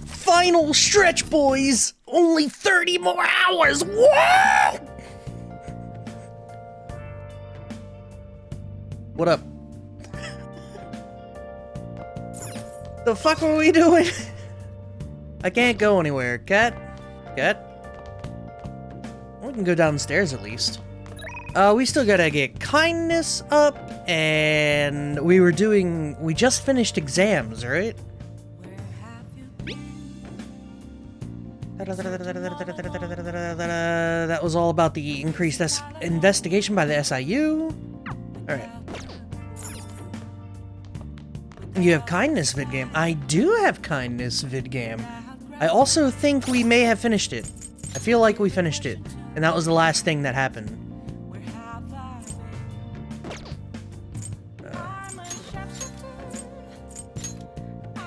Final stretch, boys! Only 30 more hours! What? What up? The fuck were we doing? I can't go anywhere. Cat? Cat? We can go downstairs at least. We still gotta get kindness up, and we just finished exams, right? That was all about the increased investigation by the SIU. Alright. You have kindness vidgame. I do have kindness vidgame. I also think we may have finished it. I feel like we finished it. And that was the last thing that happened.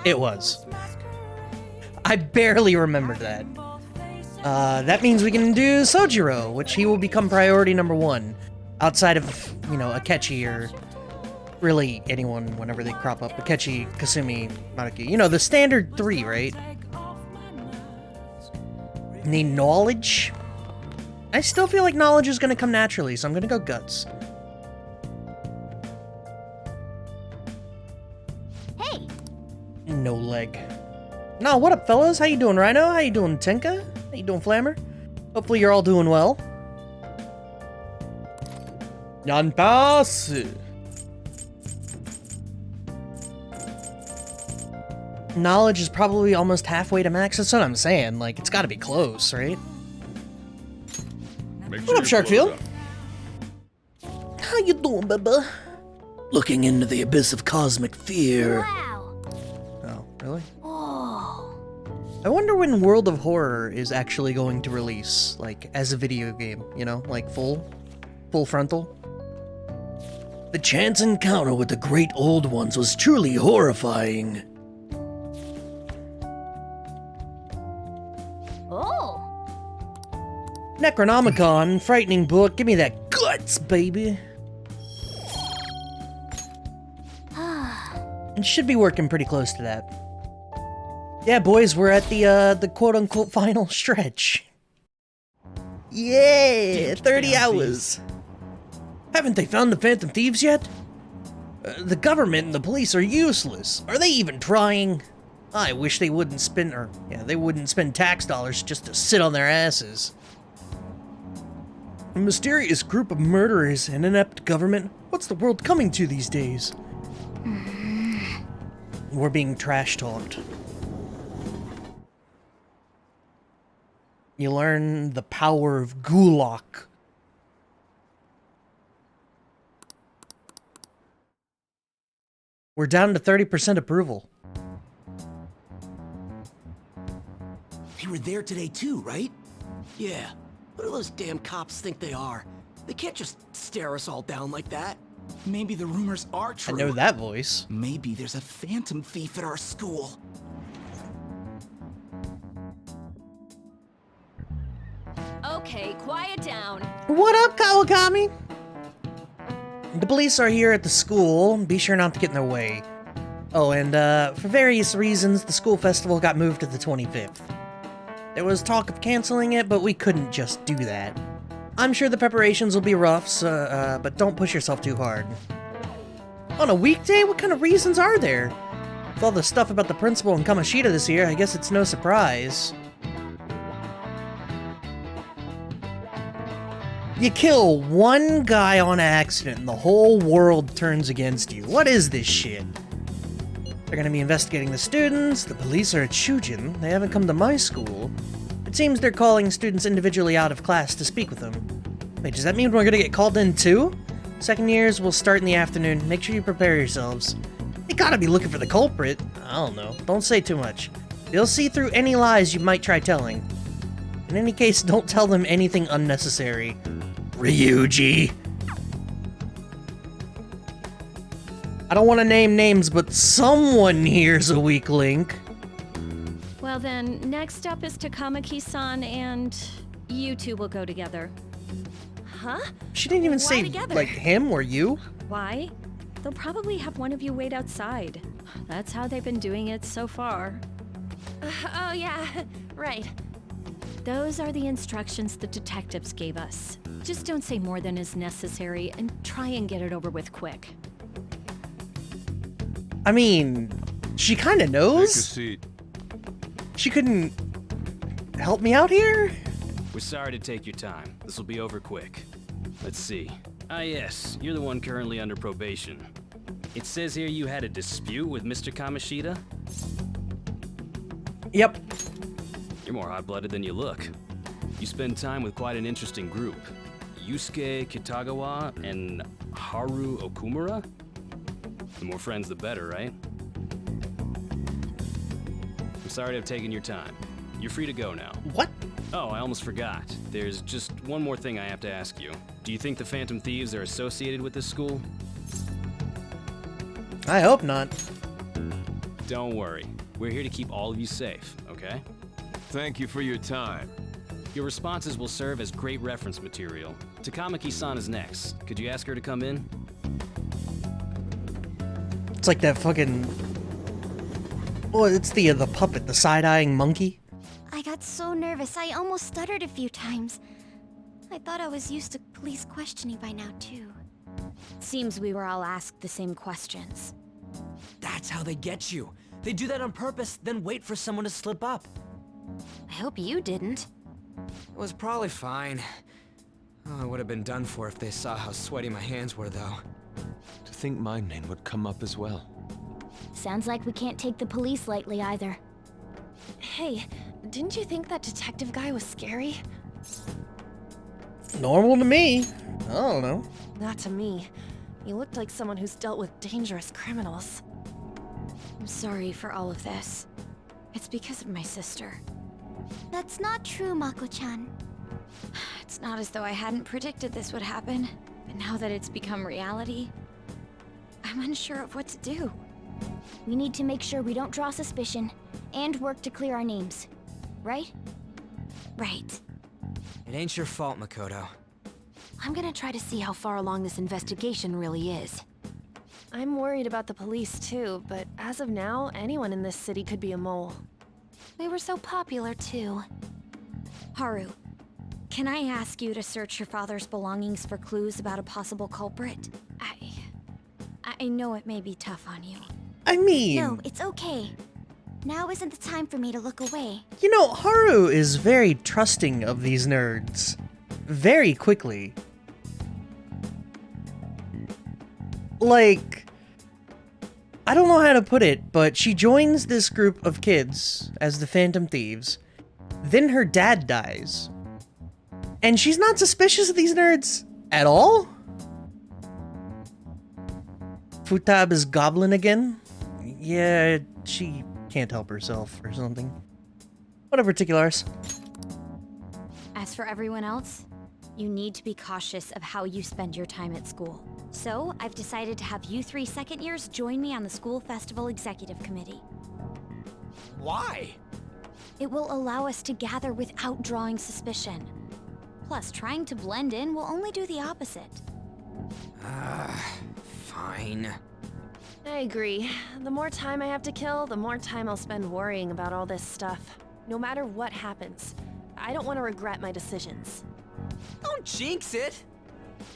It was. I barely remembered that. That means we can do Sojiro, which he will become priority number 1. Outside of, you know, Akechi or really anyone whenever they crop up. Akechi, Kasumi, Maruki. You know, the standard 3, right? Need knowledge? I still feel like knowledge is gonna come naturally, so I'm gonna go guts. Hey! No leg. Nah, what up, fellas? How you doing, Rhino? How you doing, Tenka? How you doing, Flammer? Hopefully you're all doing well. Yanpasu. Knowledge is probably almost halfway to max. That's what I'm saying. Like, it's gotta be close, right? What up, Sharkfield? How you doing, Bubba? Looking into the abyss of cosmic fear. Wow! Oh, really? Oh. I wonder when World of Horror is actually going to release, like, as a video game, you know? Like, full frontal. The chance encounter with the great old ones was truly horrifying. Oh. Necronomicon, frightening book, give me that guts, baby. It should be working pretty close to that. Yeah, boys, we're at the quote-unquote final stretch. Yeah, 30 hours. Haven't they found the Phantom Thieves yet? The government and the police are useless. Are they even trying? I wish they wouldn't spend tax dollars just to sit on their asses. A mysterious group of murderers and inept government. What's the world coming to these days? We're being trash-talked. You learn the power of Gulak. We're down to 30% approval. They were there today too, right? Yeah. What do those damn cops think they are? They can't just stare us all down like that. Maybe the rumors are true. I know that voice. Maybe there's a phantom thief at our school. Okay, quiet down. What up, Kawakami? The police are here at the school. Be sure not to get in their way. Oh, and for various reasons, the school festival got moved to the 25th. There was talk of canceling it, but we couldn't just do that. I'm sure the preparations will be rough, so, but don't push yourself too hard. On a weekday? What kind of reasons are there? With all the stuff about the principal and Kamoshida this year, I guess it's no surprise. You kill one guy on accident and the whole world turns against you. What is this shit? They're gonna be investigating the students. The police are at Shujin. They haven't come to my school. It seems they're calling students individually out of class to speak with them. Wait, does that mean we're gonna get called in too? Second years will start in the afternoon. Make sure you prepare yourselves. They gotta be looking for the culprit. I don't know. Don't say too much. They'll see through any lies you might try telling. In any case, don't tell them anything unnecessary. Ryuji. I don't want to name names, but someone here's a weak link. Well then, next up is Takamaki-san, and you two will go together. Huh? She didn't even Why say, together? like, him or you. Why? they'll probably have one of you wait outside. That's how they've been doing it so far. Oh yeah, right. Those are the instructions the detectives gave us. Just don't say more than is necessary and try and get it over with quick. I mean, she kind of Take a knows. seat. She couldn't help me out here? We're sorry to take your time. This will be over quick. Let's see. Ah yes, you're the one currently under probation. It says here you had a dispute with Mr. Kamoshida? Yep. You're more hot-blooded than you look. You spend time with quite an interesting group. Yusuke Kitagawa and Haru Okumura? The more friends, the better, right? I'm sorry to have taken your time. You're free to go now. What? Oh, I almost forgot. There's just one more thing I have to ask you. Do you think the Phantom Thieves are associated with this school? I hope not. Don't worry. We're here to keep all of you safe, okay? Thank you for your time. Your responses will serve as great reference material. Takamaki-san is next. Could you ask her to come in? It's like that fucking... Oh, it's the puppet, the side-eyeing monkey. I got so nervous I almost stuttered a few times. I thought I was used to police questioning by now, too. Seems we were all asked the same questions. That's how they get you. They do that on purpose, then wait for someone to slip up. I hope you didn't. It was probably fine. Oh, I would have been done for if they saw how sweaty my hands were, though. To think my name would come up as well. Sounds like we can't take the police lightly either. Hey, didn't you think that detective guy was scary? Normal to me. I don't know. Not to me. He looked like someone who's dealt with dangerous criminals. I'm sorry for all of this. It's because of my sister. That's not true, Mako-chan. It's not as though I hadn't predicted this would happen, but now that it's become reality, I'm unsure of what to do. We need to make sure we don't draw suspicion, and work to clear our names. Right? Right. It ain't your fault, Makoto. I'm gonna try to see how far along this investigation really is. I'm worried about the police too, but as of now, anyone in this city could be a mole. We were so popular, too. Haru, can I ask you to search your father's belongings for clues about a possible culprit? I know it may be tough on you. I mean... No, it's okay. Now isn't the time for me to look away. You know, Haru is very trusting of these nerds. Very quickly. Like... I don't know how to put it, but she joins this group of kids as the Phantom Thieves. Then her dad dies. And she's not suspicious of these nerds at all? Futab is goblin again? Yeah, she can't help herself or something. What a particulars. As for everyone else, you need to be cautious of how you spend your time at school. So, I've decided to have you 3 second years join me on the School Festival Executive Committee. Why? It will allow us to gather without drawing suspicion. Plus, trying to blend in will only do the opposite. Fine. I agree. The more time I have to kill, the more time I'll spend worrying about all this stuff. No matter what happens, I don't want to regret my decisions. Don't jinx it!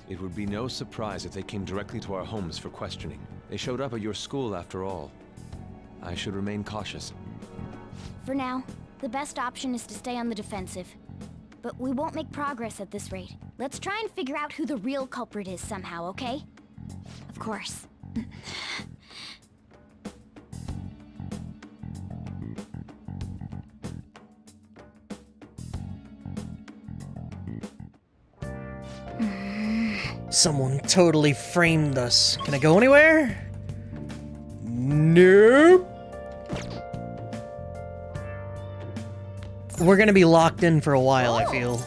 It would be no surprise if they came directly to our homes for questioning. They showed up at your school after all. I should remain cautious. For now, the best option is to stay on the defensive. But we won't make progress at this rate. Let's try and figure out who the real culprit is somehow, okay? Of course. Someone totally framed us. Can I go anywhere? Nope. We're gonna be locked in for a while, I feel.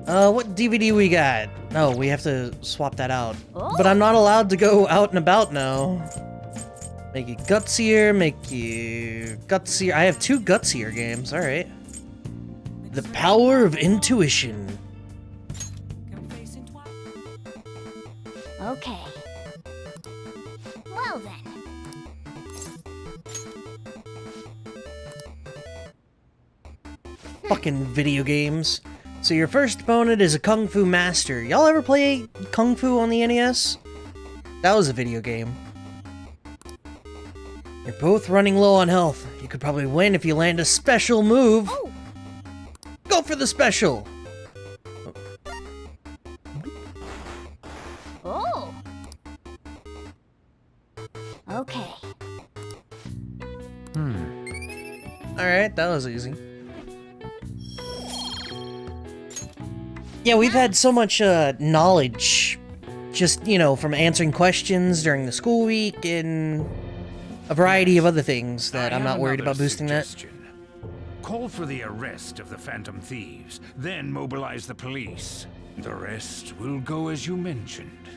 What DVD we got? Oh, we have to swap that out. But I'm not allowed to go out and about now. Make you gutsier, make you gutsier. I have 2 gutsier games, alright. The power of intuition. Okay, Well then. Fucking video games. So your first opponent is a Kung Fu master. Y'all ever play Kung Fu on the NES? That was a video game. You're both running low on health. You could probably win if you land a special move. Oh. Go for the special! Oh. Okay. Alright, that was easy. Yeah, we've had so much knowledge, just, you know, from answering questions during the school week and a variety of other things that I'm not worried about boosting that. Call for the arrest of the Phantom Thieves, then mobilize the police. The rest will go as you mentioned.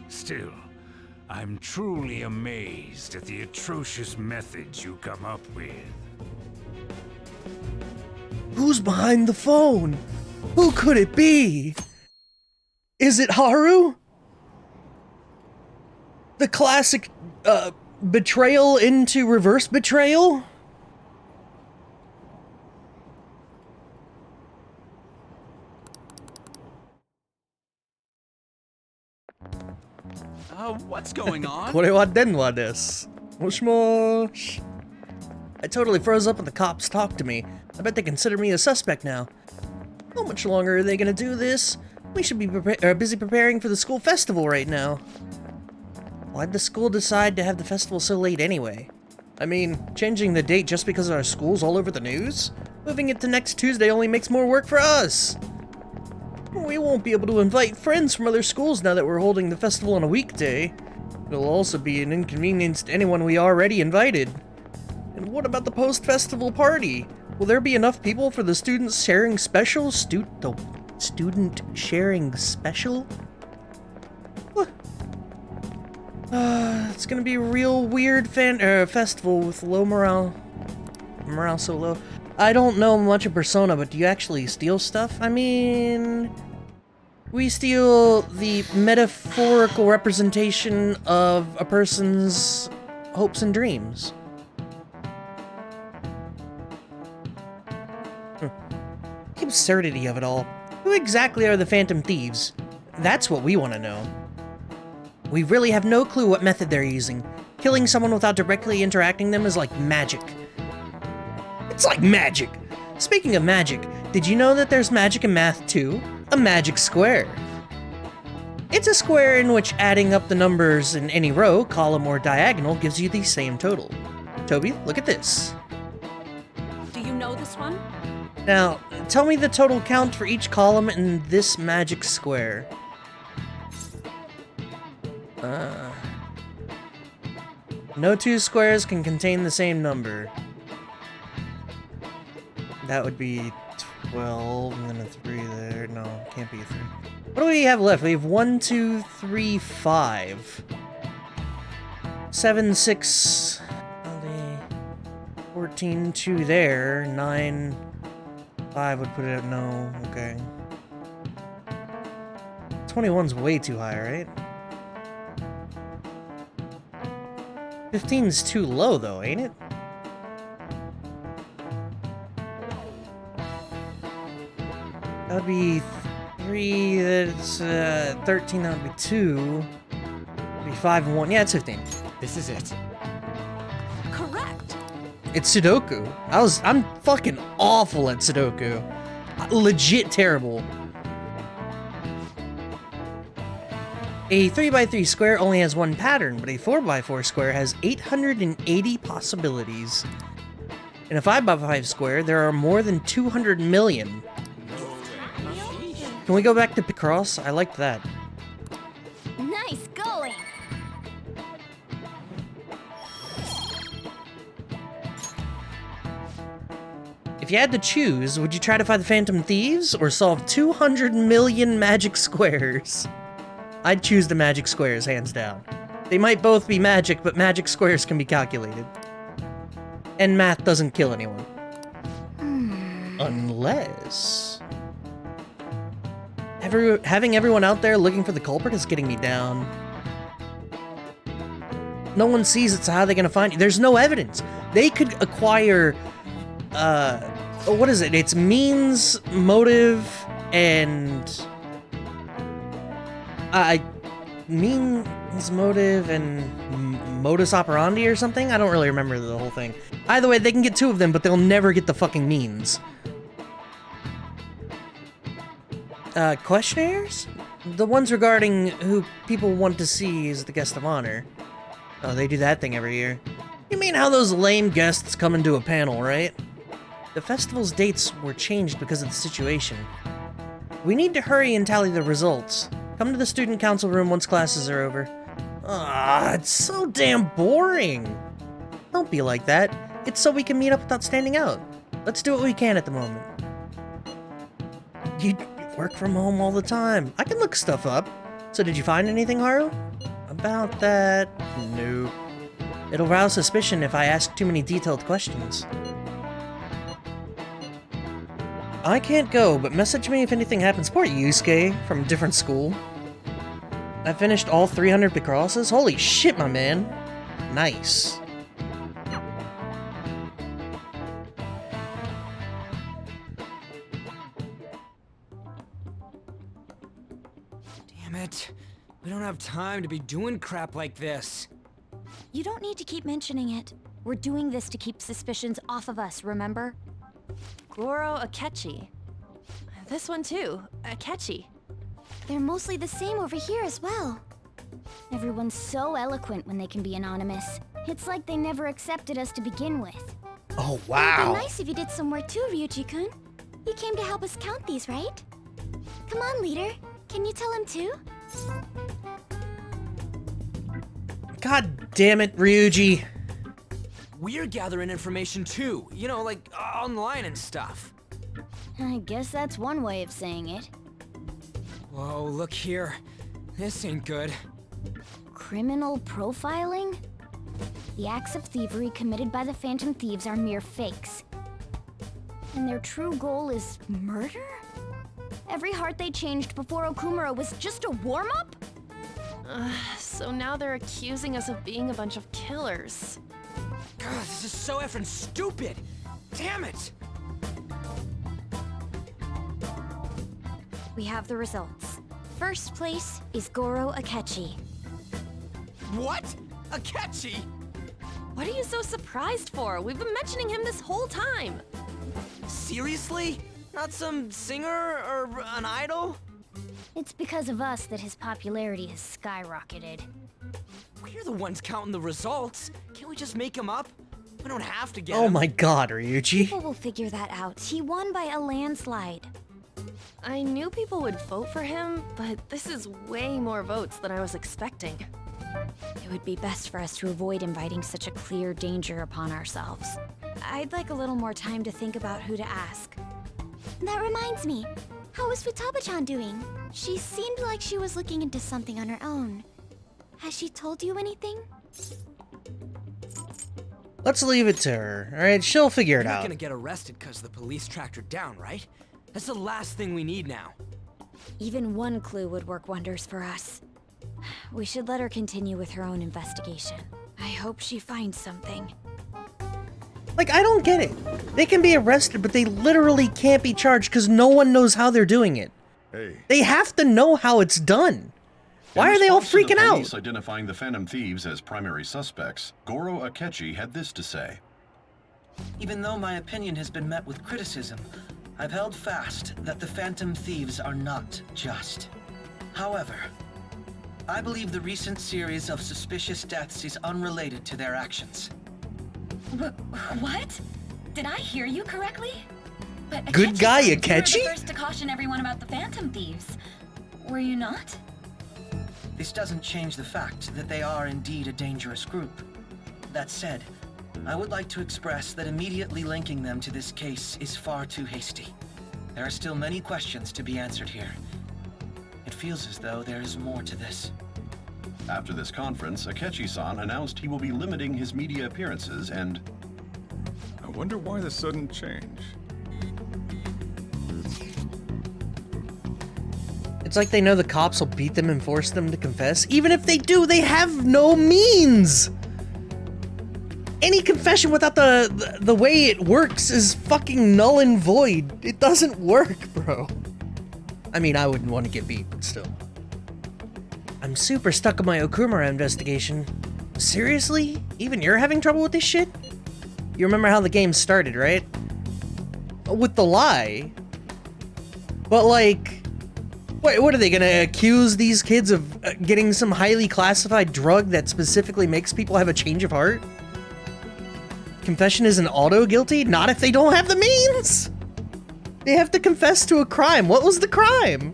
Still, I'm truly amazed at the atrocious methods you come up with. Who's behind the phone? Who could it be? Is it Haru? The classic, betrayal into reverse betrayal? What's going on? これは電話です。もしもし。I totally froze up when the cops talked to me. I bet they consider me a suspect now. How much longer are they gonna do this? We should be busy preparing for the school festival right now. Why'd the school decide to have the festival so late anyway? I mean, changing the date just because our school's all over the news? Moving it to next Tuesday only makes more work for us. We won't be able to invite friends from other schools now that we're holding the festival on a weekday. It'll also be an inconvenience to anyone we already invited. And what about the post-festival party? Will there be enough people for the students sharing special? Student sharing special? What? It's gonna be a real weird festival with low morale. Morale so low. I don't know much of Persona, but do you actually steal stuff? I mean, we steal the metaphorical representation of a person's hopes and dreams. The absurdity of it all. Who exactly are the Phantom Thieves? That's what we want to know. We really have no clue what method they're using. Killing someone without directly interacting them is like magic. It's like magic! Speaking of magic, did you know that there's magic in math too? A magic square. It's a square in which adding up the numbers in any row, column, or diagonal gives you the same total. Toby, look at this. Do you know this one? Now, tell me the total count for each column in this magic square. No two squares can contain the same number. That would be 12, and then a 3 there. No, can't be a 3. What do we have left? We have 1, 2, 3, 5. 7, 6, 14, 2 there. 9, 5 would put it at no. Okay. 21's way too high, right? 15's too low, though, ain't it? That would be 3, that's 13, that would be 2. That'd be 5 and 1. Yeah, it's 15. This is it. Correct. It's Sudoku. I'm fucking awful at Sudoku. Legit terrible. A 3x3 square only has one pattern, but a 4x4 square has 880 possibilities. In a 5x5 square, there are more than 200 million. Can we go back to Picross? I liked that. Nice going! If you had to choose, would you try to fight the Phantom Thieves or solve 200 million magic squares? I'd choose the magic squares, hands down. They might both be magic, but magic squares can be calculated. And math doesn't kill anyone. having everyone out there looking for the culprit is getting me down. No one sees it, so how are they gonna find you? There's no evidence. They could acquire, what is it? It's means, motive, and... means, motive, and modus operandi or something? I don't really remember the whole thing. Either way, they can get 2 of them, but they'll never get the fucking means. Questionnaires? The ones regarding who people want to see as the guest of honor. Oh, they do that thing every year. You mean how those lame guests come into a panel, right? The festival's dates were changed because of the situation. We need to hurry and tally the results. Come to the student council room once classes are over. Ah, it's so damn boring. Don't be like that. It's so we can meet up without standing out. Let's do what we can at the moment. You work from home all the time. I can look stuff up. So did you find anything, Haru? About that? Nope. It'll rouse suspicion if I ask too many detailed questions. I can't go, but message me if anything happens. Poor Yusuke from a different school. I finished all 300 Picrosses? Holy shit, my man. Nice. Damn it. We don't have time to be doing crap like this. You don't need to keep mentioning it. We're doing this to keep suspicions off of us, remember? Goro Akechi. This one too, Akechi. They're mostly the same over here as well. Everyone's so eloquent when they can be anonymous. It's like they never accepted us to begin with. Oh, It wow. would be nice if you did some work too, Ryuji-kun. You came to help us count these, right? Come on, leader. Can you tell him too? God damn it, Ryuji. We're gathering information too, you know, like online and stuff. I guess that's one way of saying it. Whoa, look here. This ain't good. Criminal profiling? The acts of thievery committed by the Phantom Thieves are mere fakes. And their true goal is murder? Every heart they changed before Okumura was just a warm-up? So now they're accusing us of being a bunch of killers. God, this is so effing stupid! Damn it! We have the results. First place is Goro Akechi. What? Akechi? What are you so surprised for? We've been mentioning him this whole time. Seriously? Not some singer or an idol? It's because of us that his popularity has skyrocketed. We're the ones counting the results. Can't we just make him up? We don't have to get Oh him. my god, Ryuji. People will figure that out. He won by a landslide. I knew people would vote for him, but this is way more votes than I was expecting. It would be best for us to avoid inviting such a clear danger upon ourselves. I'd like a little more time to think about who to ask. That reminds me. How is Futaba-chan doing? She seemed like she was looking into something on her own. Has she told you anything? Let's leave it to her. Alright, she'll figure it You're not out. gonna get arrested because the police tracked her down, right? That's the last thing we need now. Even one clue would work wonders for us. We should let her continue with her own investigation. I hope she finds something. Like, I don't get it. They can be arrested, but they literally can't be charged because no one knows how they're doing it. Hey. They have to know how it's done. Why are they all freaking out? Police identifying the Phantom Thieves as primary suspects, Goro Akechi had this to say. Even though my opinion has been met with criticism, I've held fast that the Phantom Thieves are not just. However, I believe the recent series of suspicious deaths is unrelated to their actions. What? Did I hear you correctly? But Good guy, You were Akechi? the first to caution everyone about the Phantom Thieves. Were you not? This doesn't change the fact that they are indeed a dangerous group. That said, I would like to express that immediately linking them to this case is far too hasty. There are still many questions to be answered here. It feels as though there is more to this. After this conference, Akechi-san announced he will be limiting his media appearances and... I wonder why the sudden change. It's like they know the cops will beat them and force them to confess. Even if they do, they have no means! Any confession without the way it works is fucking null and void. It doesn't work, bro. I mean, I wouldn't want to get beat, but still. I'm super stuck on my Okumura investigation. Seriously? Even you're having trouble with this shit? You remember how the game started, right? With the lie. But like... What are they gonna accuse these kids of getting some highly classified drug that specifically makes people have a change of heart? Confession is an auto-guilty? Not if they don't have the means! They have to confess to a crime. What was the crime?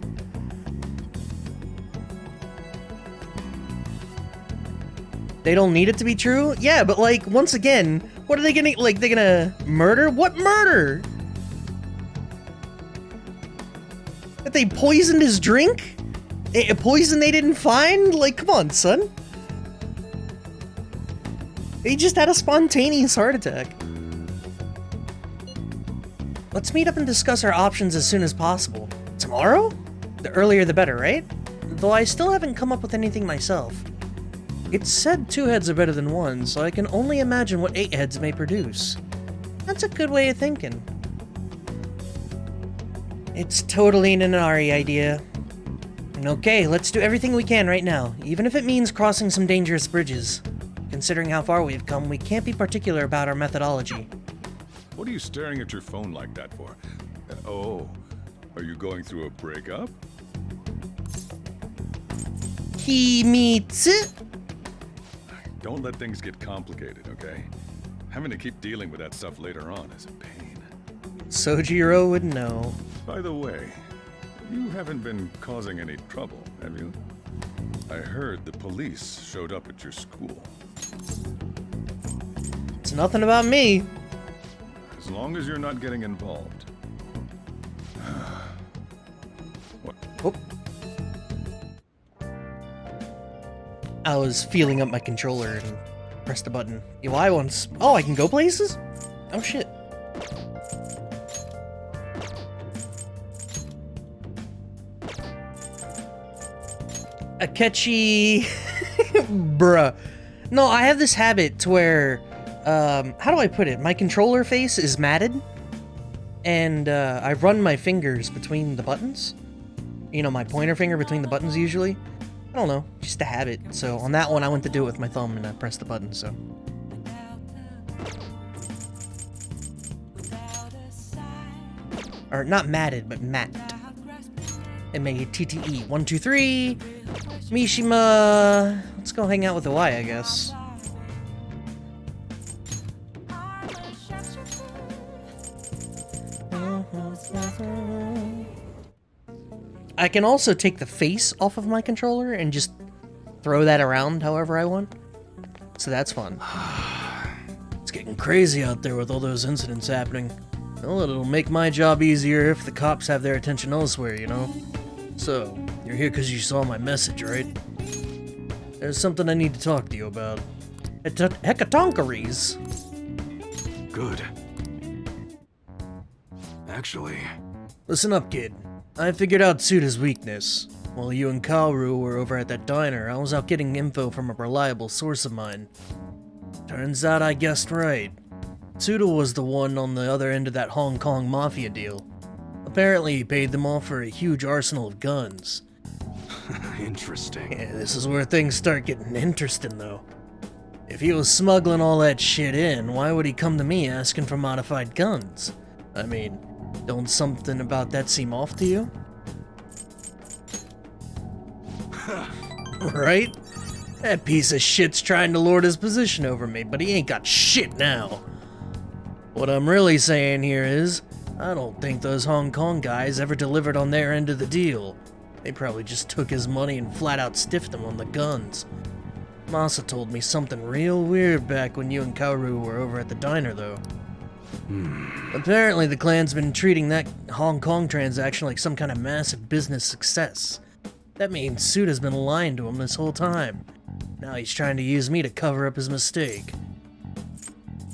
They don't need it to be true? Yeah, but like, once again, what are they gonna, like, they're gonna murder? What murder? That they poisoned his drink? A poison they didn't find? Like, come on, son. He just had a spontaneous heart attack. Let's meet up and discuss our options as soon as possible. Tomorrow? The earlier the better, right? Though I still haven't come up with anything myself. It's said 2 heads are better than 1, so I can only imagine what 8 heads may produce. That's a good way of thinking. It's totally an Inari idea. Okay, let's do everything we can right now, even if it means crossing some dangerous bridges. Considering how far we've come, we can't be particular about our methodology. What are you staring at your phone like that for? Oh, are you going through a breakup? Kimitsu? Don't let things get complicated, okay? Having to keep dealing with that stuff later on is a pain. Sojiro would know. By the way, you haven't been causing any trouble, have you? I heard the police showed up at your school. It's nothing about me. As long as you're not getting involved. What? Oh. I was feeling up my controller and pressed the button. UI once. Oh, I can go places? Oh shit. Akechi. Bruh. No, I have this habit to where, how do I put it? My controller face is matted, and I run my fingers between the buttons. You know, my pointer finger between the buttons usually. I don't know, just a habit. So on that one, I went to do it with my thumb and I pressed the button, so. Or not matted, but matte. M-A-T-T-E. 1, 2, 3. Mishima. Let's go hang out with the Y, I guess. I can also take the face off of my controller and just throw that around however I want. So that's fun. It's getting crazy out there with all those incidents happening. Well, it'll make my job easier if the cops have their attention elsewhere, you know? So, you're here because you saw my message, right? There's something I need to talk to you about. Hekatonkeries. Good. Actually... Listen up, kid. I figured out Tsuda's weakness. While you and Kaoru were over at that diner, I was out getting info from a reliable source of mine. Turns out I guessed right. Tsuda was the one on the other end of that Hong Kong mafia deal. Apparently he paid them off for a huge arsenal of guns. Interesting. Yeah, this is where things start getting interesting, though. If he was smuggling all that shit in, why would he come to me asking for modified guns? I mean, don't something about that seem off to you? Right? That piece of shit's trying to lord his position over me, but he ain't got shit now. What I'm really saying here is, I don't think those Hong Kong guys ever delivered on their end of the deal. They probably just took his money and flat out stiffed him on the guns. Masa told me something real weird back when you and Kaoru were over at the diner, though. Apparently the clan's been treating that Hong Kong transaction like some kind of massive business success. That means Tsuda's been lying to him this whole time. Now he's trying to use me to cover up his mistake.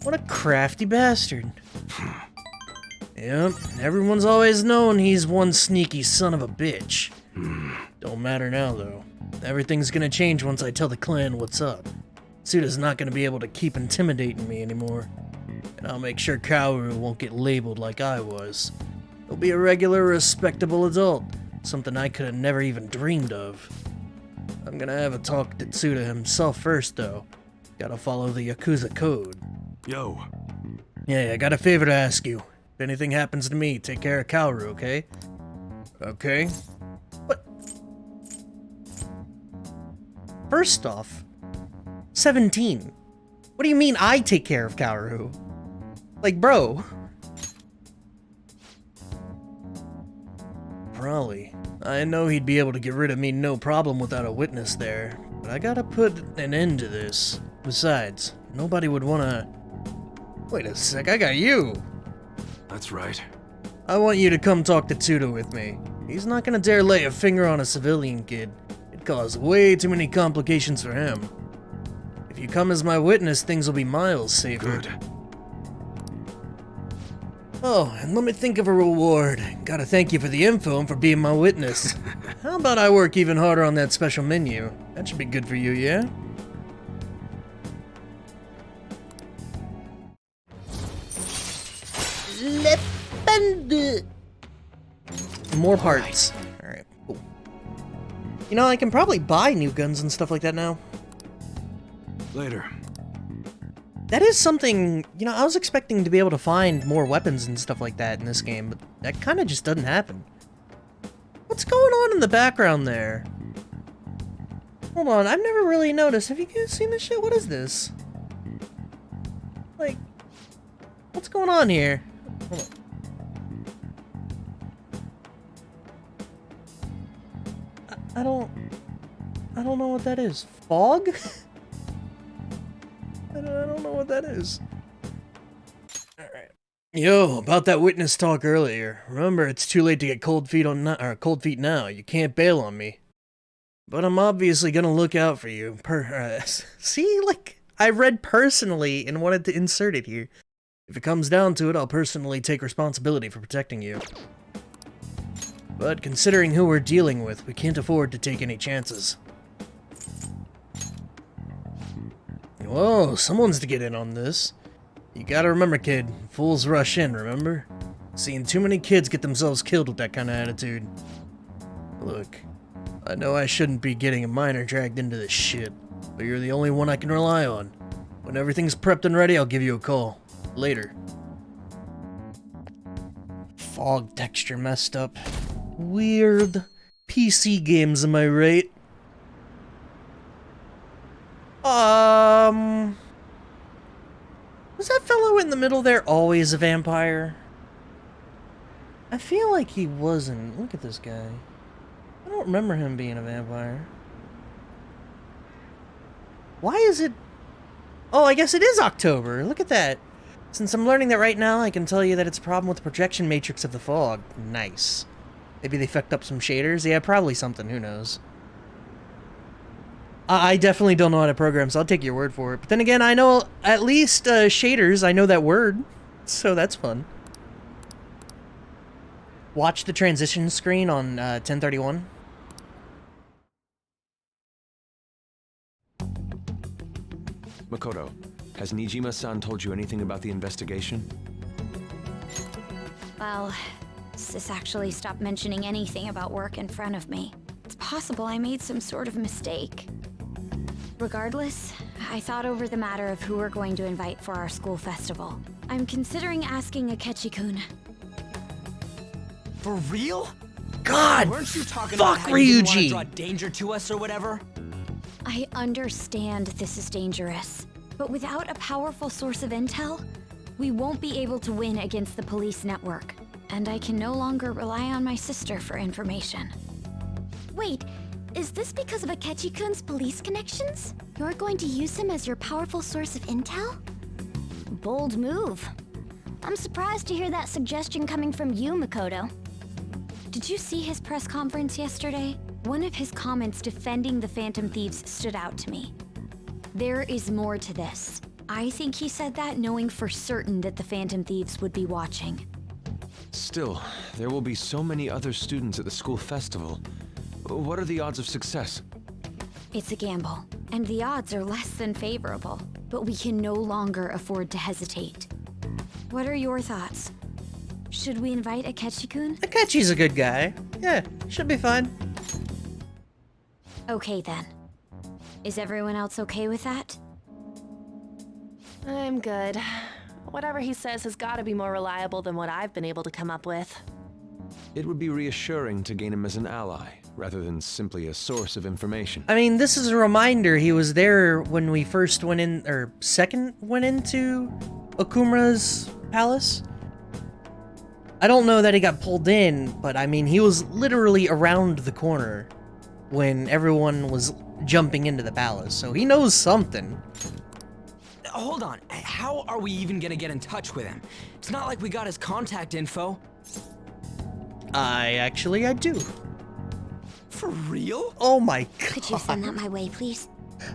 What a crafty bastard. Yep, everyone's always known he's one sneaky son of a bitch. Don't matter now, though. Everything's gonna change once I tell the clan what's up. Tsuda's not gonna be able to keep intimidating me anymore. And I'll make sure Kaoru won't get labeled like I was. He'll be a regular, respectable adult. Something I could have never even dreamed of. I'm gonna have a talk to Tsuda himself first, though. Gotta follow the Yakuza code. Yo. Yeah, I got a favor to ask you. If anything happens to me, take care of Kaoru, okay? Okay? What? First off, 17. What do you mean I take care of Kaoru? Like, bro. Probably. I know he'd be able to get rid of me no problem without a witness there, but I gotta put an end to this. Besides, nobody would wanna... Wait a sec, I got you! That's right. I want you to come talk to Tsuda with me. He's not gonna dare lay a finger on a civilian kid. It'd cause way too many complications for him. If you come as my witness, things will be miles safer. Good. Oh, and let me think of a reward. Gotta thank you for the info and for being my witness. How about I work even harder on that special menu? That should be good for you, yeah? More parts. Alright, cool. You know, I can probably buy new guns and stuff like that now. Later. That is something, you know, I was expecting to be able to find more weapons and stuff like that in this game, but that kind of just doesn't happen. What's going on in the background there? Hold on, I've never really noticed. Have you guys seen this shit? What is this? Like, what's going on here? Hold on. I don't know what that is. Fog? I don't know what that is. Alright. Yo, about that witness talk earlier. Remember, it's too late to get cold feet now. You can't bail on me. But I'm obviously gonna look out for you. See, like, I read personally and wanted to insert it here. If it comes down to it, I'll personally take responsibility for protecting you. But considering who we're dealing with, we can't afford to take any chances. Whoa, someone's to get in on this. You gotta remember, kid, fools rush in, remember? Seeing too many kids get themselves killed with that kind of attitude. Look, I know I shouldn't be getting a minor dragged into this shit, but you're the only one I can rely on. When everything's prepped and ready, I'll give you a call. Later. Fog texture messed up. Weird. PC games, am I right? Was that fellow in the middle there always a vampire? I feel like he wasn't. Look at this guy. I don't remember him being a vampire. Why is it... Oh, I guess it is October. Look at that. Since I'm learning that right now, I can tell you that it's a problem with the projection matrix of the fog. Nice. Maybe they fucked up some shaders? Yeah, probably something. Who knows? I definitely don't know how to program, so I'll take your word for it. But then again, I know at least shaders. I know that word, so that's fun. Watch the transition screen on 1031. Makoto, has Nijima-san told you anything about the investigation? Well, Sis actually stopped mentioning anything about work in front of me. It's possible I made some sort of mistake. Regardless, I thought over the matter of who we're going to invite for our school festival. I'm considering asking Akechi-kun. For real? God, weren't you talking fuck about how you didn't Ryuji! want to draw danger to us or whatever? I understand this is dangerous, but without a powerful source of intel, we won't be able to win against the police network. And I can no longer rely on my sister for information. Wait, is this because of Akechi-kun's police connections? You're going to use him as your powerful source of intel? Bold move. I'm surprised to hear that suggestion coming from you, Makoto. Did you see his press conference yesterday? One of his comments defending the Phantom Thieves stood out to me. There is more to this. I think he said that knowing for certain that the Phantom Thieves would be watching. Still, there will be so many other students at the school festival. What are the odds of success? It's a gamble, and the odds are less than favorable. But we can no longer afford to hesitate. What are your thoughts? Should we invite Akechi-kun? Akechi's a good guy. Yeah, should be fine. Okay then. Is everyone else okay with that? I'm good. Whatever he says has got to be more reliable than what I've been able to come up with. It would be reassuring to gain him as an ally, rather than simply a source of information. I mean, this is a reminder he was there when we first went in, or second went into Okumura's palace. I don't know that he got pulled in, but I mean, he was literally around the corner when everyone was jumping into the palace, so he knows something. Hold on, how are we even gonna get in touch with him? It's not like we got his contact info. I do. For real? Oh my god. Could you send that my way, please?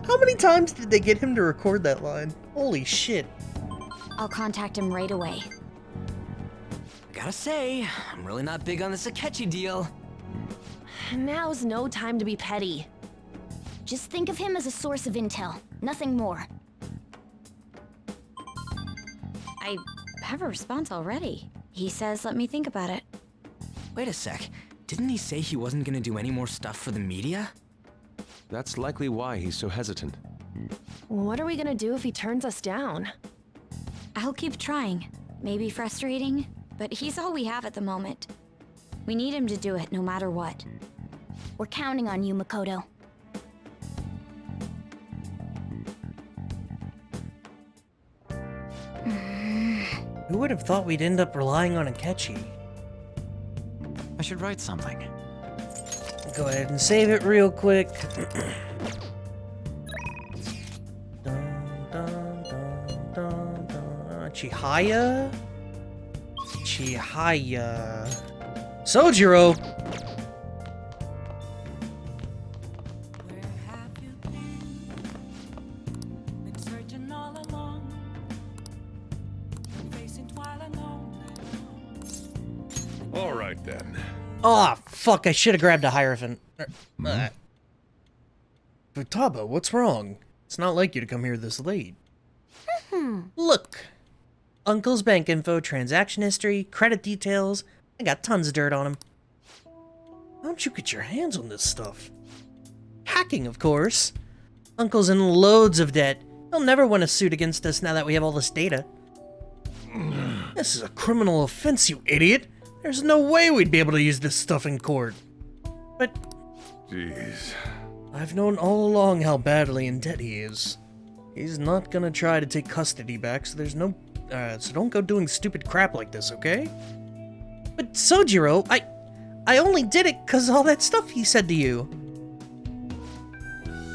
How many times did they get him to record that line? Holy shit. I'll contact him right away. Gotta say, I'm really not big on this Akechi deal. Now's no time to be petty. Just think of him as a source of intel, nothing more. I have a response already. He says let me think about it. Wait a sec, didn't he say he wasn't gonna do any more stuff for the media? That's likely why he's so hesitant. What are we gonna do if he turns us down? I'll keep trying. Maybe frustrating, but he's all we have at the moment. We need him to do it no matter what. We're counting on you, Makoto. Who would have thought we'd end up relying on Akechi? I should write something. Go ahead and save it real quick. Chihaya? Sojiro! All right then. Oh, fuck, I should have grabbed a Hierophant. Futaba, what's wrong? It's not like you to come here this late. Look. Uncle's bank info, transaction history, credit details. I got tons of dirt on him. How'd you get your hands on this stuff? Hacking, of course. Uncle's in loads of debt. He'll never win a suit against us now that we have all this data. This is a criminal offense, you idiot. There's no way we'd be able to use this stuff in court. But... Jeez. I've known all along how badly in debt he is. He's not gonna try to take custody back, so there's no... so don't go doing stupid crap like this, okay? But Sojiro, I only did it because all that stuff he said to you.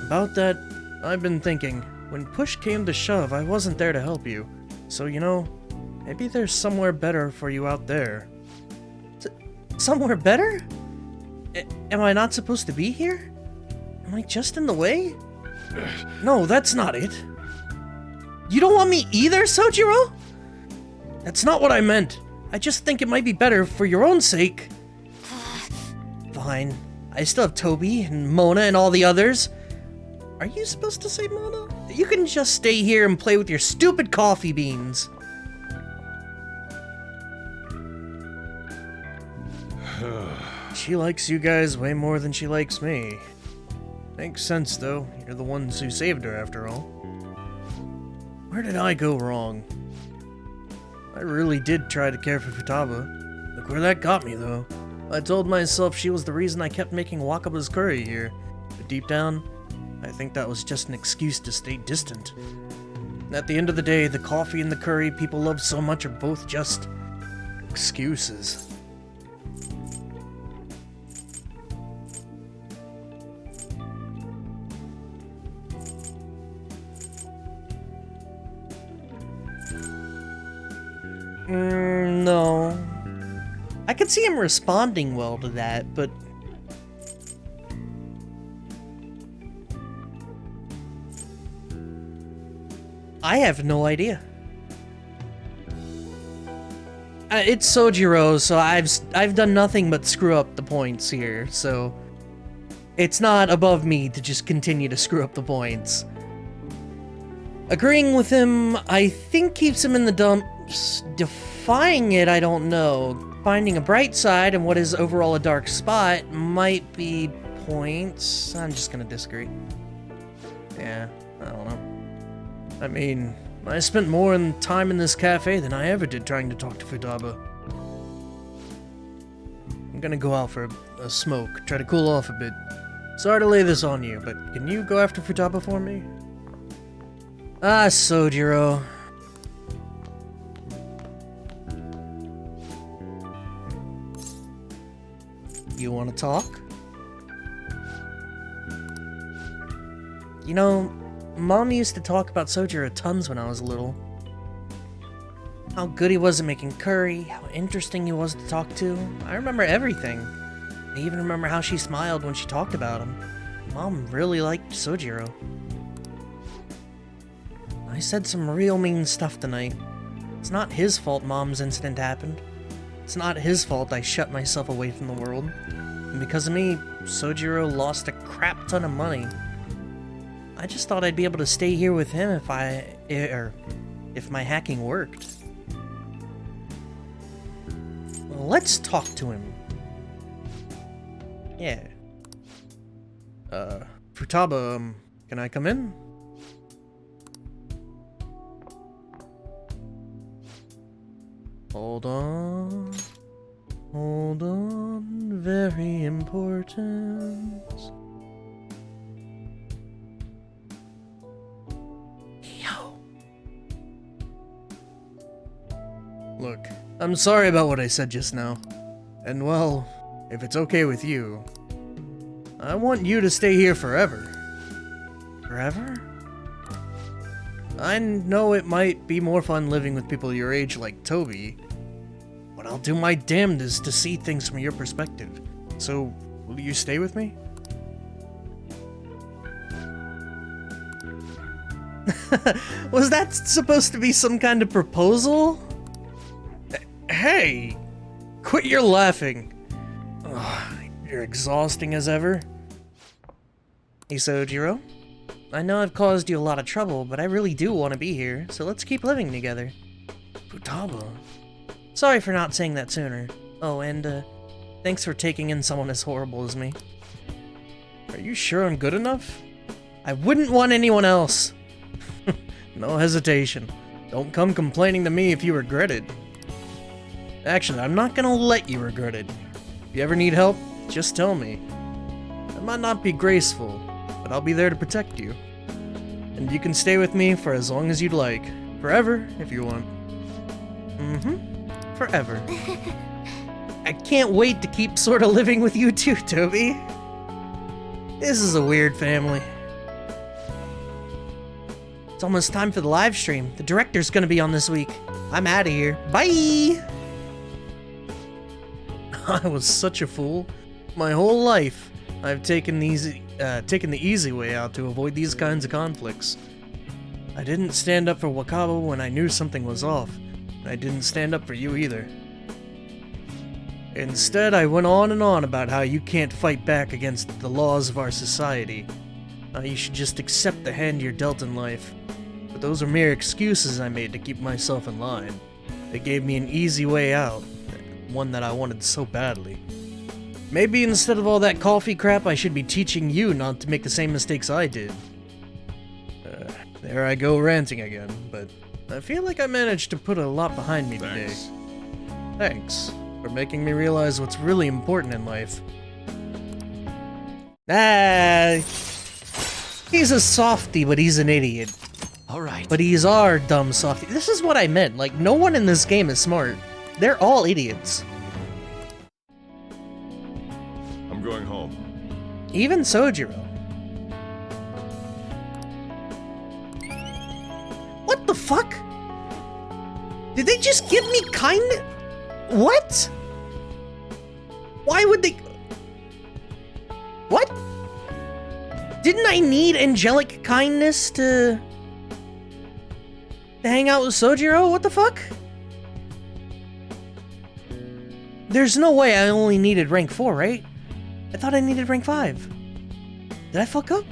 About that, I've been thinking. When push came to shove, I wasn't there to help you. So, you know, maybe there's somewhere better for you out there. Somewhere better? Am I not supposed to be here? Am I just in the way? No, that's not it. You don't want me either, Sojiro? That's not what I meant. I just think it might be better for your own sake. Fine. I still have Toby and Mona and all the others. Are you supposed to say Mona? You can just stay here and play with your stupid coffee beans. She likes you guys way more than she likes me. Makes sense, though. You're the ones who saved her, after all. Where did I go wrong? I really did try to care for Futaba. Look where that got me, though. I told myself she was the reason I kept making Wakaba's curry here. But deep down, I think that was just an excuse to stay distant. At the end of the day, the coffee and the curry people love so much are both just... excuses. No. I could see him responding well to that, but... I have no idea. It's Sojiro, so I've done nothing but screw up the points here, so... it's not above me to just continue to screw up the points. Agreeing with him, I think, keeps him in the dumps. Defying it, I don't know. Finding a bright side and what is overall a dark spot might be points. I'm just gonna disagree. Yeah, I don't know. I mean, I spent more time in this cafe than I ever did trying to talk to Futaba. I'm gonna go out for a smoke, try to cool off a bit. Sorry to lay this on you, but can you go after Futaba for me? Ah, Sojiro. You want to talk? You know, Mom used to talk about Sojiro tons when I was little. How good he was at making curry, how interesting he was to talk to. I remember everything. I even remember how she smiled when she talked about him. Mom really liked Sojiro. I said some real mean stuff tonight. It's not his fault Mom's incident happened. It's not his fault I shut myself away from the world. And because of me, Sojiro lost a crap ton of money. I just thought I'd be able to stay here with him if my hacking worked. Well, let's talk to him. Yeah. Futaba, can I come in? Hold on. Hold on. Very important. Yo. Look, I'm sorry about what I said just now. And well, if it's okay with you, I want you to stay here forever. Forever? I know it might be more fun living with people your age like Toby, but I'll do my damnedest to see things from your perspective. So, will you stay with me? Was that supposed to be some kind of proposal? Hey! Quit your laughing. Ugh, you're exhausting as ever. Hey, Sojiro. I know I've caused you a lot of trouble, but I really do want to be here, so let's keep living together. Futaba. Sorry for not saying that sooner. Oh, and, thanks for taking in someone as horrible as me. Are you sure I'm good enough? I wouldn't want anyone else. No hesitation. Don't come complaining to me if you regret it. Actually, I'm not gonna let you regret it. If you ever need help, just tell me. I might not be graceful, but I'll be there to protect you. And you can stay with me for as long as you'd like. Forever, if you want. Forever. I can't wait to keep sorta living with you too, Toby. This is a weird family. It's almost time for the live stream. The director's gonna be on this week. I'm out of here. Bye! I was such a fool. My whole life, I've taken the easy way out to avoid these kinds of conflicts. I didn't stand up for Wakaba when I knew something was off. And I didn't stand up for you either. Instead, I went on and on about how you can't fight back against the laws of our society. How you should just accept the hand you're dealt in life. But those are mere excuses I made to keep myself in line. They gave me an easy way out. One that I wanted so badly. Maybe instead of all that coffee crap, I should be teaching you not to make the same mistakes I did. There I go ranting again, but I feel like I managed to put a lot behind me today. Thanks for making me realize what's really important in life. He's a softie, but he's an idiot. Alright. But he's our dumb softie. This is what I meant, like, no one in this game is smart. They're all idiots. I'm going home. Even Sojiro. What the fuck? Did they just give me kindness? What? Why would they? What? Didn't I need angelic kindness to hang out with Sojiro? What the fuck? There's no way I only needed rank 4, right? I thought I needed rank 5. Did I fuck up?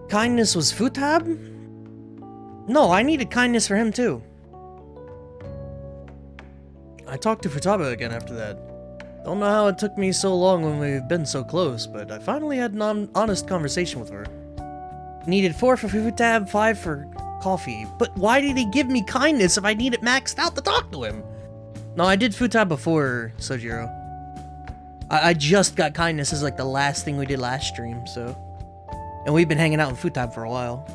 Kindness was Futab? No, I needed kindness for him too. I talked to Futaba again after that. Don't know how it took me so long when we've been so close, but I finally had an honest conversation with her. Needed 4 for Futab, 5 for coffee. But why did he give me kindness if I need it maxed out to talk to him? No, I did Futab before Sojiro. I just got kindness as like the last thing we did last stream, so. And we've been hanging out in Futab for a while.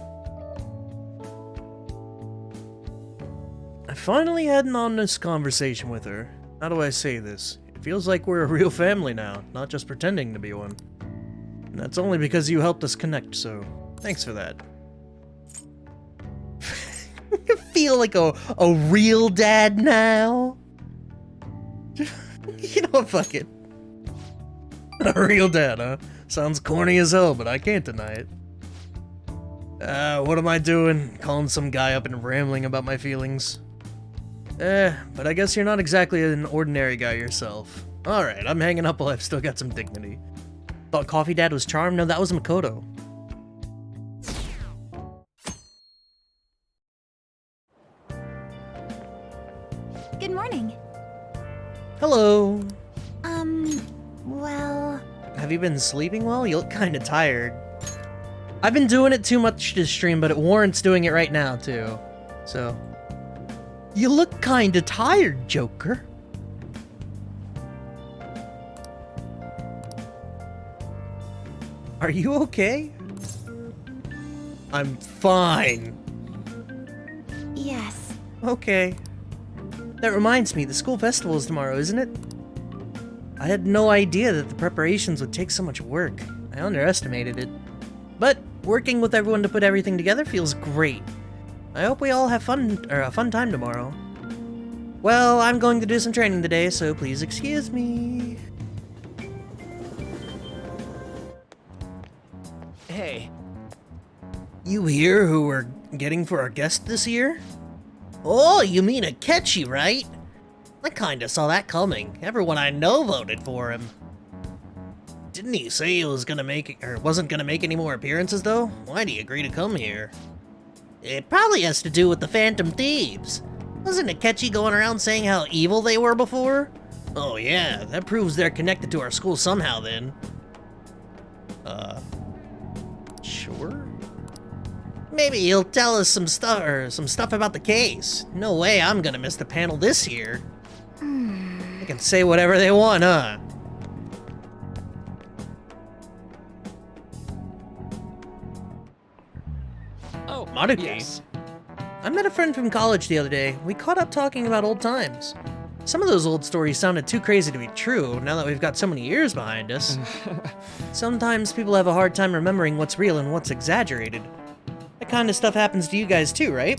I finally had an honest conversation with her. How do I say this? It feels like we're a real family now, not just pretending to be one. And that's only because you helped us connect, so thanks for that. I feel like a real dad now. You know what, fuck it. A real dad, huh? Sounds corny as hell, but I can't deny it. What am I doing? Calling some guy up and rambling about my feelings? But I guess you're not exactly an ordinary guy yourself. Alright, I'm hanging up while I've still got some dignity. Thought Coffee Dad was charmed? No, that was Makoto. Good morning. Hello. Well... Have you been sleeping well? You look kinda tired. I've been doing it too much to stream, but it warrants doing it right now, too. So... You look kinda tired, Joker. Are you okay? I'm fine. Yes. Okay. That reminds me, the school festival is tomorrow, isn't it? I had no idea that the preparations would take so much work. I underestimated it. But working with everyone to put everything together feels great. I hope we all have a fun time tomorrow. Well, I'm going to do some training today, so please excuse me. Hey. You hear who we're getting for our guest this year? Oh, you mean Akechi, right? I kinda saw that coming. Everyone I know voted for him. Didn't he say he was gonna wasn't gonna make any more appearances though? Why'd he agree to come here? It probably has to do with the Phantom Thieves. Wasn't Akechi going around saying how evil they were before? Oh yeah, that proves they're connected to our school somehow then. Sure? Maybe he'll tell us some stuff about the case. No way I'm gonna miss the panel this year. They can say whatever they want, huh? Oh, Maruki. yes. I met a friend from college the other day. We caught up talking about old times. Some of those old stories sounded too crazy to be true now that we've got so many years behind us. Sometimes people have a hard time remembering what's real and what's exaggerated. That kind of stuff happens to you guys too, right?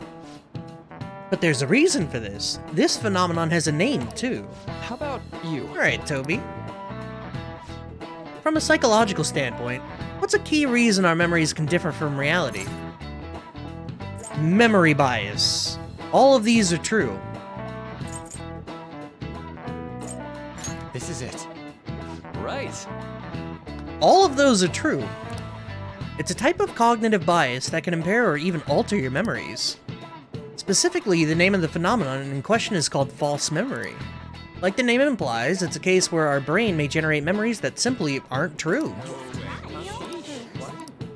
But there's a reason for this. This phenomenon has a name too. How about you? Alright, Toby. From a psychological standpoint, what's a key reason our memories can differ from reality? Memory bias. All of these are true. This is it. Right. All of those are true. It's a type of cognitive bias that can impair or even alter your memories. Specifically, the name of the phenomenon in question is called false memory. Like the name implies, it's a case where our brain may generate memories that simply aren't true.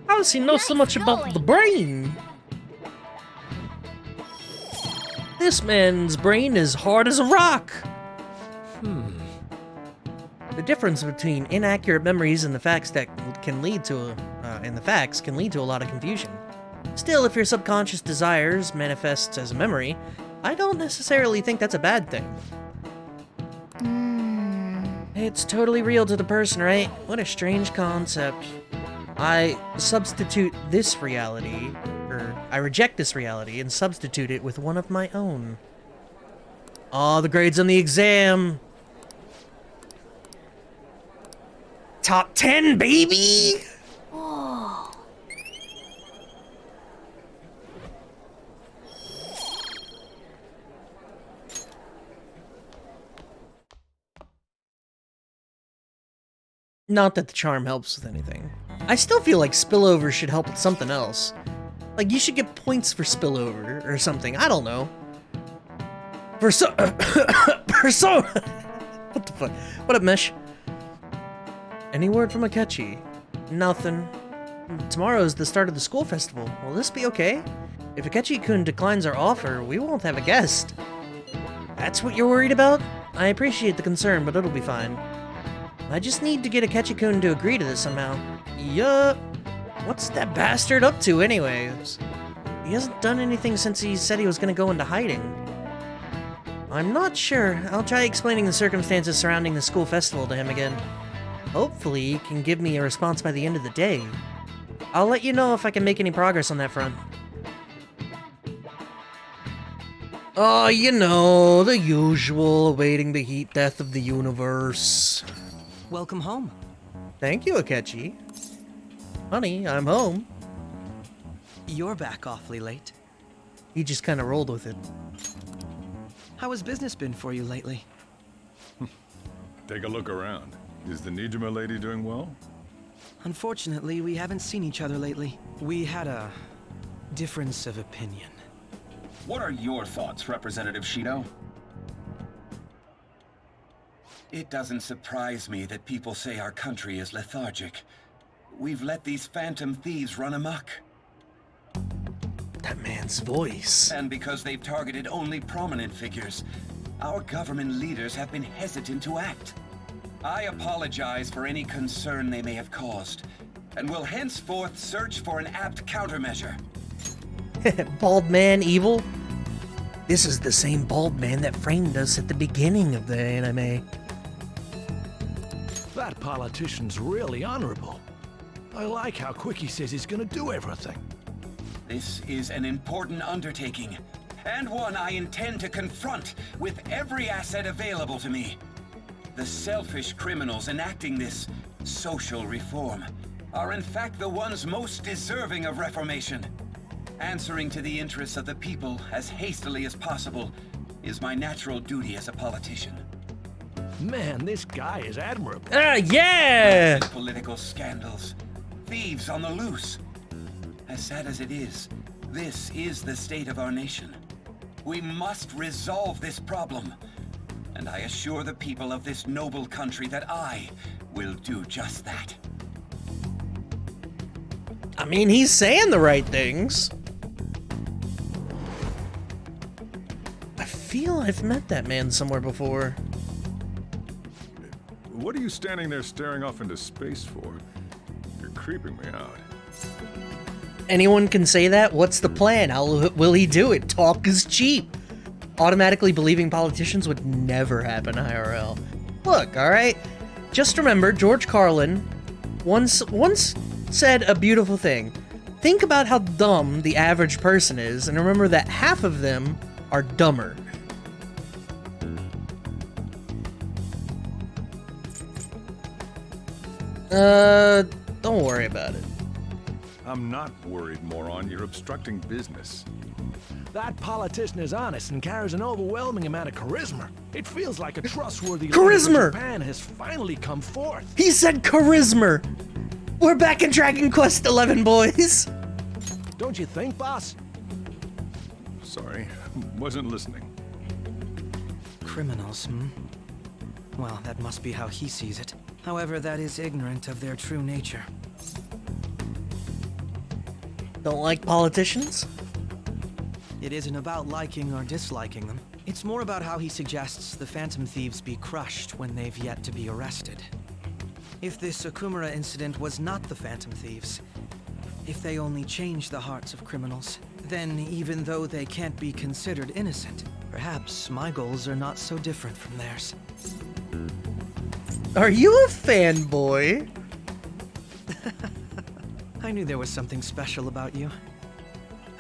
How does he know so much about the brain? This man's brain is hard as a rock. The difference between inaccurate memories and the facts can lead to a lot of confusion. Still, if your subconscious desires manifests as a memory, I don't necessarily think that's a bad thing. It's totally real to the person, right? What a strange concept. I reject this reality and substitute it with one of my own. Oh, the grades on the exam! Top 10, baby! Whoa. Not that the charm helps with anything. I still feel like spillover should help with something else. Like, you should get points for spillover or something. I don't know. Persona. What the fuck? What up, Mesh? Any word from Akechi? Nothing. Tomorrow's the start of the school festival. Will this be okay? If Akechi-kun declines our offer, we won't have a guest. That's what you're worried about? I appreciate the concern, but it'll be fine. I just need to get Akechi-kun to agree to this somehow. Yup. What's that bastard up to anyways? He hasn't done anything since he said he was gonna go into hiding. I'm not sure. I'll try explaining the circumstances surrounding the school festival to him again. Hopefully he can give me a response by the end of the day. I'll let you know if I can make any progress on that front. Oh, you know, the usual, awaiting the heat death of the universe. Welcome home. Thank you, Akechi. Honey, I'm home. You're back awfully late. He just kind of rolled with it. How has business been for you lately? Take a look around. Is the Nijima lady doing well? Unfortunately, we haven't seen each other lately. We had a difference of opinion. What are your thoughts, Representative Shido? It doesn't surprise me that people say our country is lethargic. We've let these phantom thieves run amok. That man's voice. And because they've targeted only prominent figures, our government leaders have been hesitant to act. I apologize for any concern they may have caused, and will henceforth search for an apt countermeasure. Bald man evil? This is the same bald man that framed us at the beginning of the anime. That politician's really honorable. I like how quick he says he's gonna do everything. This is an important undertaking, and one I intend to confront with every asset available to me. The selfish criminals enacting this social reform are in fact the ones most deserving of reformation. Answering to the interests of the people as hastily as possible is my natural duty as a politician. Man, this guy is admirable. Yeah! Political scandals, thieves on the loose. As sad as it is, this is the state of our nation. We must resolve this problem, and I assure the people of this noble country that I will do just that. I mean, he's saying the right things. I feel I've met that man somewhere before. What are you standing there staring off into space for? You're creeping me out. Anyone can say that? What's the plan? How will he do it? Talk is cheap. Automatically believing politicians would never happen IRL. Look, alright? Just remember, George Carlin once said a beautiful thing. Think about how dumb the average person is, and remember that half of them are dumber. Don't worry about it. I'm not worried, moron. You're obstructing business. That politician is honest and carries an overwhelming amount of charisma. It feels like a trustworthy charisma. leader of Japan has finally come forth. He said charisma. We're back in Dragon Quest 11, boys. Don't you think, boss? Sorry, wasn't listening. Criminals, hmm? Well, that must be how he sees it. However, that is ignorant of their true nature. Don't like politicians? It isn't about liking or disliking them. It's more about how he suggests the Phantom Thieves be crushed when they've yet to be arrested. If this Okumura incident was not the Phantom Thieves, if they only change the hearts of criminals, then even though they can't be considered innocent, perhaps my goals are not so different from theirs. Are you a fanboy? I knew there was something special about you.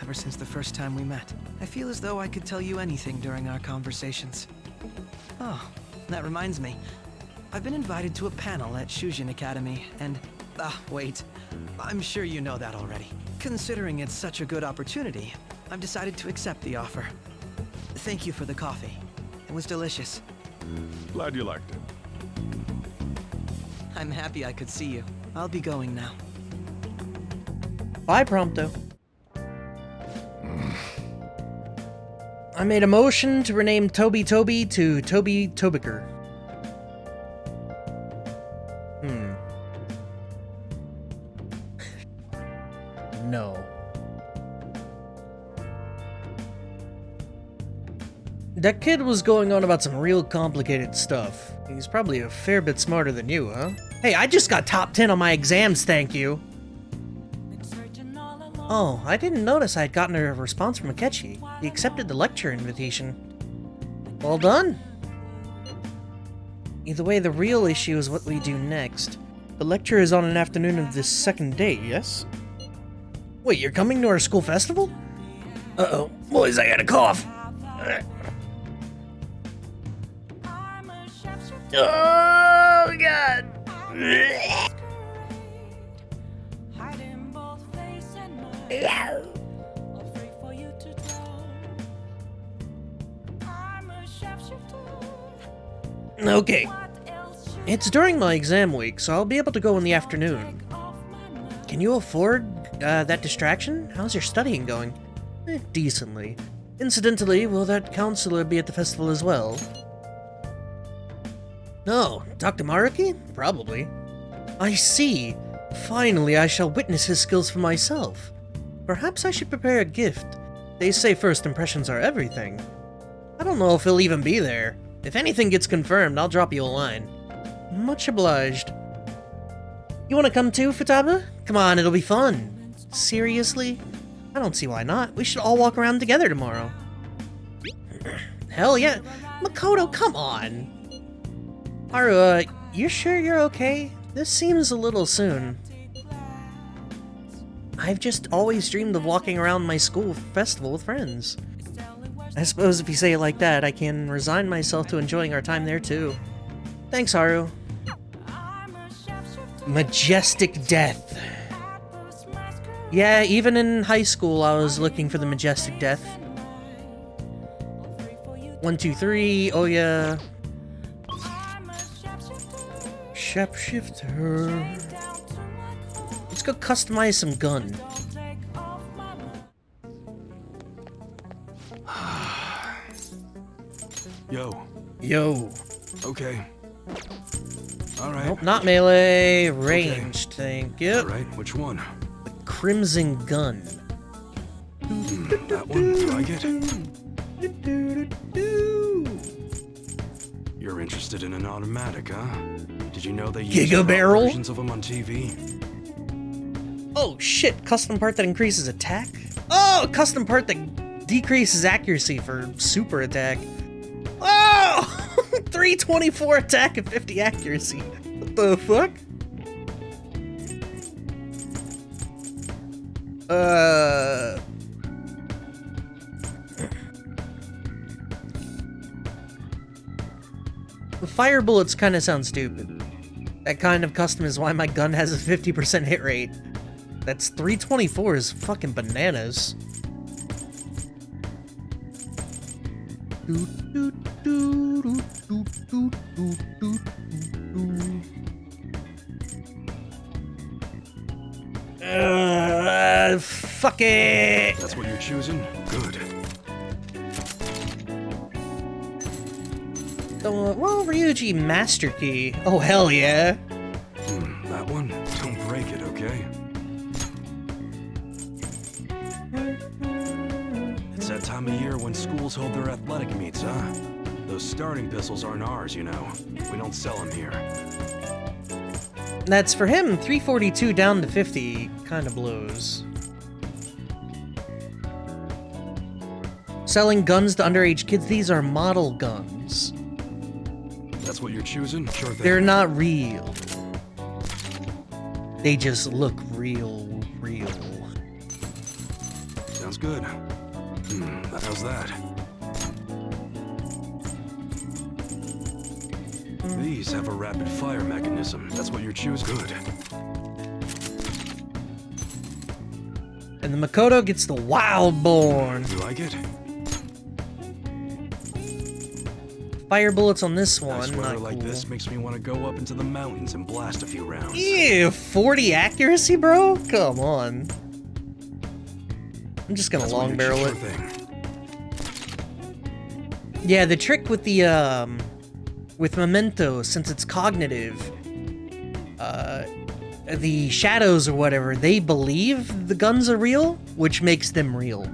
Ever since the first time we met, I feel as though I could tell you anything during our conversations. Oh, that reminds me. I've been invited to a panel at Shujin Academy, and... wait. I'm sure you know that already. Considering it's such a good opportunity, I've decided to accept the offer. Thank you for the coffee. It was delicious. Glad you liked it. I'm happy I could see you. I'll be going now. Bye, Prompto. I made a motion to rename Toby Toby to Toby Tobiker. No. That kid was going on about some real complicated stuff. He's probably a fair bit smarter than you, huh? Hey, I just got top 10 on my exams, thank you. Oh, I didn't notice I had gotten a response from Akechi. He accepted the lecture invitation. Well done. Either way, the real issue is what we do next. The lecture is on an afternoon of this second day, yes? Wait, you're coming to our school festival? Uh-oh. Boys, I got a cough. Oh, God. Okay. It's during my exam week, so I'll be able to go in the afternoon. Can you afford that distraction? How's your studying going? Decently. Incidentally, will that counselor be at the festival as well? No, Dr. Maruki? Probably. I see. Finally, I shall witness his skills for myself. Perhaps I should prepare a gift. They say first impressions are everything. I don't know if he'll even be there. If anything gets confirmed, I'll drop you a line. Much obliged. You wanna come too, Futaba? Come on, it'll be fun. Seriously? I don't see why not. We should all walk around together tomorrow. Hell yeah. Makoto, come on. Haru, you sure you're okay? This seems a little soon. I've just always dreamed of walking around my school festival with friends. I suppose if you say it like that, I can resign myself to enjoying our time there too. Thanks, Haru. Majestic Death. Yeah, even in high school, I was looking for the Majestic Death. 1, 2, 3, oh yeah. Shapeshifter. Let's go customize some gun. Yo. Okay. Alright. Nope, not melee. Ranged, thank you. Alright, which one? The Crimson Gun. That one, do I get it? You're interested in an automatic, huh? Did you know they use Giga Barrel? versions of them on TV? Oh shit, custom part that increases attack? Oh, custom part that decreases accuracy for super attack. Oh! 324 attack and 50 accuracy. What the fuck? The fire bullets kind of sound stupid. That kind of custom is why my gun has a 50% hit rate. That's 324 is fucking bananas. Fuck it! That's what you're choosing? Good. Well, Ryuji Master Key. Oh, hell yeah. That one? Don't break it, okay? It's that time of year when schools hold their athletic meets, huh? Those starting pistols aren't ours, you know. We don't sell them here. That's for him. 342 down to 50 kind of blows. Selling guns to underage kids, these are model guns. That's what you're choosing? Sure thing. They're not real. They just look real. Sounds good. How's that? These have a rapid fire mechanism. That's what you're choosing? Good. And the Makoto gets the Wildborn. You like it? Fire bullets on this one. Nice weather Not like cool. this makes me want to go up into the mountains and blast a few rounds. Ew, 40 accuracy, bro? Come on. I'm just gonna long barrel it. Yeah, the trick with the with Memento, since it's cognitive, the shadows or whatever, they believe the guns are real, which makes them real.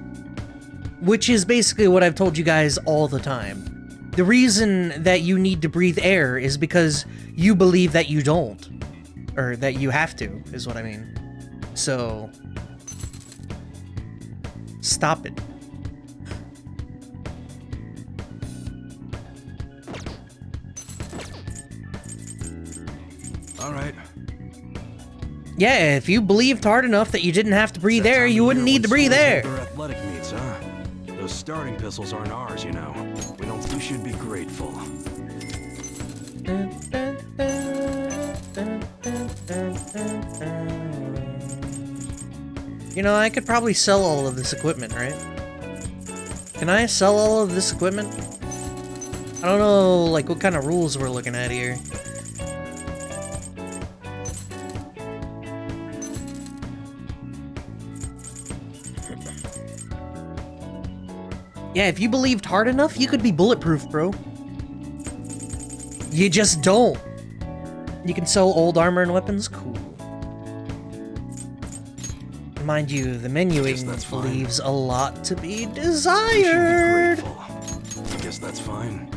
Which is basically what I've told you guys all the time. The reason that you need to breathe air is because you believe that you don't. Or that you have to, is what I mean. So... stop it. Alright. Yeah, if you believed hard enough that you didn't have to breathe air, you wouldn't need to breathe air. They're athletic meets, huh? Those starting pistols aren't ours, you know. We should be grateful. You know, I could probably sell all of this equipment, right? Can I sell all of this equipment? I don't know, like, what kind of rules we're looking at here. Yeah, if you believed hard enough, you could be bulletproof, bro. You just don't. You can sell old armor and weapons? Cool. Mind you, the menuing leaves a lot to be desired. I guess that's fine.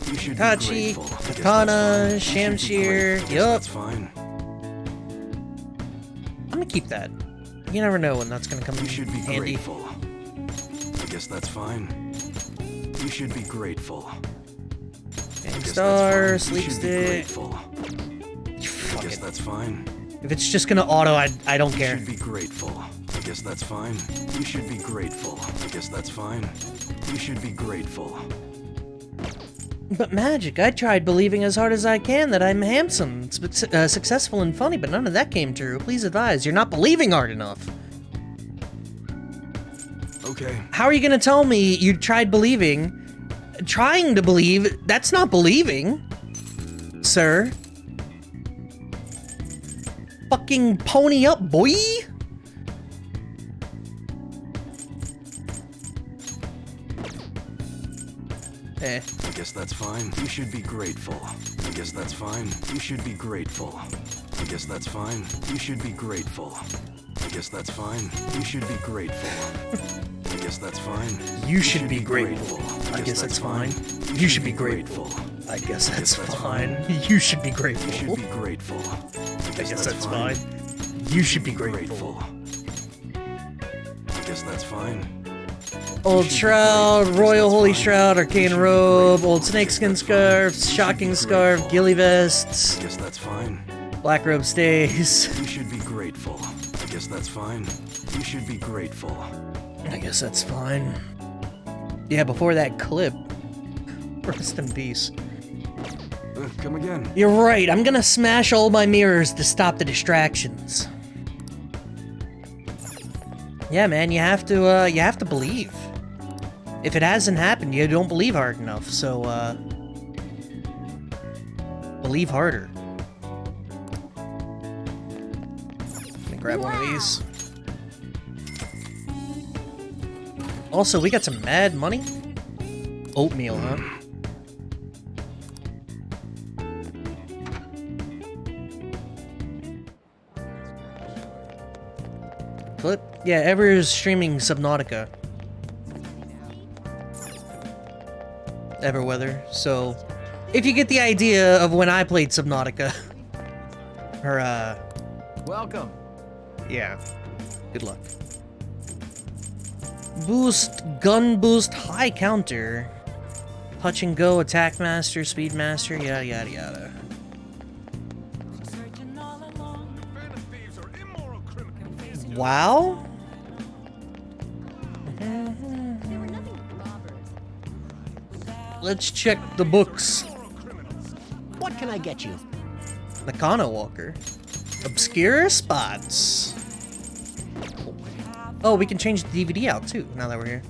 Kachi, Katana, Shamshir, yup. That's fine. I'm gonna keep that. You never know when that's gonna come in handy. Grateful. I guess that's fine. You should be grateful. Star, sleep stick. I guess that's fine. If it's just gonna auto, I don't care. You should be grateful. I guess that's fine. You should be grateful. I guess that's fine. You should be grateful. But Magic, I tried believing as hard as I can that I'm handsome, successful and funny, but none of that came true. Please advise, you're not believing hard enough. Okay. How are you gonna tell me you tried believing? Trying to believe, that's not believing, sir. Fucking pony up, boy! I guess that's fine. You should be grateful. I guess that's fine. You should be grateful. I guess that's fine. You should be grateful. I guess that's fine. You should be grateful. I guess that's fine. You should be grateful. I guess that's fine. You should be grateful. I guess that's fine. You should be grateful. You should be grateful. I guess that's fine. You should be grateful. I guess that's fine. Old Shroud, Royal Holy Shroud, Arcane Robe, Old Snakeskin Scarf, Shocking Scarf, Ghillie Vests. I guess that's fine. Black Robe stays. You should be grateful. I guess that's fine. You should be grateful. I guess that's fine. Yeah, before that clip. Rest in peace. Come again. You're right, I'm gonna smash all my mirrors to stop the distractions. Yeah, man, you have to believe. If it hasn't happened, you don't believe hard enough, so, believe harder. Let me grab one of these. Also, we got some mad money. Oatmeal, huh? Flip? Yeah, Ever's streaming Subnautica. Everweather. So, if you get the idea of when I played Subnautica. Or, Welcome. yeah. Good luck. Boost, gun boost, high counter. Touch and go, attack master, speed master, yada yada yada. Wow? Let's check the books. What can I get you? Nakano Walker. Obscure spots. Oh, we can change the DVD out too, now that we're here.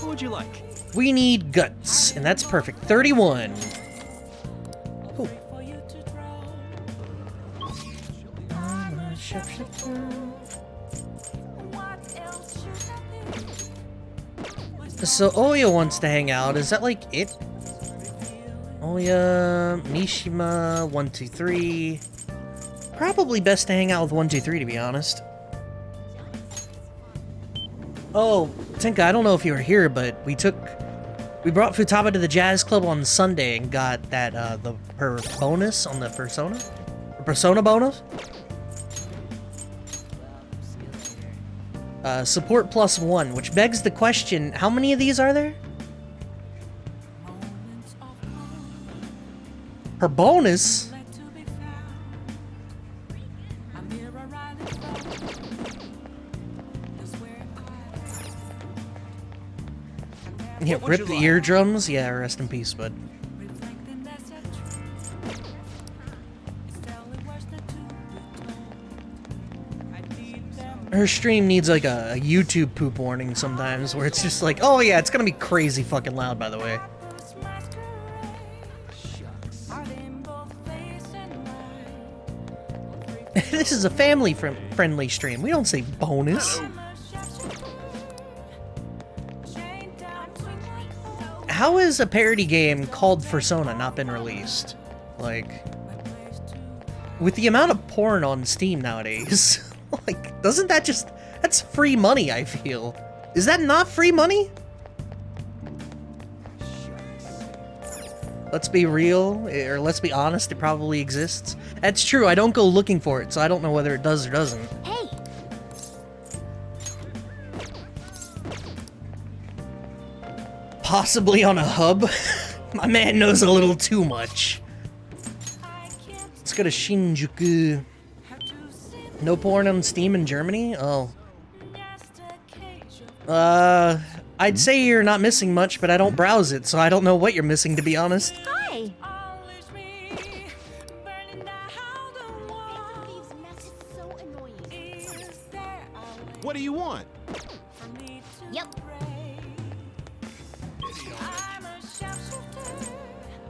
What would you like? We need guts, and that's perfect. 31. Cool. So Oya wants to hang out. Is that like it? Oya, Mishima, 123. Probably best to hang out with 123, to be honest. Oh, Tinka, I don't know if you were here, but we brought Futaba to the jazz club on Sunday and got that her bonus on the Persona, the Persona bonus. Support +1, which begs the question: how many of these are there? Her bonus. Yeah, rip the eardrums. Yeah, rest in peace, bud. Her stream needs like a YouTube poop warning sometimes, where it's just like, oh yeah, it's gonna be crazy fucking loud, by the way. This is a family-friendly stream. We don't say bonus. How has a parody game called Persona not been released? Like, with the amount of porn on Steam nowadays, like, doesn't that just... That's free money, I feel. Is that not free money? Let's be real, or let's be honest, it probably exists. That's true, I don't go looking for it, so I don't know whether it does or doesn't. Hey! Possibly on a hub? My man knows a little too much. Let's go to Shinjuku. No porn on Steam in Germany? Oh. I'd say you're not missing much, but I don't browse it, so I don't know what you're missing, to be honest. Hi! What do you want? Yep.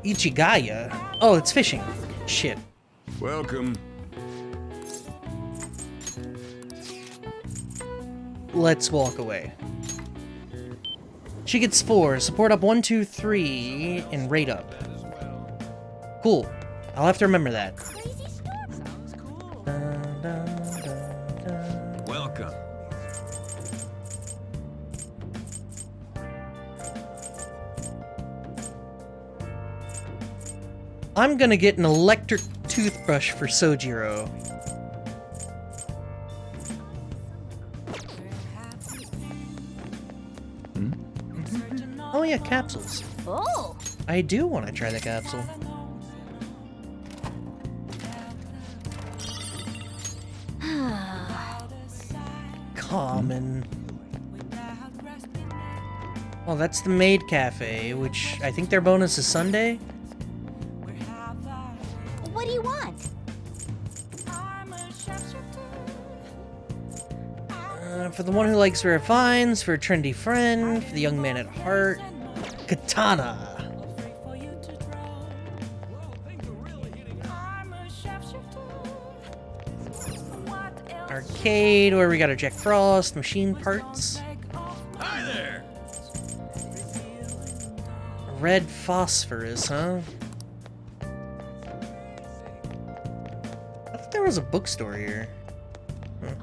Ichigaya? Oh, it's fishing. Shit. Welcome. Let's walk away. She gets 4. Support up 1, 2, 3, and rate up. Cool. I'll have to remember that. Welcome. I'm gonna get an electric toothbrush for Sojiro. Oh yeah, capsules. Oh! I do want to try the capsule. Common. Oh, that's the Maid Cafe, which I think their bonus is Sunday. What do you want? For the one who likes rare finds, for a trendy friend, for the young man at heart, katana. Arcade, where we got our Jack Frost, machine parts. Hi there. Red phosphorus, huh? I thought there was a bookstore here. Huh.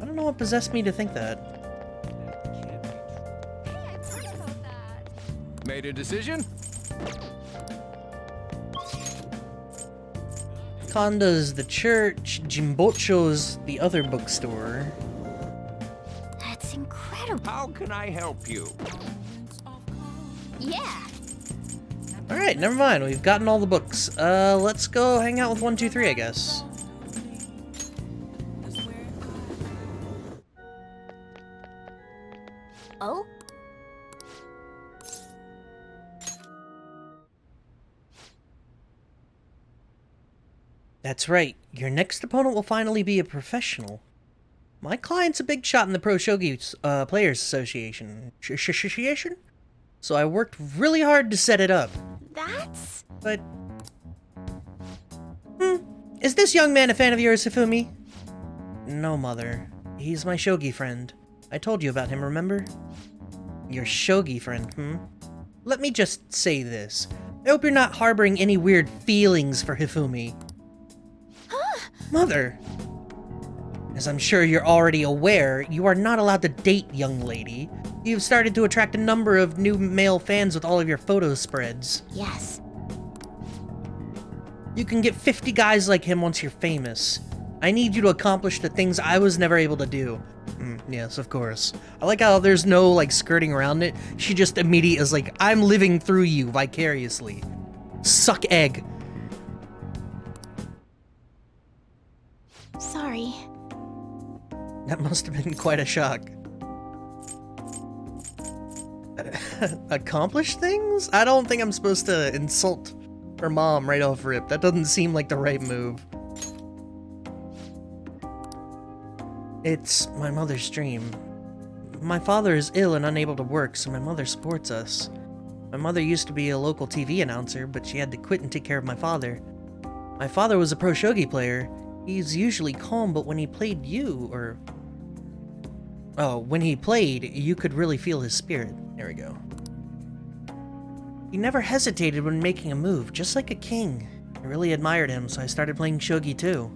I don't know what possessed me to think that. Made a decision? Konda's the church, Jimbocho's the other bookstore. That's incredible. How can I help you? Yeah. Alright, never mind. We've gotten all the books. Let's go hang out with 1, 2, 3, I guess. Oh? That's right. Your next opponent will finally be a professional. My client's a big shot in the Pro Shogi Players Association. So I worked really hard to set it up. That's... But... Is this young man a fan of yours, Hifumi? No, Mother. He's my shogi friend. I told you about him, remember? Your shogi friend, Let me just say this. I hope you're not harboring any weird feelings for Hifumi. Mother! As I'm sure you're already aware, you are not allowed to date, young lady. You've started to attract a number of new male fans with all of your photo spreads. Yes. You can get 50 guys like him once you're famous. I need you to accomplish the things I was never able to do. Yes, of course. I like how there's no, like, skirting around it. She just immediately is like, I'm living through you vicariously. Suck egg. Sorry. That must have been quite a shock. Accomplish things? I don't think I'm supposed to insult her mom right off rip. That doesn't seem like the right move. It's my mother's dream. My father is ill and unable to work, so my mother supports us. My mother used to be a local TV announcer, but she had to quit and take care of my father. My father was a pro shogi player. He's usually calm, but when he played when he played, you could really feel his spirit. There we go. He never hesitated when making a move, just like a king. I really admired him, so I started playing shogi too.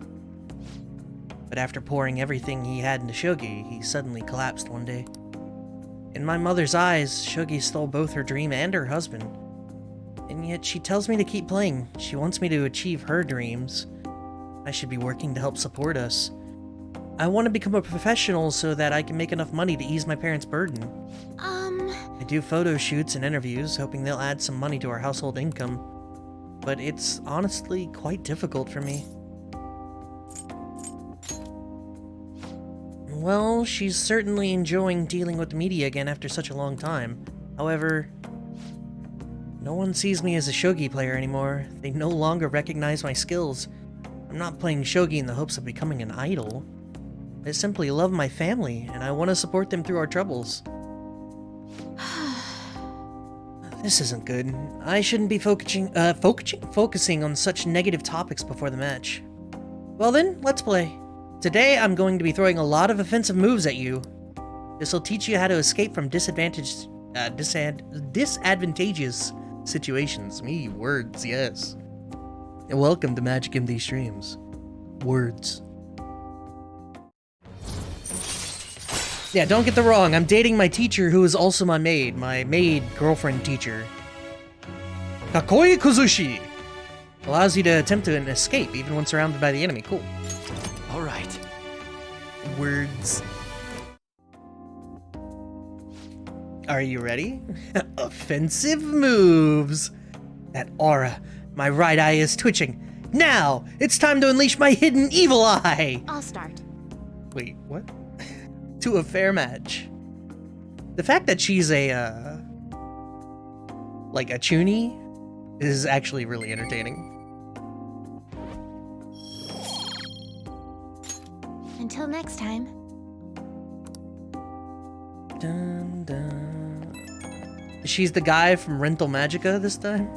But after pouring everything he had into shogi, he suddenly collapsed one day. In my mother's eyes, shogi stole both her dream and her husband. And yet she tells me to keep playing. She wants me to achieve her dreams. I should be working to help support us. I want to become a professional so that I can make enough money to ease my parents' burden. I do photo shoots and interviews, hoping they'll add some money to our household income. But it's honestly quite difficult for me. Well, she's certainly enjoying dealing with the media again after such a long time. However, no one sees me as a shogi player anymore. They no longer recognize my skills. I'm not playing shogi in the hopes of becoming an idol. I simply love my family, and I want to support them through our troubles. This isn't good. I shouldn't be focusing on such negative topics before the match. Well then, let's play. Today, I'm going to be throwing a lot of offensive moves at you. This will teach you how to escape from disadvantageous situations. Me, words, yes. And welcome to MagicMD streams. Words. Yeah, don't get the wrong, I'm dating my teacher who is also my maid girlfriend teacher. Kakoi Kuzushi! Allows you to attempt an escape even when surrounded by the enemy. Cool. Alright. Words. Are you ready? Offensive moves! That aura. My right eye is twitching. Now! It's time to unleash my hidden evil eye! I'll start. Wait, what? To a fair match. The fact that she's a, like a chuny is actually really entertaining. Until next time. Dun, dun. She's the guy from Rental Magica this time?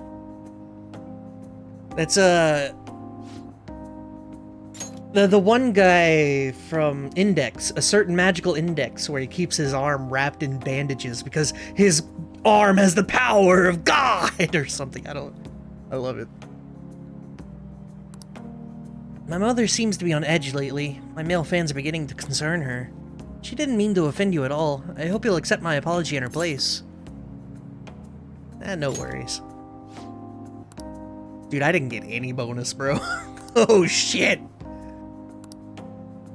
That's the one guy from Index, a certain magical index where he keeps his arm wrapped in bandages because his arm has the power of God or something. I love it. My mother seems to be on edge lately. My male fans are beginning to concern her. She didn't mean to offend you at all. I hope you'll accept my apology in her place. No worries. Dude, I didn't get any bonus, bro. Oh shit!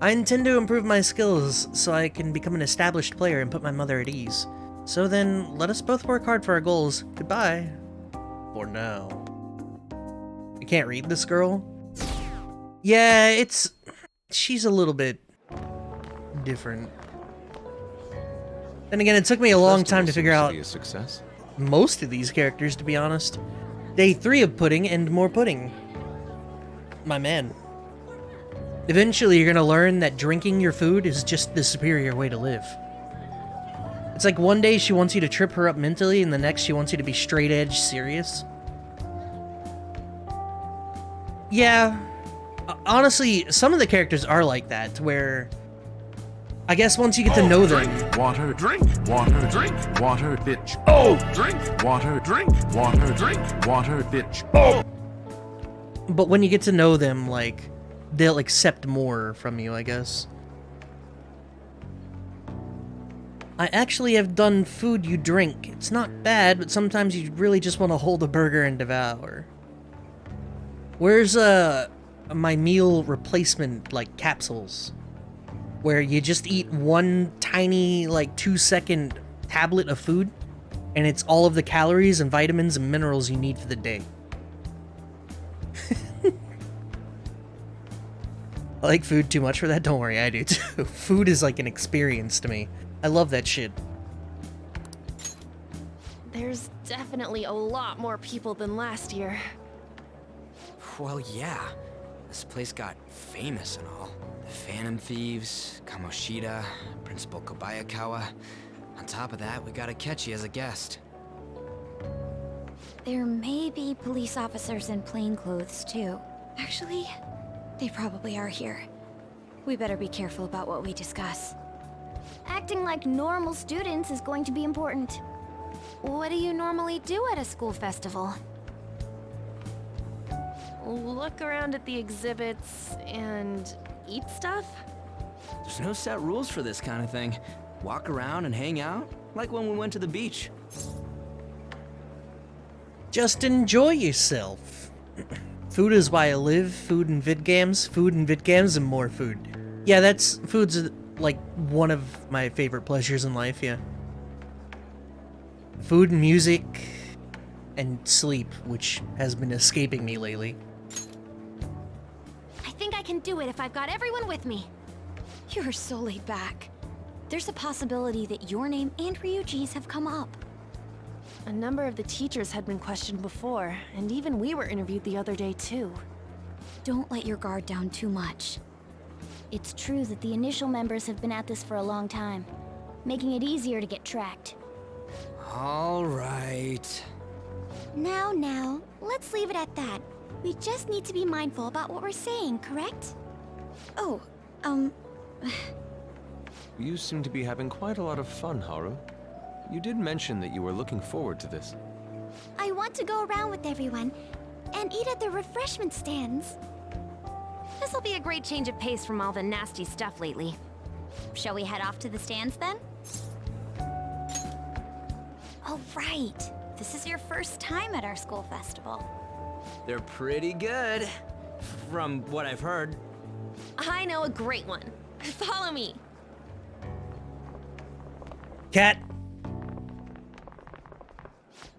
I intend to improve my skills so I can become an established player and put my mother at ease. So then, let us both work hard for our goals. Goodbye. For now. I can't read this girl. Yeah, she's a little bit different. Then again, it took me a long time to figure out most of these characters, to be honest. Day 3 of pudding and more pudding. My man. Eventually, you're gonna learn that drinking your food is just the superior way to live. It's like one day she wants you to trip her up mentally, and the next she wants you to be straight edge serious. Yeah, honestly, some of the characters are like that, where I guess once you get to know them... Drink water, drink water, drink water, bitch. Oh, drink water, drink water, drink water, bitch. Oh. But when you get to know them, like, they'll accept more from you, I guess. I actually have done food you drink. It's not bad, but sometimes you really just want to hold a burger and devour. Where's, my meal replacement, like, capsules? Where you just eat one tiny, like, 2-second tablet of food, and it's all of the calories and vitamins and minerals you need for the day. I like food too much for that? Don't worry, I do too. Food is like an experience to me. I love that shit. There's definitely a lot more people than last year. Well, yeah. This place got famous and all. The Phantom Thieves, Kamoshida, Principal Kobayakawa. On top of that, we got Akechi as a guest. There may be police officers in plainclothes, too. Actually, they probably are here. We better be careful about what we discuss. Acting like normal students is going to be important. What do you normally do at a school festival? Look around at the exhibits and eat stuff? There's no set rules for this kind of thing. Walk around and hang out, like when we went to the beach. Just enjoy yourself. Food is why I live. Food and vidgames, and more food. Yeah, food's like one of my favorite pleasures in life, yeah. Food and music and sleep, which has been escaping me lately. I think I can do it if I've got everyone with me. You are so laid back. There's a possibility that your name and Ryuji's have come up. A number of the teachers had been questioned before, and even we were interviewed the other day too. Don't let your guard down too much. It's true that the initial members have been at this for a long time, making it easier to get tracked. All right. Now, let's leave it at that. We just need to be mindful about what we're saying, correct? Oh, You seem to be having quite a lot of fun, Haru. You did mention that you were looking forward to this. I want to go around with everyone and eat at the refreshment stands. This'll be a great change of pace from all the nasty stuff lately. Shall we head off to the stands then? Oh, right. This is your first time at our school festival. They're pretty good, from what I've heard. I know a great one. Follow me. Cat.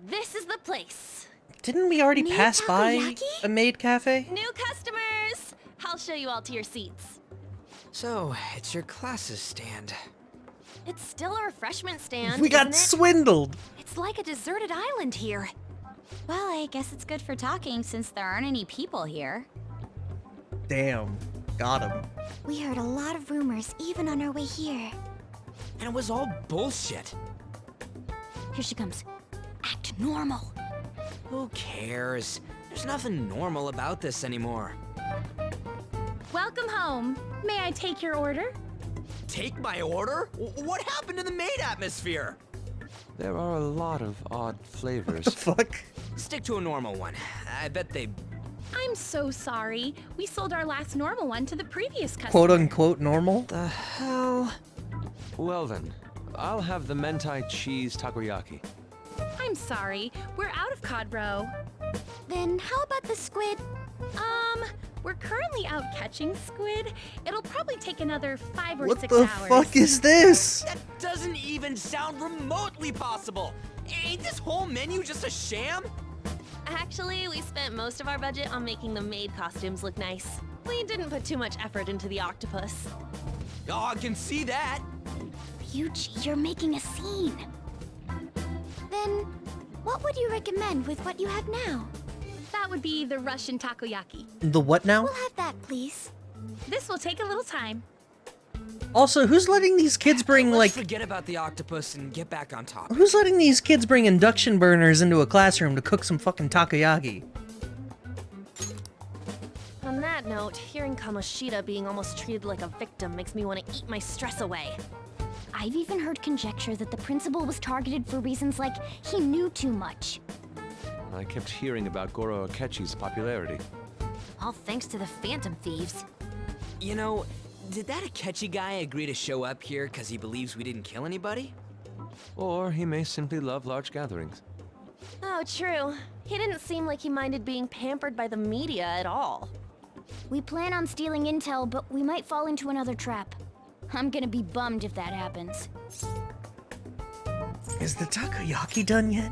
This is the place. Didn't we already pass by a maid cafe? New customers! I'll show you all to your seats. So, it's your class's stand. It's still a refreshment stand, We got isn't it? swindled! It's like a deserted island here. Well, I guess it's good for talking since there aren't any people here. Damn. Got him. We heard a lot of rumors even on our way here. And it was all bullshit. Here she comes. Act normal. Who cares? There's nothing normal about this anymore. Welcome home. May I take your order? Take my order? What happened to the maid atmosphere? There are a lot of odd flavors. Fuck. Stick to a normal one. I bet they... I'm so sorry. We sold our last normal one to the previous customer. Quote unquote normal? The hell? Well then, I'll have the mentai cheese takoyaki. I'm sorry. We're out of cod roe. Then how about the squid? We're currently out catching squid. It'll probably take another 5 or What 6 the hours. fuck is this? That doesn't even sound remotely possible. Ain't this whole menu just a sham? Actually, we spent most of our budget on making the maid costumes look nice. We didn't put too much effort into the octopus. Oh, I can see that. Ryuji, you're making a scene. Then, what would you recommend with what you have now? That would be the Russian takoyaki. The what now? We'll have that, please. This will take a little time. Also, who's letting these kids bring, Let's forget about the octopus and get back on top. Who's letting these kids bring induction burners into a classroom to cook some fucking takoyaki? On that note, hearing Kamoshida being almost treated like a victim makes me want to eat my stress away. I've even heard conjecture that the principal was targeted for reasons like he knew too much. I kept hearing about Goro Akechi's popularity. All thanks to the Phantom Thieves. You know, did that Akechi guy agree to show up here because he believes we didn't kill anybody? Or he may simply love large gatherings. Oh, true. He didn't seem like he minded being pampered by the media at all. We plan on stealing intel, but we might fall into another trap. I'm gonna be bummed if that happens. Is the takoyaki done yet?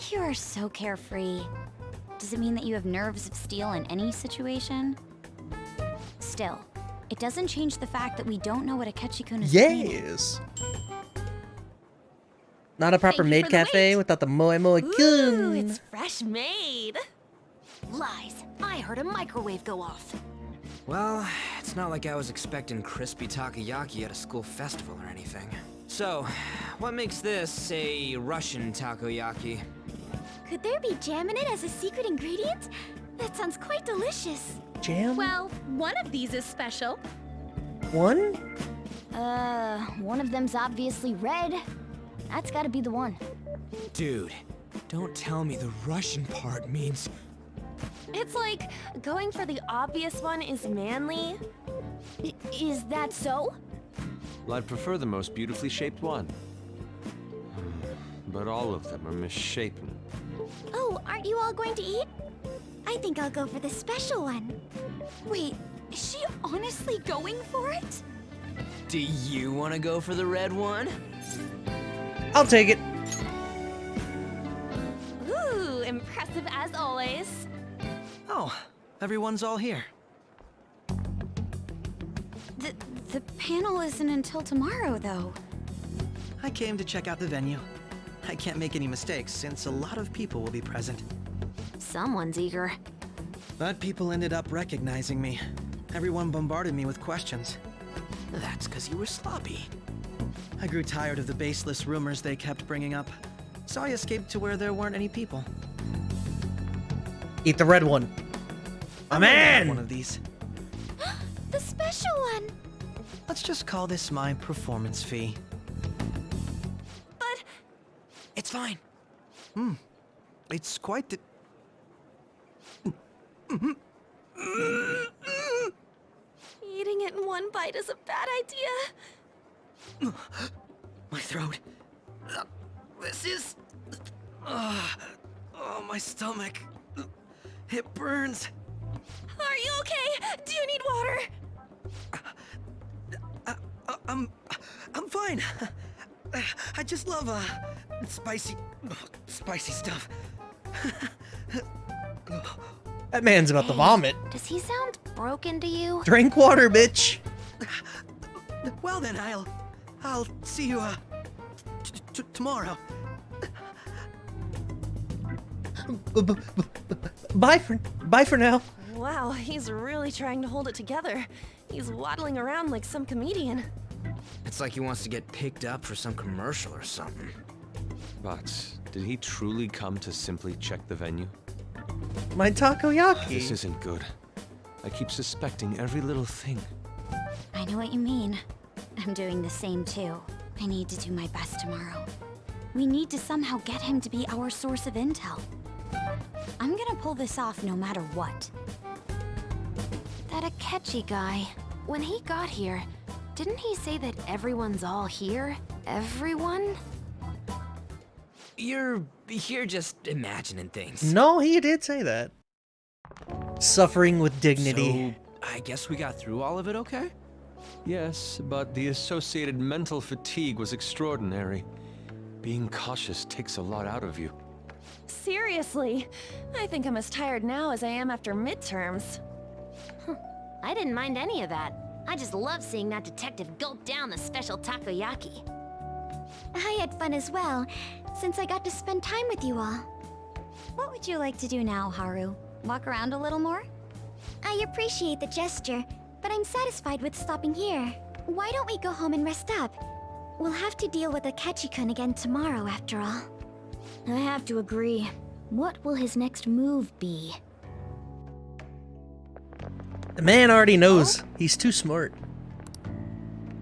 You are so carefree. Does it mean that you have nerves of steel in any situation? Still, it doesn't change the fact that we don't know what Akechi-kun is planning. Yes. Not a proper Thank you maid for the cafe wait. without the moe moe Ooh, kun. it's fresh made. Lies. I heard a microwave go off. Well, it's not like I was expecting crispy takoyaki at a school festival or anything. So, what makes this a Russian takoyaki? Could there be jam in it as a secret ingredient? That sounds quite delicious. Jam? Well, one of these is special. One? One of them's obviously red. That's gotta be the one. Dude, don't tell me the Russian part means... It's like going for the obvious one is manly. Is that so? Well, I'd prefer the most beautifully shaped one. But all of them are misshapen. Oh, aren't you all going to eat? I think I'll go for the special one. Wait, is she honestly going for it? Do you want to go for the red one? I'll take it. Ooh, impressive as always. Oh, everyone's all here. The panel isn't until tomorrow, though. I came to check out the venue. I can't make any mistakes since a lot of people will be present. Someone's eager. But people ended up recognizing me. Everyone bombarded me with questions. That's because you were sloppy. I grew tired of the baseless rumors they kept bringing up, so I escaped to where there weren't any people. Eat the red one. I'm My gonna have man! one of these. The special one! Let's just call this my performance fee. But it's fine. It's quite the... eating it in one bite is a bad idea. My throat. This is... oh, my stomach. It burns. Are you okay? Do you need water? I'm fine. I just love spicy stuff. That man's about to vomit. Does he sound broken to you? Drink water, bitch. Well then, I'll see you tomorrow. Bye for now. Wow, he's really trying to hold it together. He's waddling around like some comedian. It's like he wants to get picked up for some commercial or something. But did he truly come to simply check the venue? My takoyaki. This isn't good. I keep suspecting every little thing. I know what you mean. I'm doing the same too. I need to do my best tomorrow. We need to somehow get him to be our source of intel. I'm gonna pull this off no matter what. That Akechi guy, when he got here, didn't he say that everyone's all here? Everyone? You're just imagining things. No, he did say that. Suffering with dignity. So, I guess we got through all of it okay? Yes, but the associated mental fatigue was extraordinary. Being cautious takes a lot out of you. Seriously, I think I'm as tired now as I am after midterms. I didn't mind any of that. I just love seeing that detective gulp down the special takoyaki. I had fun as well, since I got to spend time with you all. What would you like to do now, Haru? Walk around a little more? I appreciate the gesture, but I'm satisfied with stopping here. Why don't we go home and rest up? We'll have to deal with Akechi-kun again tomorrow, after all. I have to agree. What will his next move be? The man already knows. He's too smart.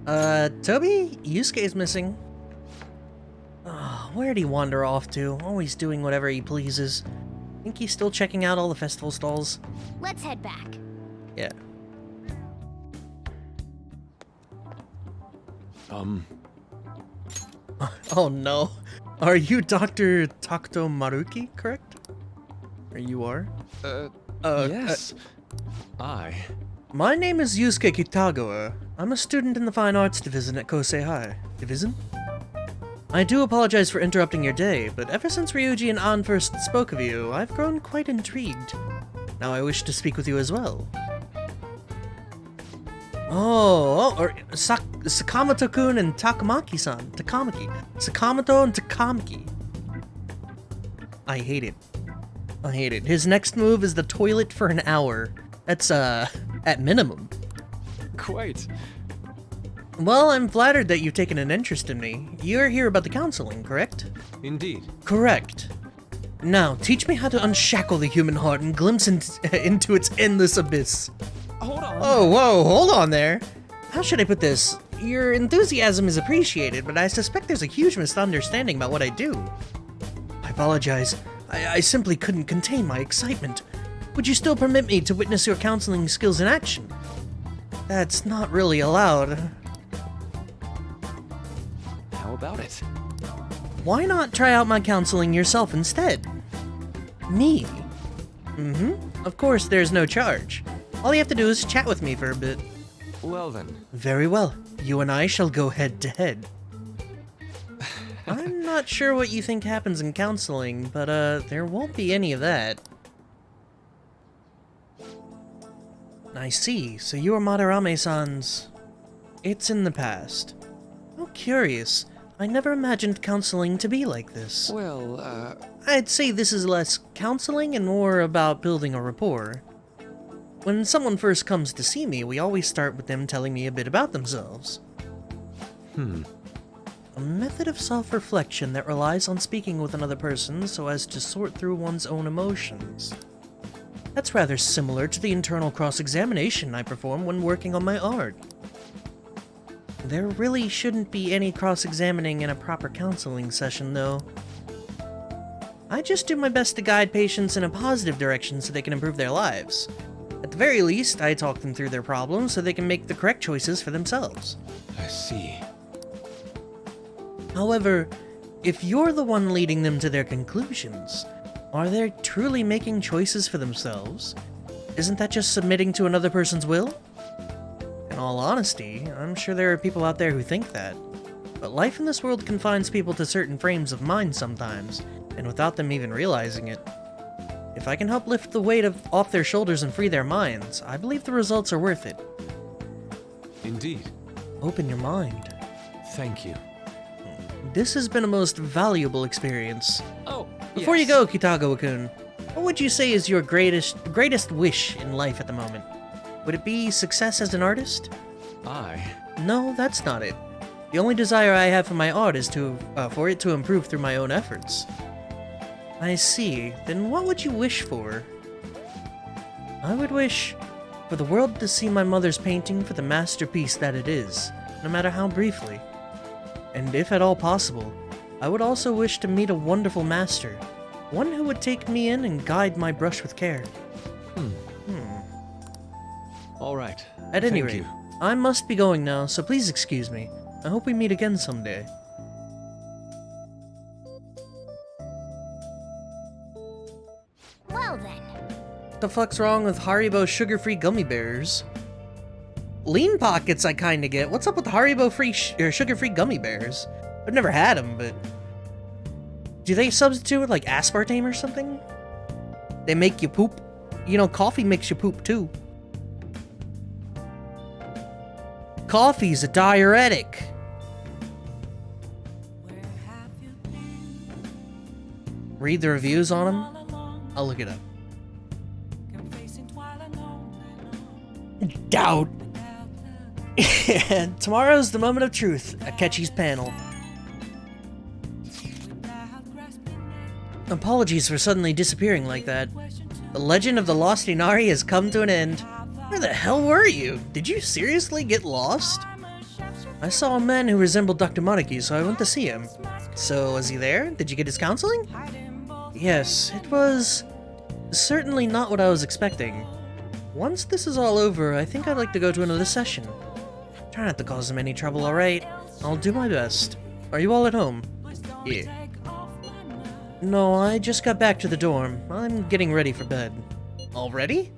Toby? Yusuke's missing. Oh, where'd he wander off to? Always doing whatever he pleases. Think he's still checking out all the festival stalls? Let's head back. Yeah. Oh no. Are you Dr. Takuto Maruki, correct? Or you are? Yes. My name is Yusuke Kitagawa. I'm a student in the Fine Arts Division at Kosei High. Division? I do apologize for interrupting your day, but ever since Ryuji and An first spoke of you, I've grown quite intrigued. Now I wish to speak with you as well. Or Sakamoto-kun and Takamaki-san. Sakamoto and Takamaki. I hate it. I hate it. His next move is the toilet for an hour. That's, at minimum. Quite. Well, I'm flattered that you've taken an interest in me. You're here about the counseling, correct? Indeed. Correct. Now, teach me how to unshackle the human heart and glimpse into its endless abyss. Hold on. Oh, whoa, hold on there. How should I put this? Your enthusiasm is appreciated, but I suspect there's a huge misunderstanding about what I do. I apologize. I simply couldn't contain my excitement. Would you still permit me to witness your counseling skills in action? That's not really allowed. How about it? Why not try out my counseling yourself instead? Me? Of course, there's no charge. All you have to do is chat with me for a bit. Well then. Very well. You and I shall go head to head. I'm not sure what you think happens in counseling, but there won't be any of that. I see. So you are Madarame-san's... It's in the past. How curious. I never imagined counseling to be like this. Well, I'd say this is less counseling and more about building a rapport. When someone first comes to see me, we always start with them telling me a bit about themselves. A method of self-reflection that relies on speaking with another person so as to sort through one's own emotions. That's rather similar to the internal cross-examination I perform when working on my art. There really shouldn't be any cross-examining in a proper counseling session, though. I just do my best to guide patients in a positive direction so they can improve their lives. At the very least, I talk them through their problems so they can make the correct choices for themselves. I see. However, if you're the one leading them to their conclusions, are they truly making choices for themselves? Isn't that just submitting to another person's will? In all honesty, I'm sure there are people out there who think that. But life in this world confines people to certain frames of mind sometimes, and without them even realizing it. If I can help lift the weight off their shoulders and free their minds, I believe the results are worth it. Indeed. Open your mind. Thank you. This has been a most valuable experience. Oh, Before you go, Kitagawa-kun, what would you say is your greatest wish in life at the moment? Would it be success as an artist? No, that's not it. The only desire I have for my art is for it to improve through my own efforts. I see. Then what would you wish for? I would wish for the world to see my mother's painting for the masterpiece that it is, no matter how briefly. And if at all possible, I would also wish to meet a wonderful master, one who would take me in and guide my brush with care. All right. At any Thank rate, you. I must be going now, so please excuse me. I hope we meet again someday. Well then. What the fuck's wrong with Haribo sugar-free gummy bears? Lean Pockets I kinda get. What's up with Haribo sugar-free gummy bears? I've never had them, but... Do they substitute with like aspartame or something? They make you poop? You know, coffee makes you poop too. Coffee's a diuretic. Read the reviews on them? I'll look it up. Doubt. And tomorrow's the moment of truth, Akechi's panel. Apologies for suddenly disappearing like that. The legend of the Lost Inari has come to an end. Where the hell were you? Did you seriously get lost? I saw a man who resembled Dr. Monarchy, so I went to see him. So, was he there? Did you get his counseling? Yes, it was certainly not what I was expecting. Once this is all over, I think I'd like to go to another session. Try not to cause him any trouble, alright? I'll do my best. Are you all at home? Yeah. No, I just got back to the dorm. I'm getting ready for bed. Already?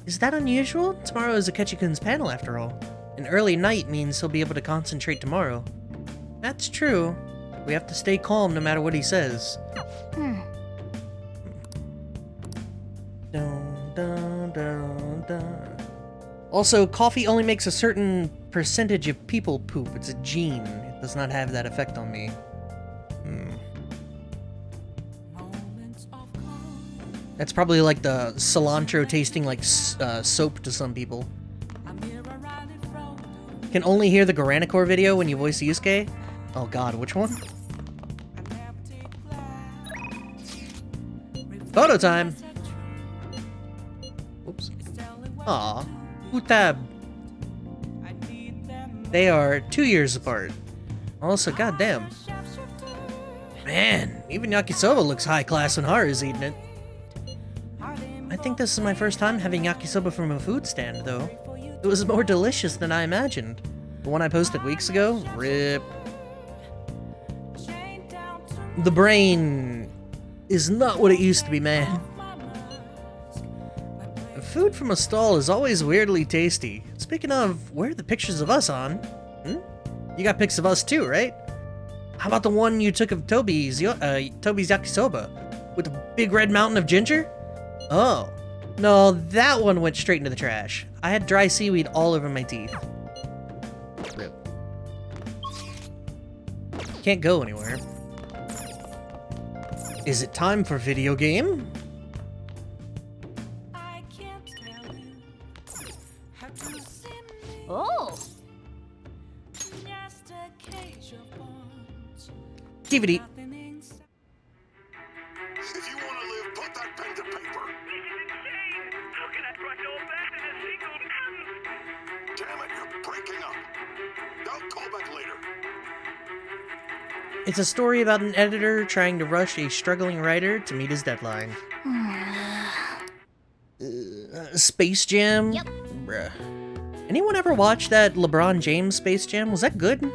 Is that unusual? Tomorrow is Akechi-kun's panel, after all. An early night means he'll be able to concentrate tomorrow. That's true. We have to stay calm no matter what he says. Dun, dun, dun, dun. Also, coffee only makes a certain percentage of people poop. It's a gene. It does not have that effect on me. That's probably like the cilantro tasting like soap to some people. Can only hear the Garanicor video when you voice Yusuke? Oh god, which one? Photo time! Oops. Aw, Utab. They are 2 years apart. Also, goddamn. Man, even yakisoba looks high class when Haru's eating it. I think this is my first time having yakisoba from a food stand, though. It was more delicious than I imagined. The one I posted weeks ago? RIP. The brain is not what it used to be, man. Food from a stall is always weirdly tasty. Speaking of, where are the pictures of us on? You got pics of us too, right? How about the one you took of Toby's yakisoba? With the big red mountain of ginger? Oh. No, that one went straight into the trash. I had dry seaweed all over my teeth. RIP. Can't go anywhere. Is it time for video game? Oh! DVD. If you want to live, put that pen to paper. How can I crush all that in a single pen? Damn it, you're breaking up. I'll call back later. It's a story about an editor trying to rush a struggling writer to meet his deadline. Space Jam? Yep. Bruh. Anyone ever watch that LeBron James Space Jam? Was that good?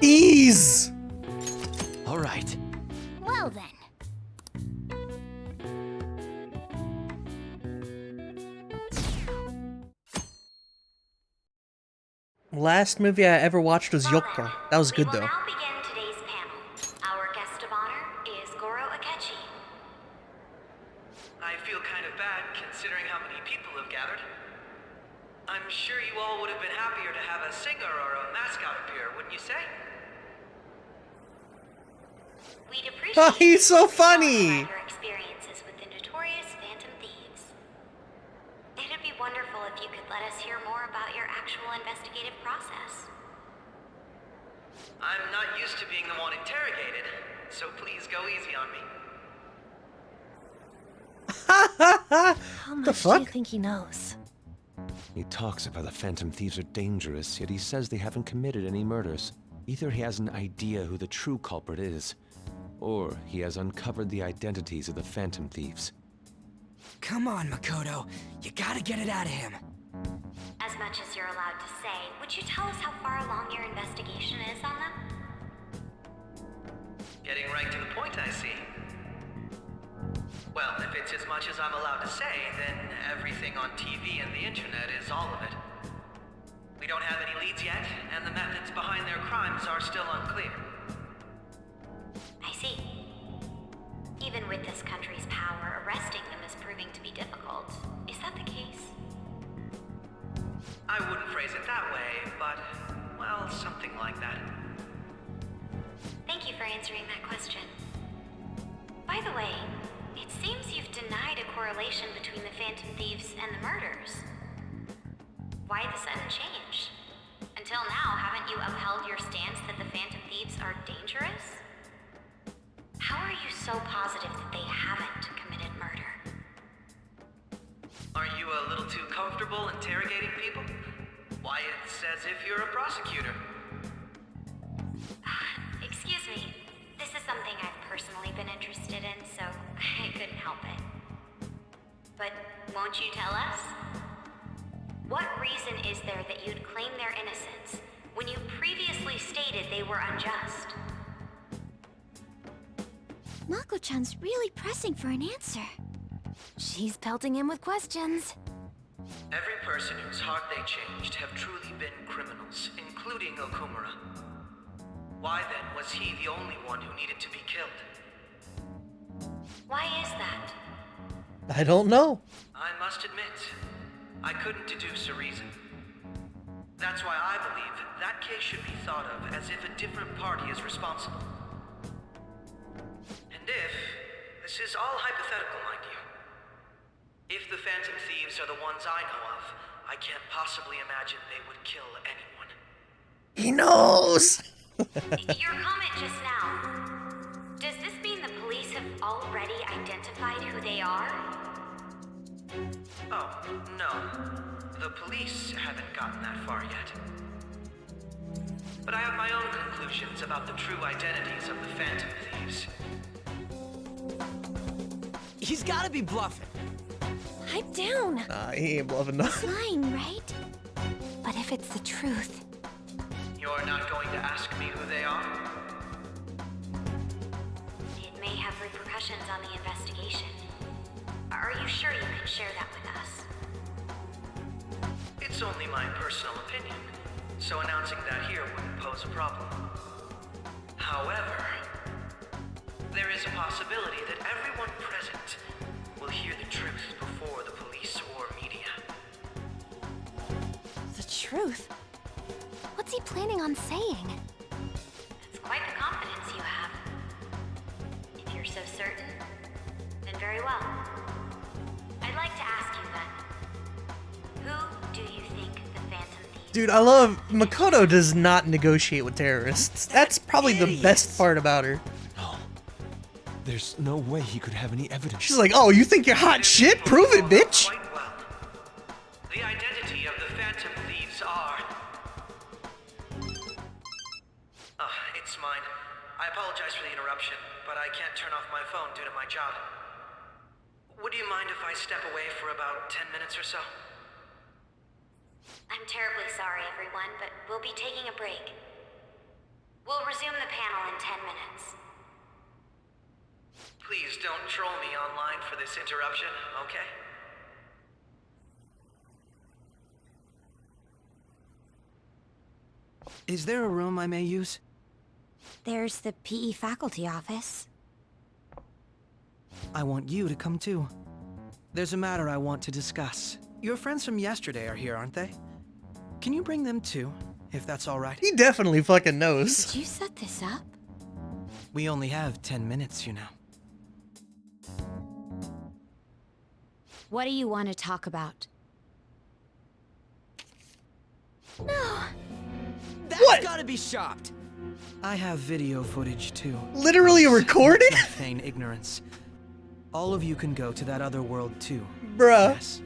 Ease! All right. Well then. Last movie I ever watched was Yoko. That was good though. Now begin today's panel. Our guest of honor is Goro Akechi. I feel kind of bad considering how many people have gathered. I'm sure you all would have been happier to have a singer or a mascot appear, wouldn't you say? We'd appreciate He's so funny! your experiences with the notorious Phantom Thieves. It'd be wonderful if you could let us hear more about your actual investigative process. I'm not used to being the one interrogated, so please go easy on me. How much do you fuck? think he knows? He talks about the Phantom Thieves are dangerous, yet he says they haven't committed any murders. Either he has an idea who the true culprit is, or he has uncovered the identities of the Phantom Thieves. Come on, Makoto. You gotta get it out of him. As much as you're allowed to say, would you tell us how far along your investigation is on them? Getting right to the point, I see. Well, if it's as much as I'm allowed to say, then everything on TV and the internet is all of it. We don't have any leads yet, and the methods behind their crimes are still unclear. I see. Even with this country's power, arresting them is proving to be difficult. Is that the case? I wouldn't phrase it that way, but, well, something like that. Thank you for answering that question. By the way, It seems you've denied a correlation between the Phantom Thieves and the murders. Why the sudden change? Until now, haven't you upheld your stance that the Phantom Thieves are dangerous? How are you so positive that they haven't committed murder? Are you a little too comfortable interrogating people? Why, it's as if you're a prosecutor. Excuse me. This is something I've personally been interested in, so I couldn't help it. But won't you tell us? What reason is there that you'd claim their innocence when you previously stated they were unjust? Mako-chan's really pressing for an answer. She's pelting him with questions. Every person whose heart they changed have truly been criminals, including Okumura. Why then was he the only one who needed to be killed? Why is that? I don't know. I must admit, I couldn't deduce a reason. That's why I believe that case should be thought of as if a different party is responsible. And if, this is all hypothetical, mind you, if the Phantom Thieves are the ones I know of, I can't possibly imagine they would kill anyone. He knows! Your comment just now, does this mean the police have already identified who they are? Oh, no. The police haven't gotten that far yet. But I have my own conclusions about the true identities of the Phantom Thieves. He's gotta be bluffing. Pipe down. He ain't bluffing enough. He's lying, right? But if it's the truth... You're not going to ask me who they are? It may have repercussions on the investigation. Are you sure you can share that with us? It's only my personal opinion, so announcing that here wouldn't pose a problem. However, there is a possibility that everyone present will hear the truth before the police or media. The truth? What's he planning on saying? It's quite the confidence you have. If you're so certain, then very well. I'd like to ask you then, who do you think the Phantom Thieves? Dude, I love... Makoto does not negotiate with terrorists. That's probably the best part about her. There's no way he could have any evidence. She's like, oh, you think you're hot shit? Prove it, bitch! Quite well. The identity of the Phantom Thieves are... it's mine. I apologize for the interruption, but I can't turn off my phone due to my job. Would you mind if I step away for about 10 minutes or so? I'm terribly sorry, everyone, but we'll be taking a break. We'll resume the panel in 10 minutes. Please don't troll me online for this interruption, okay? Is there a room I may use? There's the PE faculty office. I want you to come too. There's a matter I want to discuss. Your friends from yesterday are here, aren't they? Can you bring them too, if that's all right? He definitely fucking knows. Did you set this up? We only have 10 minutes, you know. What do you want to talk about? No. That's gotta be shopped. I have video footage too. Literally recorded? Feign ignorance. All of you can go to that other world too. Bruh. Yes.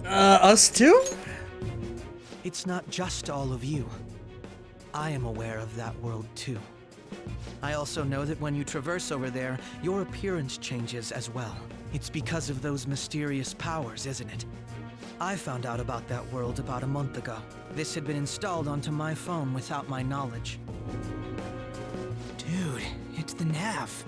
Us too? It's not just all of you. I am aware of that world too. I also know that when you traverse over there, your appearance changes as well. It's because of those mysterious powers, isn't it? I found out about that world about a month ago. This had been installed onto my phone without my knowledge. Dude, it's the nav.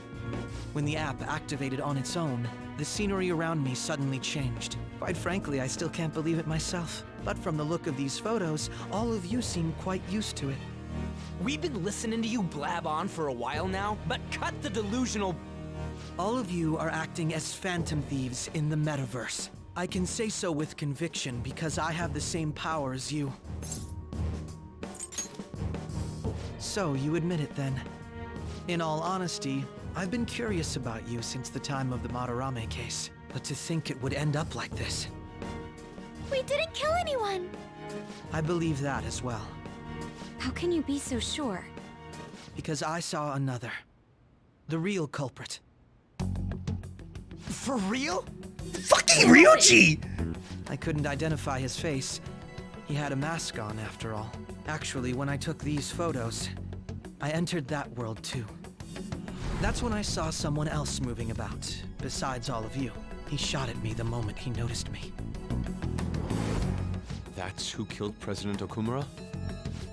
When the app activated on its own, the scenery around me suddenly changed. Quite frankly, I still can't believe it myself. But from the look of these photos, all of you seem quite used to it. We've been listening to you blab on for a while now, but cut the delusional... All of you are acting as Phantom Thieves in the metaverse. I can say so with conviction because I have the same power as you. So, you admit it then. In all honesty, I've been curious about you since the time of the Madarame case. But to think it would end up like this. We didn't kill anyone! I believe that as well. How can you be so sure? Because I saw another. The real culprit. For real? Fucking Ryuji! I couldn't identify his face. He had a mask on, after all. Actually, when I took these photos, I entered that world too. That's when I saw someone else moving about, besides all of you. He shot at me the moment he noticed me. That's who killed President Okumura?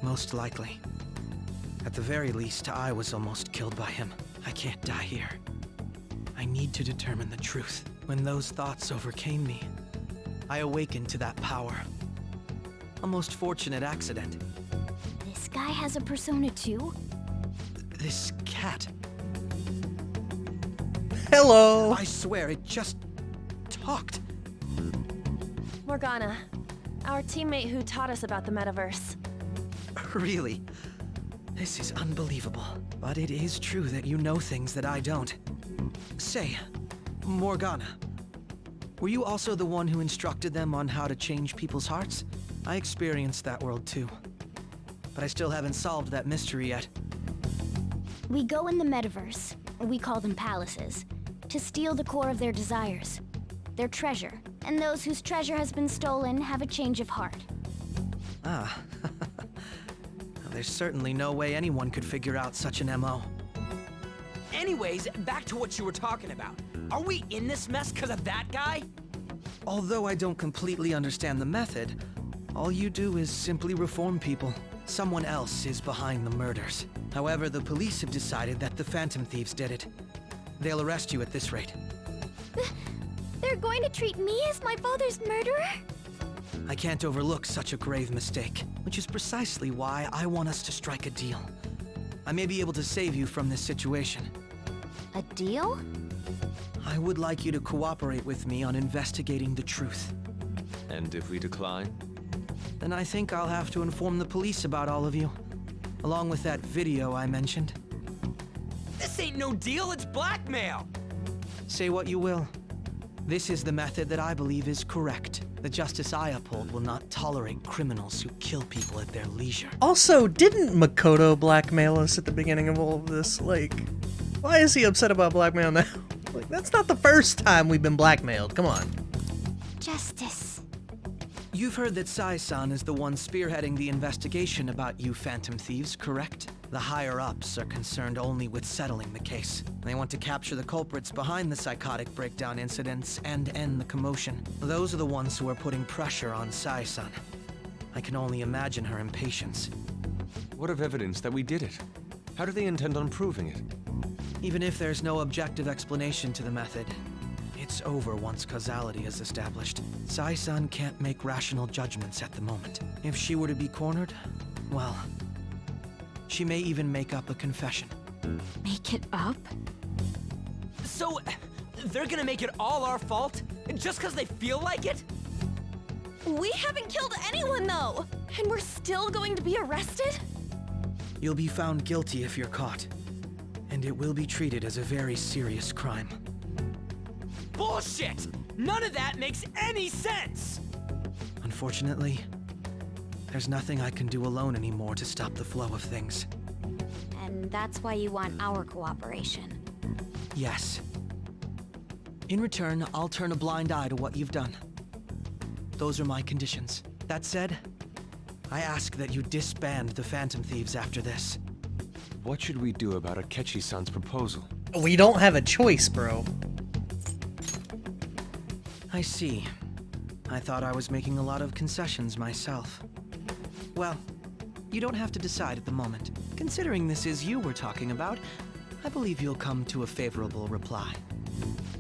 Most likely. At the very least, I was almost killed by him. I can't die here. I need to determine the truth. When those thoughts overcame me, I awakened to that power. A most fortunate accident. This guy has a persona too? This cat. Hello! I swear, it just talked. Morgana, our teammate who taught us about the metaverse. Really? This is unbelievable. But it is true that you know things that I don't. Say, Morgana, were you also the one who instructed them on how to change people's hearts? I experienced that world too. But I still haven't solved that mystery yet. We go in the metaverse, we call them palaces, to steal the core of their desires, their treasure. And those whose treasure has been stolen have a change of heart. Ah. There's certainly no way anyone could figure out such an MO. Anyways, back to what you were talking about. Are we in this mess because of that guy? Although I don't completely understand the method, all you do is simply reform people. Someone else is behind the murders. However, the police have decided that the Phantom Thieves did it. They'll arrest you at this rate. They're going to treat me as my father's murderer? I can't overlook such a grave mistake, which is precisely why I want us to strike a deal. I may be able to save you from this situation. A deal? I would like you to cooperate with me on investigating the truth. And if we decline? Then I think I'll have to inform the police about all of you, along with that video I mentioned. This ain't no deal, it's blackmail! Say what you will. This is the method that I believe is correct. The justice I uphold will not tolerate criminals who kill people at their leisure. Also, didn't Makoto blackmail us at the beginning of all of this? Like, why is he upset about blackmail now? Like, that's not the first time we've been blackmailed. Come on. Justice. You've heard that Sai-san is the one spearheading the investigation about you Phantom Thieves, correct? The higher-ups are concerned only with settling the case. They want to capture the culprits behind the psychotic breakdown incidents and end the commotion. Those are the ones who are putting pressure on Sai-san. I can only imagine her impatience. What of evidence that we did it? How do they intend on proving it? Even if there's no objective explanation to the method, it's over once causality is established. Sai-san can't make rational judgments at the moment. If she were to be cornered, well, she may even make up a confession. Make it up? So, they're gonna make it all our fault? Just because they feel like it? We haven't killed anyone, though! And we're still going to be arrested? You'll be found guilty if you're caught. And it will be treated as a very serious crime. Bullshit! None of that makes any sense! Unfortunately, there's nothing I can do alone anymore to stop the flow of things. And that's why you want our cooperation. Yes. In return, I'll turn a blind eye to what you've done. Those are my conditions. That said, I ask that you disband the Phantom Thieves after this. What should we do about Akechi-san's proposal? We don't have a choice, bro. I see. I thought I was making a lot of concessions myself. Well, you don't have to decide at the moment. Considering this is you we're talking about, I believe you'll come to a favorable reply.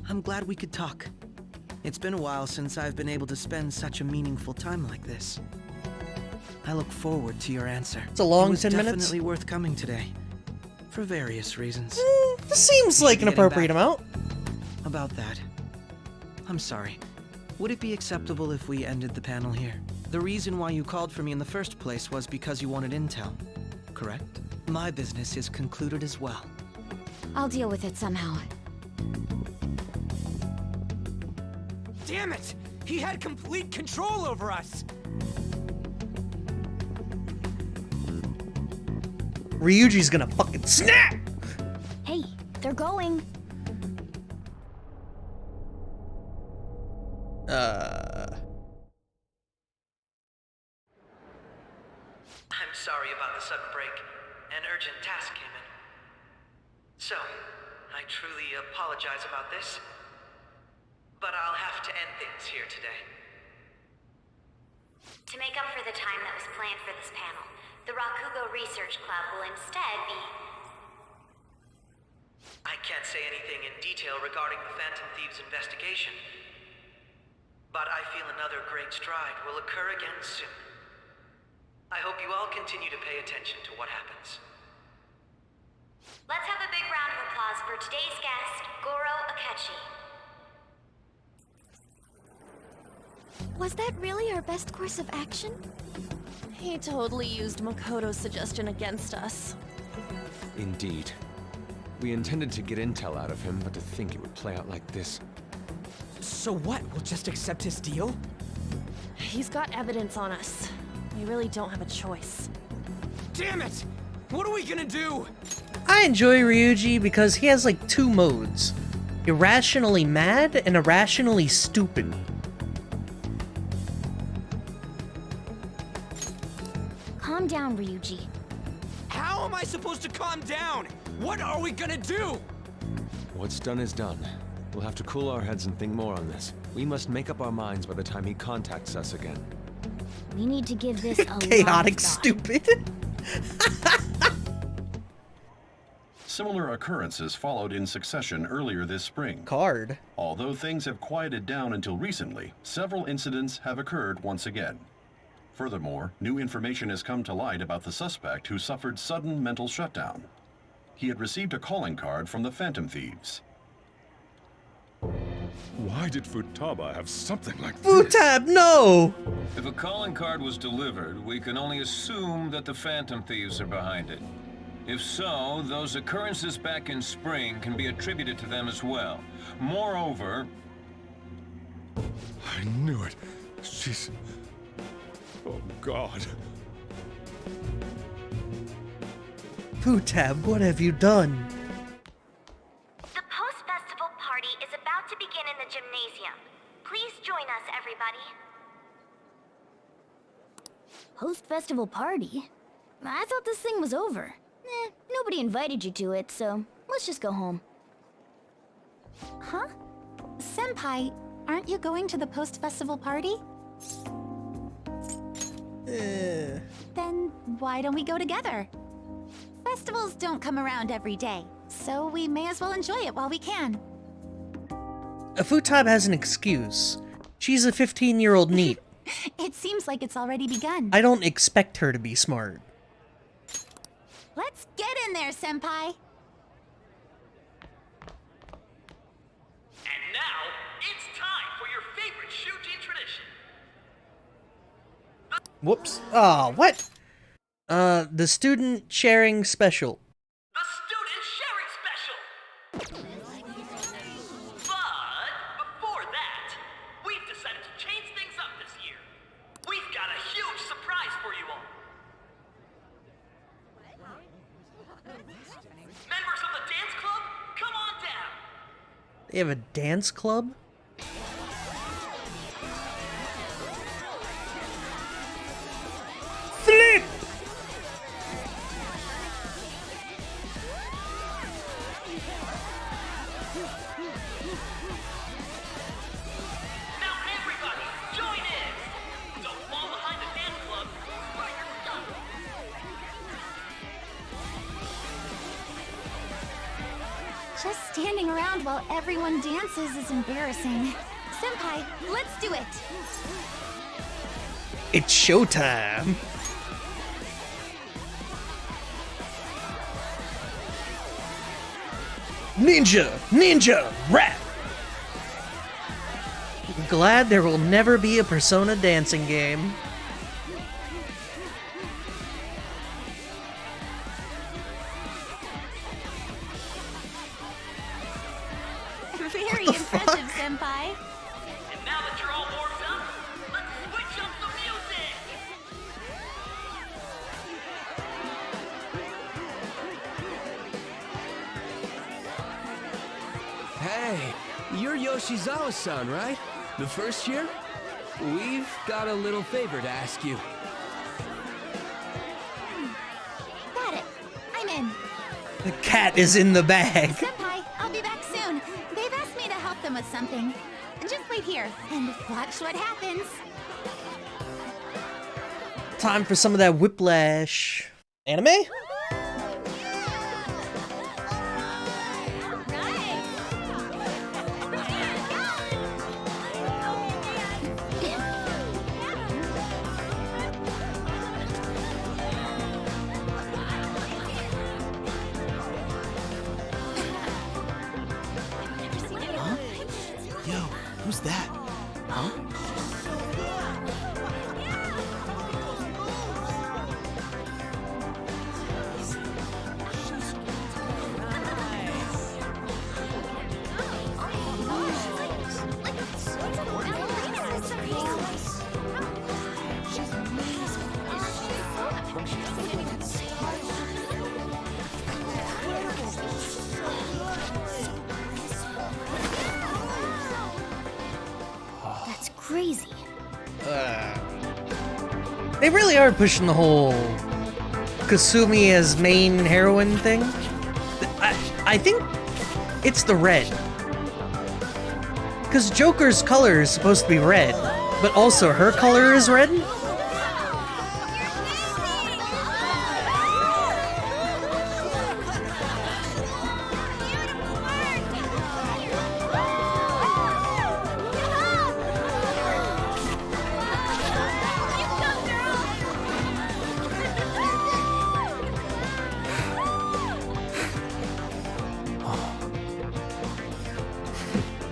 I'm glad we could talk. It's been a while since I've been able to spend such a meaningful time like this. I look forward to your answer. It's a long 10 minutes. It was definitely worth coming today. For various reasons. This seems like an appropriate amount. About that. I'm sorry. Would it be acceptable if we ended the panel here? The reason why you called for me in the first place was because you wanted intel, correct? My business is concluded as well. I'll deal with it somehow. Damn it! He had complete control over us! Ryuji's gonna fucking snap! Hey, they're going. I'm sorry about the sudden break. An urgent task came in. So, I truly apologize about this. But I'll have to end things here today. To make up for the time that was planned for this panel, the Rakugo Research Club will instead be... I can't say anything in detail regarding the Phantom Thieves investigation. But I feel another great stride will occur again soon. I hope you all continue to pay attention to what happens. Let's have a big round of applause for today's guest, Goro Akechi. Was that really our best course of action? He totally used Makoto's suggestion against us. Indeed. We intended to get intel out of him, but to think it would play out like this. So what? We'll just accept his deal? He's got evidence on us. We really don't have a choice. Damn it! What are we gonna do? I enjoy Ryuji because he has like two modes. Irrationally mad and irrationally stupid. Calm down, Ryuji. How am I supposed to calm down? What are we gonna do? What's done is done. We'll have to cool our heads and think more on this. We must make up our minds by the time he contacts us again. We need to give this a Chaotic stupid. Similar occurrences followed in succession earlier this spring. Card. Although things have quieted down until recently, several incidents have occurred once again. Furthermore, new information has come to light about the suspect who suffered sudden mental shutdown. He had received a calling card from the Phantom Thieves. Why did Futaba have something like Futab, no! If a calling card was delivered, we can only assume that the Phantom Thieves are behind it. If so, those occurrences back in spring can be attributed to them as well. Moreover... I knew it. She's... Oh, God. Futab, what have you done? The post-festival party is about to begin in the gymnasium. Please join us, everybody. Post-festival party? I thought this thing was over. Nobody invited you to it, so let's just go home. Huh? Senpai, aren't you going to the post-festival party? Then why don't we go together? Festivals don't come around every day, so we may as well enjoy it while we can. Futab has an excuse. She's a 15-year-old NEET. It seems like it's already begun. I don't expect her to be smart. Let's get in there, Senpai! And now, it's time for your favorite Shuji tradition. Whoops. Ah, what? The student sharing special. The student sharing special! But before that, we've decided to change things up this year. We've got a huge surprise for you all. Members of the dance club, come on down. They have a dance club? Flip! Now everybody, join in! Don't fall behind the dance club, or you're stuck! Just standing around while everyone dances is embarrassing. Senpai, let's do it! It's showtime! Ninja! Ninja! Rap! Glad there will never be a Persona dancing game. Very impressive, Senpai. And now that you're all warmed up, let's switch up the music! Hey, you're Yoshizawa-san, right? The first year? We've got a little favor to ask you. Got it. I'm in. The cat is in the bag. Senpai, I'll be back soon. They've asked me to help them with something. Just wait here and watch what happens. Time for some of that whiplash. Anime? Yo, who's that? Huh? That's crazy. They really are pushing the whole Kasumi as main heroine thing. I think it's the red. Because Joker's color is supposed to be red, but also her color is red.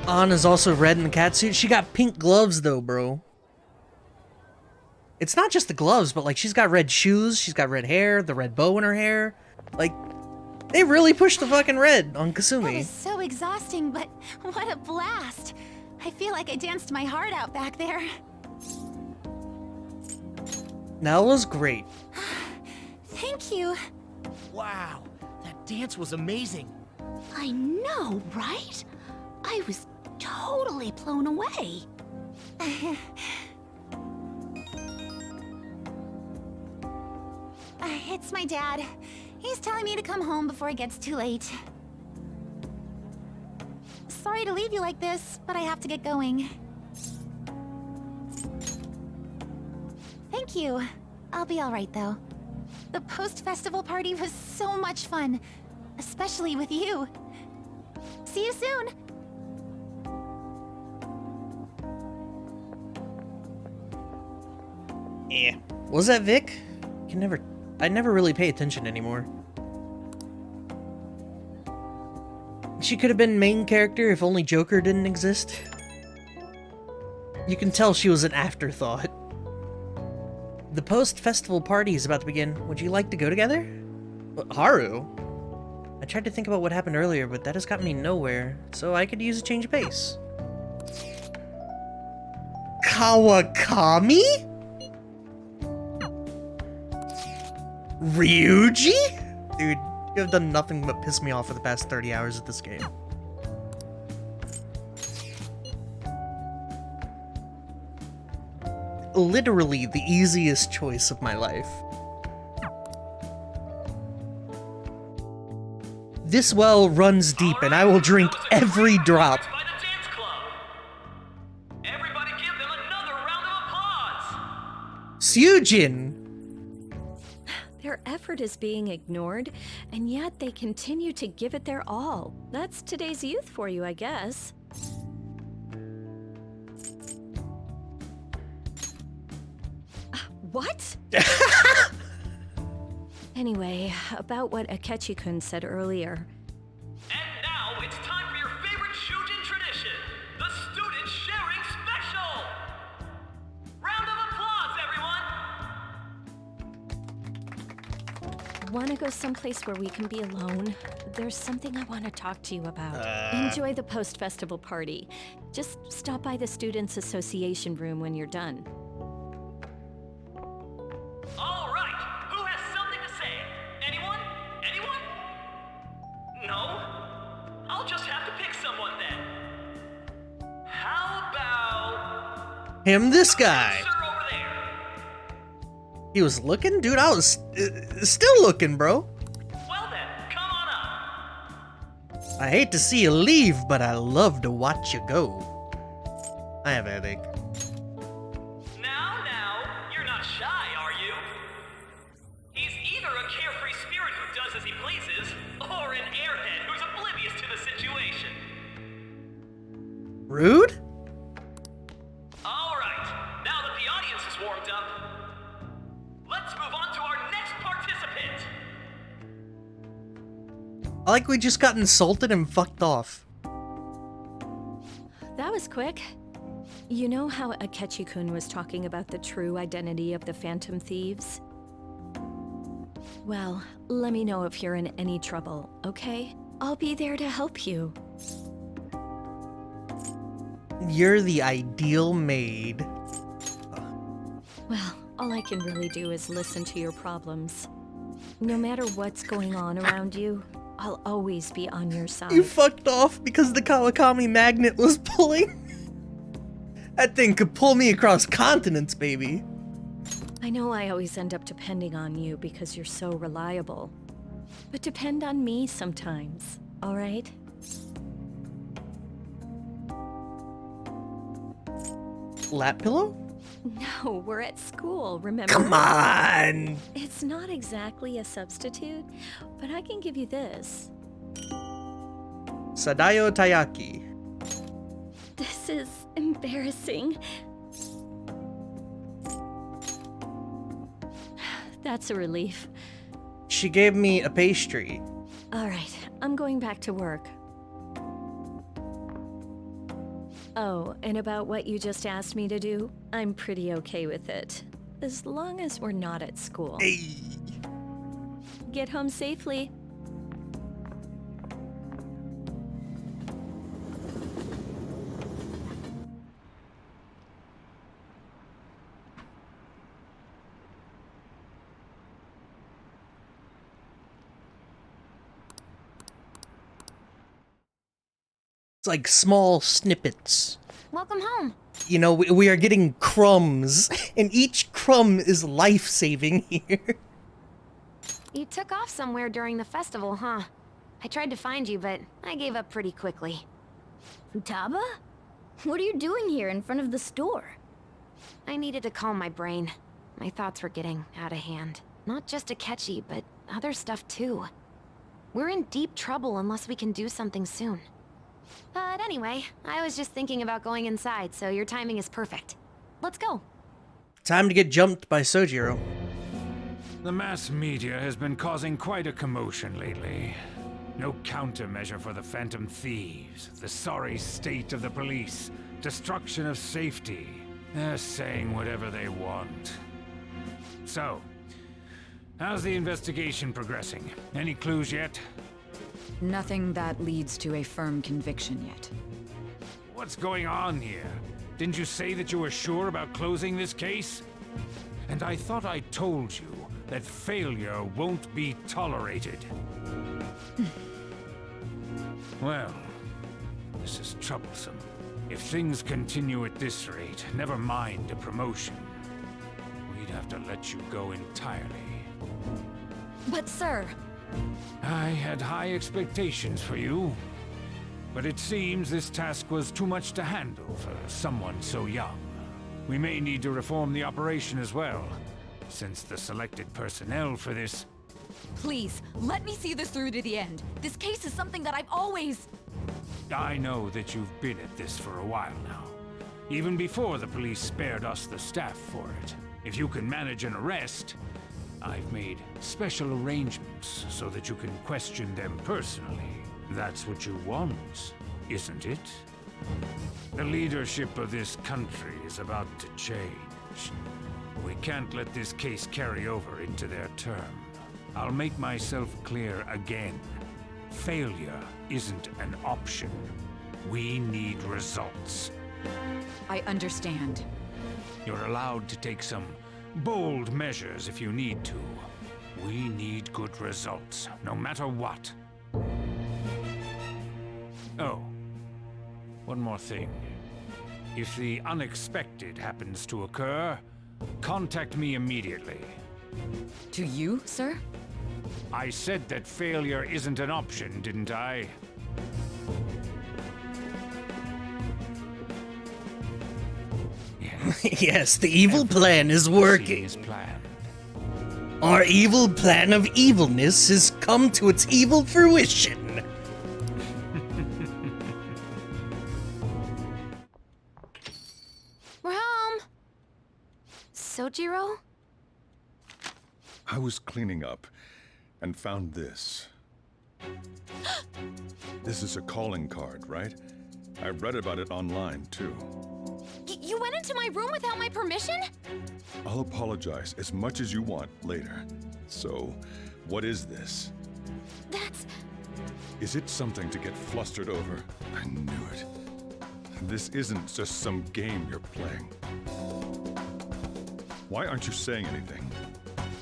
Anna's also red in the catsuit. She got pink gloves though, bro. It's not just the gloves, but like she's got red shoes, she's got red hair, the red bow in her hair. Like, they really pushed the fucking red on That Kasumi. was so exhausting, but what a blast. I feel like I danced my heart out back there. That was great. Thank you. Wow, that dance was amazing. I know, right? I was totally blown away. It's my dad. He's telling me to come home before it gets too late. Sorry to leave you like this, but I have to get going. Thank you. I'll be all right, though. The post-festival party was so much fun, especially with you. See you soon! Yeah. Was that Vic? I never really pay attention anymore. She could have been main character if only Joker didn't exist. You can tell she was an afterthought. The post-festival party is about to begin. Would you like to go together? Haru? I tried to think about what happened earlier, but that has got me nowhere, so I could use a change of pace. Kawakami? Ryuji? Dude, you have done nothing but piss me off for the past 30 hours of this game. Literally the easiest choice of my life. This well runs deep and I will drink every drop. Sujin! Their effort is being ignored, and yet they continue to give it their all. That's today's youth for you, I guess. What? Anyway, about what Akechi-kun said earlier. And now it's time for your favorite Shujin tradition, the Student Sharing Special! Round of applause, everyone! Want to go someplace where we can be alone? There's something I want to talk to you about. Enjoy the post-festival party. Just stop by the Students' Association room when you're done. All right, who has something to say? Anyone? Anyone? No? I'll just have to pick someone then. How about... Him, this guy. He was looking? Dude, I was still looking, bro. Well then, come on up. I hate to see you leave, but I love to watch you go. I have a headache. Now, you're not shy, are you? He's either a carefree spirit who does as he pleases, or an airhead who's oblivious to the situation. Rude? All right, now that the audience is warmed up, let's move on to our next participant. I like we just got insulted and fucked off. That was quick. You know how Akechi-kun was talking about the true identity of the Phantom Thieves? Well, let me know if you're in any trouble, okay? I'll be there to help you. You're the ideal maid. Well, all I can really do is listen to your problems. No matter what's going on around you, I'll always be on your side. You fucked off because the Kawakami magnet was pulling. That thing could pull me across continents, baby. I know I always end up depending on you because you're so reliable. But depend on me sometimes, all right? Lap pillow? No, we're at school, remember? Come on! It's not exactly a substitute, but I can give you this. Sadayo Tayaki. This is embarrassing. That's a relief. She gave me a pastry. All right, I'm going back to work. Oh, and about what you just asked me to do, I'm pretty okay with it. As long as we're not at school. Hey. Get home safely. It's like small snippets. Welcome home. You know, we are getting crumbs, and each crumb is life-saving here. You took off somewhere during the festival, huh? I tried to find you, but I gave up pretty quickly. Futaba? What are you doing here in front of the store? I needed to calm my brain. My thoughts were getting out of hand. Not just Akechi, but other stuff too. We're in deep trouble unless we can do something soon. But anyway, I was just thinking about going inside, so your timing is perfect. Let's go. Time to get jumped by Sojiro. The mass media has been causing quite a commotion lately. No countermeasure for the Phantom Thieves, the sorry state of the police, destruction of safety. They're saying whatever they want. So, how's the investigation progressing? Any clues yet? Nothing that leads to a firm conviction yet. What's going on here? Didn't you say that you were sure about closing this case? And I thought I told you that failure won't be tolerated. Well, this is troublesome. If things continue at this rate, never mind a promotion. We'd have to let you go entirely. But sir... I had high expectations for you, but it seems this task was too much to handle for someone so young. We may need to reform the operation as well, since the selected personnel for this... Please, let me see this through to the end. This case is something that I've always... I know that you've been at this for a while now, even before the police spared us the staff for it. If you can manage an arrest, I've made special arrangements so that you can question them personally. That's what you want, isn't it? The leadership of this country is about to change. We can't let this case carry over into their term. I'll make myself clear again. Failure isn't an option. We need results. I understand. You're allowed to take some bold measures if you need to. We need good results, no matter what. Oh, one more thing. If the unexpected happens to occur, contact me immediately. To you, sir? I said that failure isn't an option, didn't I? Yes, the evil plan is working. Our evil plan of evilness has come to its evil fruition. We're home. Sojiro? I was cleaning up and found this. This is a calling card, right? I read about it online, too. You went into my room without my permission? I'll apologize as much as you want later. So, what is this? That's... Is it something to get flustered over? I knew it. This isn't just some game you're playing. Why aren't you saying anything?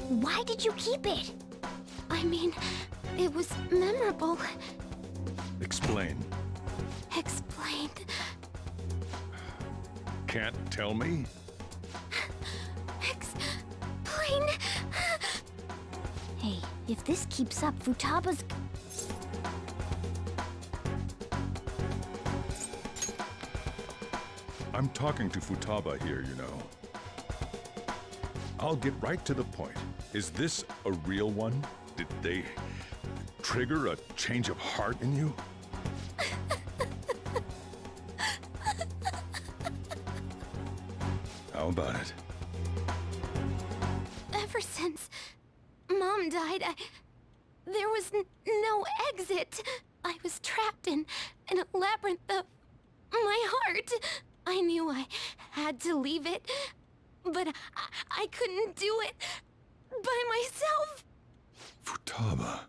Why did you keep it? I mean, it was memorable. Explain. Explain. Can't tell me? Explain. Hey, if this keeps up, Futaba's... I'm talking to Futaba here, you know. I'll get right to the point. Is this a real one? Did they trigger a change of heart in you? How about it? Ever since Mom died, there was no exit. I was trapped in a labyrinth of my heart. I knew I had to leave it, but I couldn't do it by myself. Futaba.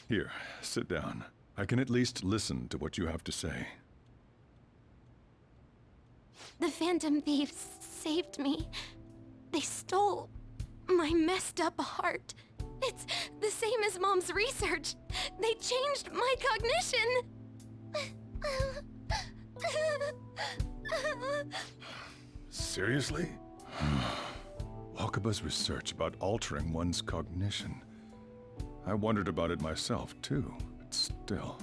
Here, sit down. I can at least listen to what you have to say. The Phantom Thieves saved me. They stole my messed up heart. It's the same as Mom's research. They changed my cognition. Seriously? Wakaba's research about altering one's cognition. I wondered about it myself, too, but still.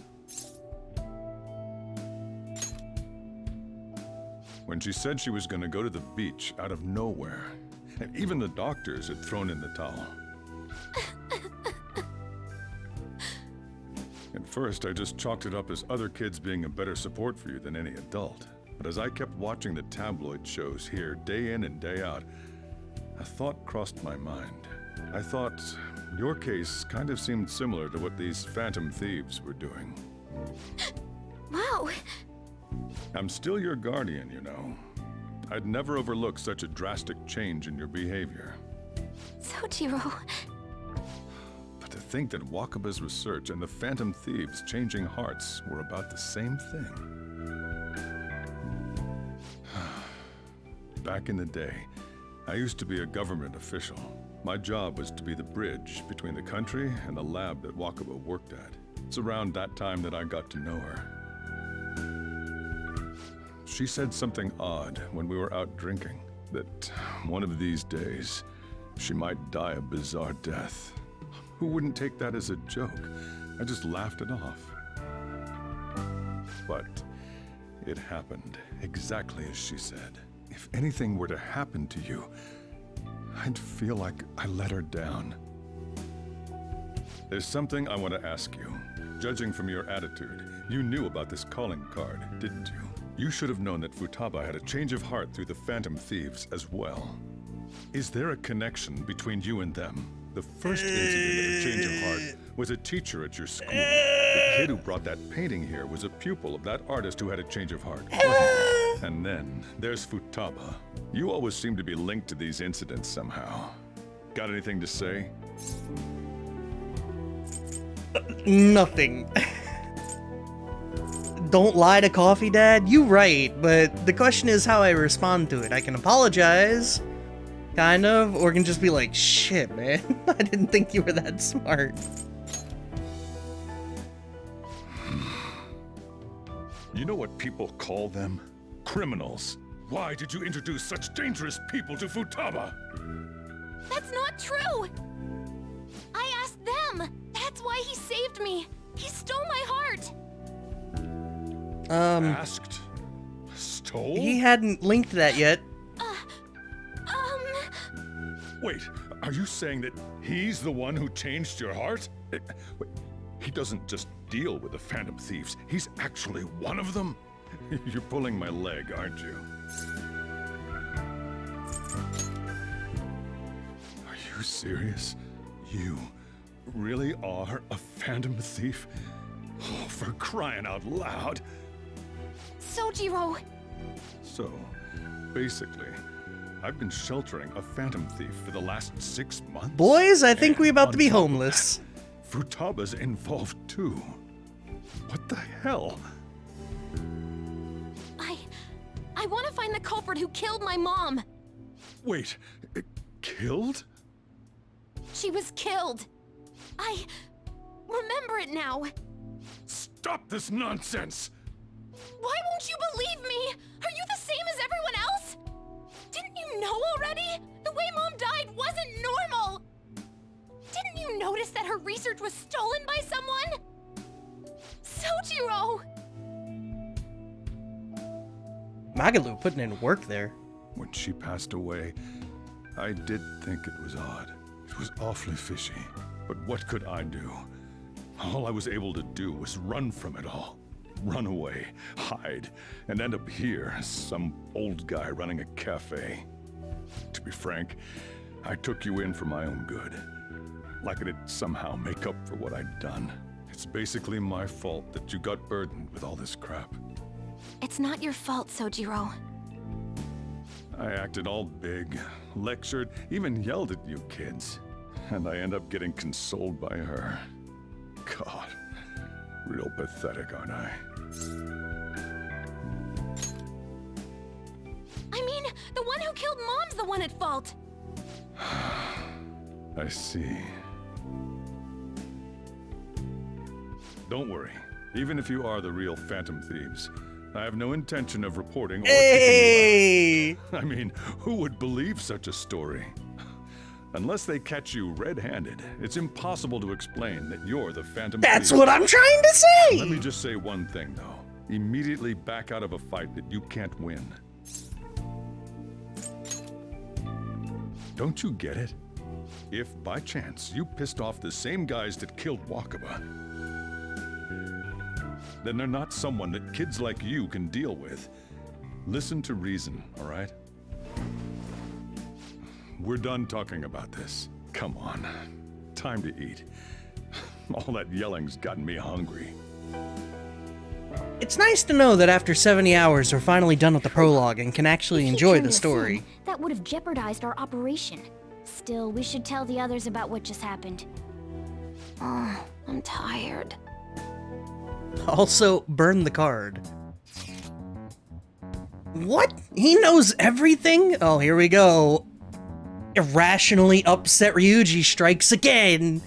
When she said she was going to go to the beach out of nowhere, and even the doctors had thrown in the towel. At first, I just chalked it up as other kids being a better support for you than any adult. But as I kept watching the tabloid shows here, day in and day out, a thought crossed my mind. I thought, your case kind of seemed similar to what these Phantom Thieves were doing. Wow. I'm still your guardian, you know. I'd never overlook such a drastic change in your behavior. Sojiro. But to think that Wakaba's research and the Phantom Thieves changing hearts were about the same thing. Back in the day, I used to be a government official. My job was to be the bridge between the country and the lab that Wakaba worked at. It's around that time that I got to know her. She said something odd when we were out drinking, that one of these days, she might die a bizarre death. Who wouldn't take that as a joke? I just laughed it off. But it happened exactly as she said. If anything were to happen to you, I'd feel like I let her down. There's something I want to ask you. Judging from your attitude, you knew about this calling card, didn't you? You should have known that Futaba had a change of heart through the Phantom Thieves as well. Is there a connection between you and them? The first incident of a change of heart was a teacher at your school. The kid who brought that painting here was a pupil of that artist who had a change of heart, wasn't he? And then there's Futaba. You always seem to be linked to these incidents somehow. Got anything to say? Nothing. Don't lie to Coffee Dad? You right, but the question is how I respond to it. I can apologize, kind of, or can just be like, shit, man, I didn't think you were that smart. You know what people call them? Criminals. Why did you introduce such dangerous people to Futaba? That's not true! I asked them! That's why he saved me! He stole my heart! Asked? Stole? He hadn't linked that yet. Wait, are you saying that he's the one who changed your heart? Wait, he doesn't just deal with the Phantom Thieves, he's actually one of them? You're pulling my leg, aren't you? Are you serious? You really are a Phantom Thief? Oh, for crying out loud! Sojiro! So, basically, I've been sheltering a Phantom Thief for the last 6 months. Boys, I think we're about to be on top of homeless. that, Futaba's involved too. What the hell? I want to find the culprit who killed my mom! Wait, killed? She was killed! I remember it now! Stop this nonsense! Why won't you believe me? Are you the same as everyone else? Didn't you know already? The way Mom died wasn't normal! Didn't you notice that her research was stolen by someone? Sojiro! Magalu putting in work there. When she passed away, I did think it was odd. It was awfully fishy. But what could I do? All I was able to do was run from it all. Run away, hide, and end up here as some old guy running a cafe. To be frank, I took you in for my own good. Like it'd somehow make up for what I'd done. It's basically my fault that you got burdened with all this crap. It's not your fault, Sojiro. I acted all big, lectured, even yelled at you kids. And I end up getting consoled by her. God, real pathetic, aren't I? I mean, the one who killed Mom's the one at fault! I see. Don't worry. Even if you are the real Phantom Thieves, I have no intention of reporting or kicking you out. I mean, who would believe such a story? Unless they catch you red-handed, it's impossible to explain that you're the Phantom Thief. That's what I'm trying to say! Let me just say one thing, though. Immediately back out of a fight that you can't win. Don't you get it? If, by chance, you pissed off the same guys that killed Wakaba, then they're not someone that kids like you can deal with. Listen to reason, all right? We're done talking about this. Come on. Time to eat. All that yelling's gotten me hungry. It's nice to know that after 70 hours we're finally done with the prologue and can actually enjoy the story. That would have jeopardized our operation. Still, we should tell the others about what just happened. Oh, I'm tired. Also, burn the card. What? He knows everything? Oh, here we go. Irrationally upset Ryuji strikes again.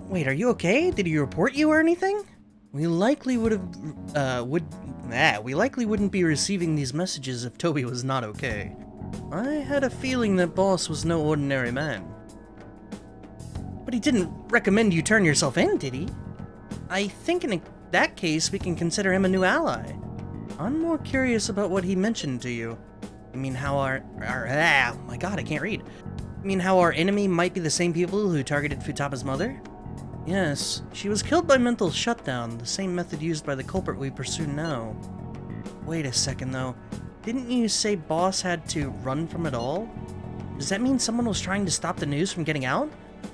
Wait, are you okay? Did he report you or anything? We likely wouldn't be receiving these messages if Toby was not okay. I had a feeling that boss was no ordinary man. But he didn't recommend you turn yourself in, did he? I think in that case we can consider him a new ally. I'm more curious about what he mentioned to you. I mean, how oh my god, I can't read. I mean, how our enemy might be the same people who targeted Futaba's mother? Yes, she was killed by mental shutdown, the same method used by the culprit we pursue now. Wait a second though, didn't you say boss had to run from it all? Does that mean someone was trying to stop the news from getting out?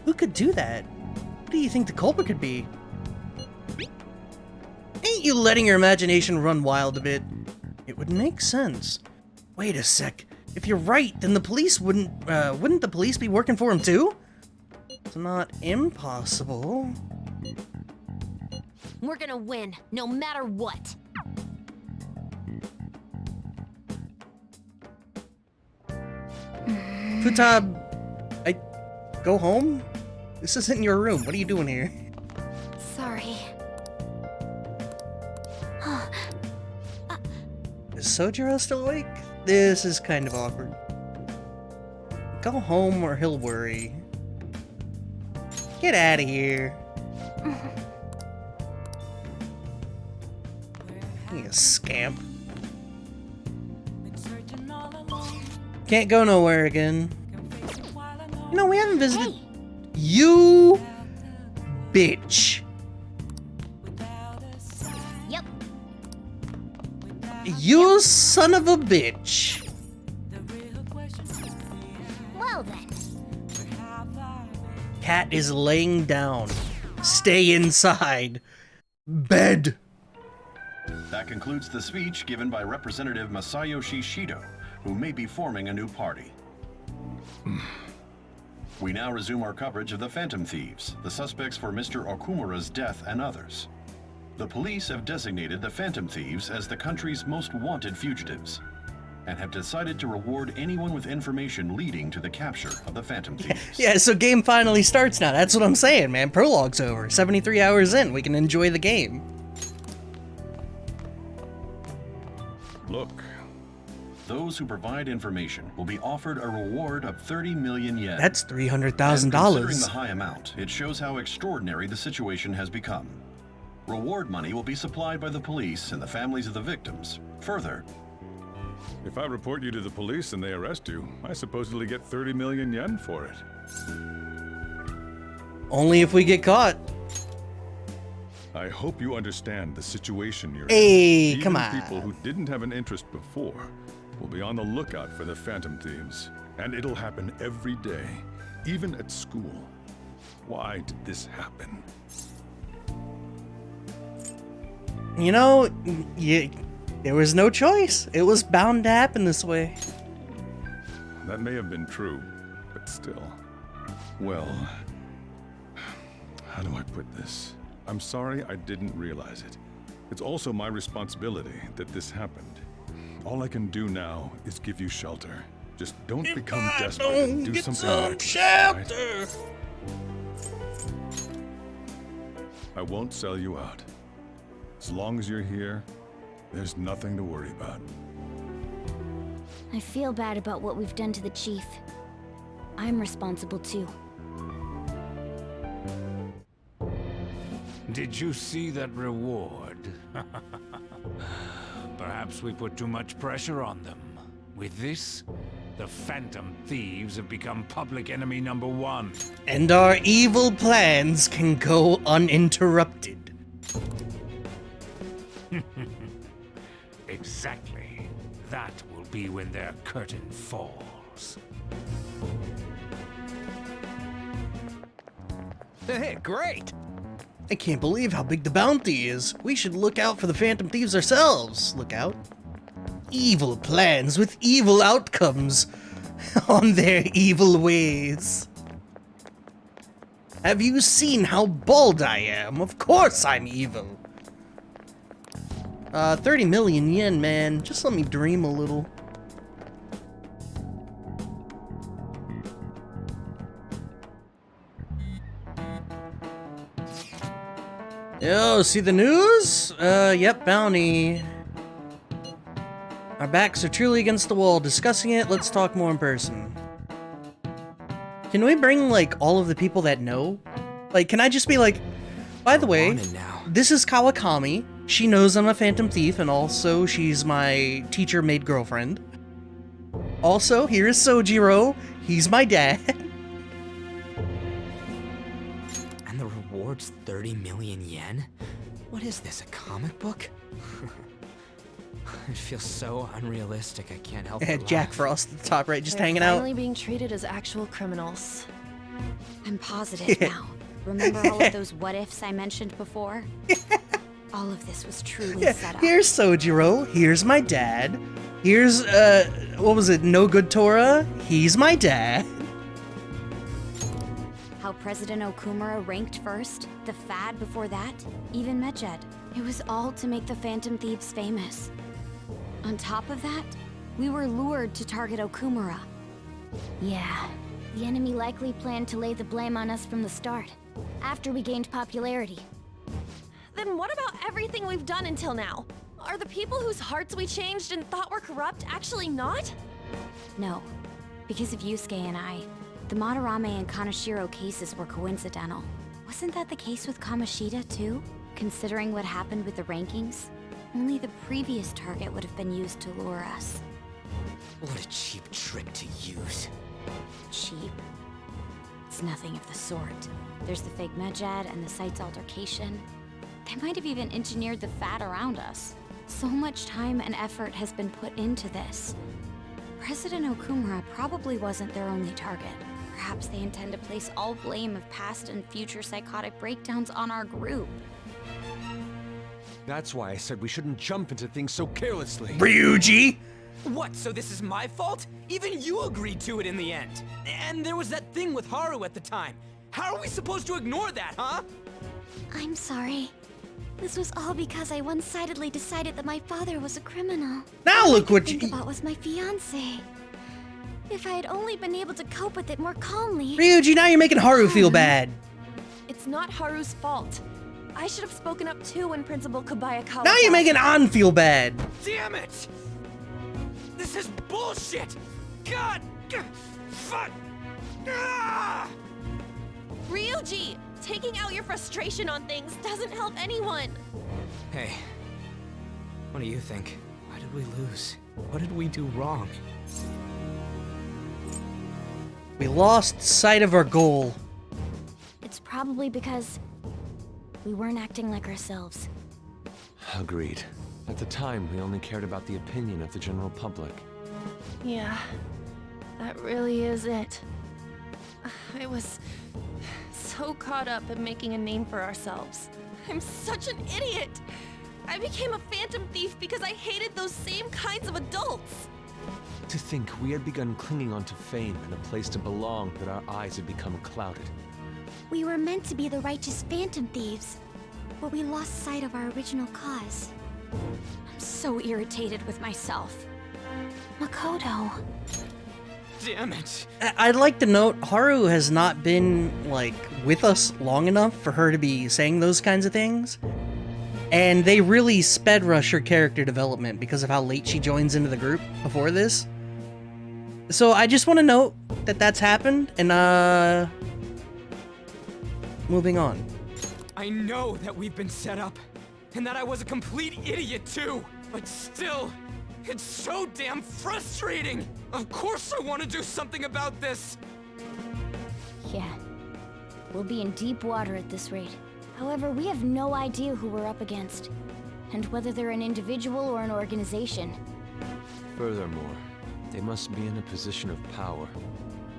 Who could do that? Who do you think the culprit could be? Ain't you letting your imagination run wild a bit? It would make sense. Wait a sec. If you're right, then the police wouldn't the police be working for him too? It's not impossible. We're gonna win, no matter what. Futab, I go home? This isn't your room. What are you doing here? Sorry. Is Sojiro still awake? This is kind of awkward. Go home or he'll worry. Get out of here. You scamp. Can't go nowhere again. You know, we haven't visited. Hey. You bitch. Yep. You son of a bitch. Well then. Cat is laying down. Stay inside. Bed. That concludes the speech given by Representative Masayoshi Shido, who may be forming a new party. We now resume our coverage of the Phantom Thieves, the suspects for Mr. Okumura's death and others. The police have designated the Phantom Thieves as the country's most wanted fugitives, and have decided to reward anyone with information leading to the capture of the Phantom Thieves. Yeah, so game finally starts now. That's what I'm saying, man. Prologue's over. 73 hours in. We can enjoy the game. Look. Those who provide information will be offered a reward of 30 million yen. That's $300,000. Considering the high amount, it shows how extraordinary the situation has become. Reward money will be supplied by the police and the families of the victims. Further, if I report you to the police and they arrest you, I supposedly get 30 million yen for it. Only if we get caught. I hope you understand the situation you're Hey, in. come Even on. people who didn't have an interest before will be on the lookout for the Phantom Thieves. And it'll happen every day, even at school. Why did this happen? You know, there was no choice. It was bound to happen this way. That may have been true, but still. Well, how do I put this? I'm sorry I didn't realize it. It's also my responsibility that this happened. All I can do now is give you shelter. Just don't become desperate and do something reckless, shelter. right? I won't sell you out. As long as you're here, there's nothing to worry about. I feel bad about what we've done to the chief. I'm responsible too. Did you see that reward? Perhaps we put too much pressure on them. With this, the Phantom Thieves have become public enemy number 1. And our evil plans can go uninterrupted. Exactly. That will be when their curtain falls. Hey, great! I can't believe how big the bounty is. We should look out for the Phantom Thieves ourselves. Look out. Evil plans with evil outcomes on their evil ways. Have you seen how bald I am? Of course I'm evil. 30 million yen, man. Just let me dream a little. Yo, see the news? Yep, bounty. Our backs are truly against the wall. Discussing it, let's talk more in person. Can we bring, like, all of the people that know? Like, can I just be like, by the way, this is Kawakami. She knows I'm a Phantom Thief, and also she's my teacher-made girlfriend. Also, here is Sojiro. He's my dad. And the reward's 30 million yen? What is this, a comic book? It feels so unrealistic, I can't help but Jack laugh. Frost at the top right, just They're hanging out. finally being treated as actual criminals. I'm positive now. Remember all of those what-ifs I mentioned before? All of this was truly Yeah, set up. here's Sojiro. Here's my dad. Here's, what was it? No Good Tora. He's my dad. How President Okumura ranked first, the Fad before that, even Medjed. It was all to make the Phantom Thieves famous. On top of that, we were lured to target Okumura. Yeah, the enemy likely planned to lay the blame on us from the start, after we gained popularity. Then what about everything we've done until now? Are the people whose hearts we changed and thought were corrupt actually not? No, because of Yusuke and I, the Madarame and Kaneshiro cases were coincidental. Wasn't that the case with Kamoshida too? Considering what happened with the rankings, only the previous target would have been used to lure us. What a cheap trick to use. Cheap? It's nothing of the sort. There's the fake Medjed and the site's altercation. They might have even engineered the Fad around us. So much time and effort has been put into this. President Okumura probably wasn't their only target. Perhaps they intend to place all blame of past and future psychotic breakdowns on our group. That's why I said we shouldn't jump into things so carelessly. Ryuji! What, so this is my fault? Even you agreed to it in the end. And there was that thing with Haru at the time. How are we supposed to ignore that, huh? I'm sorry. This was all because I one-sidedly decided that my father was a criminal. Now look what you... Think about was my fiancé. If I had only been able to cope with it more calmly... Ryuji, now you're making Haru feel bad. It's not Haru's fault. I should have spoken up too when Principal Kobayakawa... Now you're making An feel bad. Damn it! This is bullshit! God! Fuck! Ah! Ryuji! Taking out your frustration on things doesn't help anyone. Hey, what do you think? Why did we lose? What did we do wrong? We lost sight of our goal. It's probably because we weren't acting like ourselves. Agreed. At the time, we only cared about the opinion of the general public. Yeah, that really is it. I was so caught up in making a name for ourselves. I'm such an idiot! I became a phantom thief because I hated those same kinds of adults! To think we had begun clinging onto fame and a place to belong, that our eyes had become clouded. We were meant to be the righteous phantom thieves, but we lost sight of our original cause. I'm so irritated with myself. Makoto. Damn it. I'd like to note, Haru has not been, like, with us long enough for her to be saying those kinds of things. And they really sped rush her character development because of how late she joins into the group before this. So I just want to note that that's happened, and, moving on. I know that we've been set up, and that I was a complete idiot too, but still, it's so damn frustrating! Of course I want to do something about this! Yeah. We'll be in deep water at this rate. However, we have no idea who we're up against, and whether they're an individual or an organization. Furthermore, they must be in a position of power,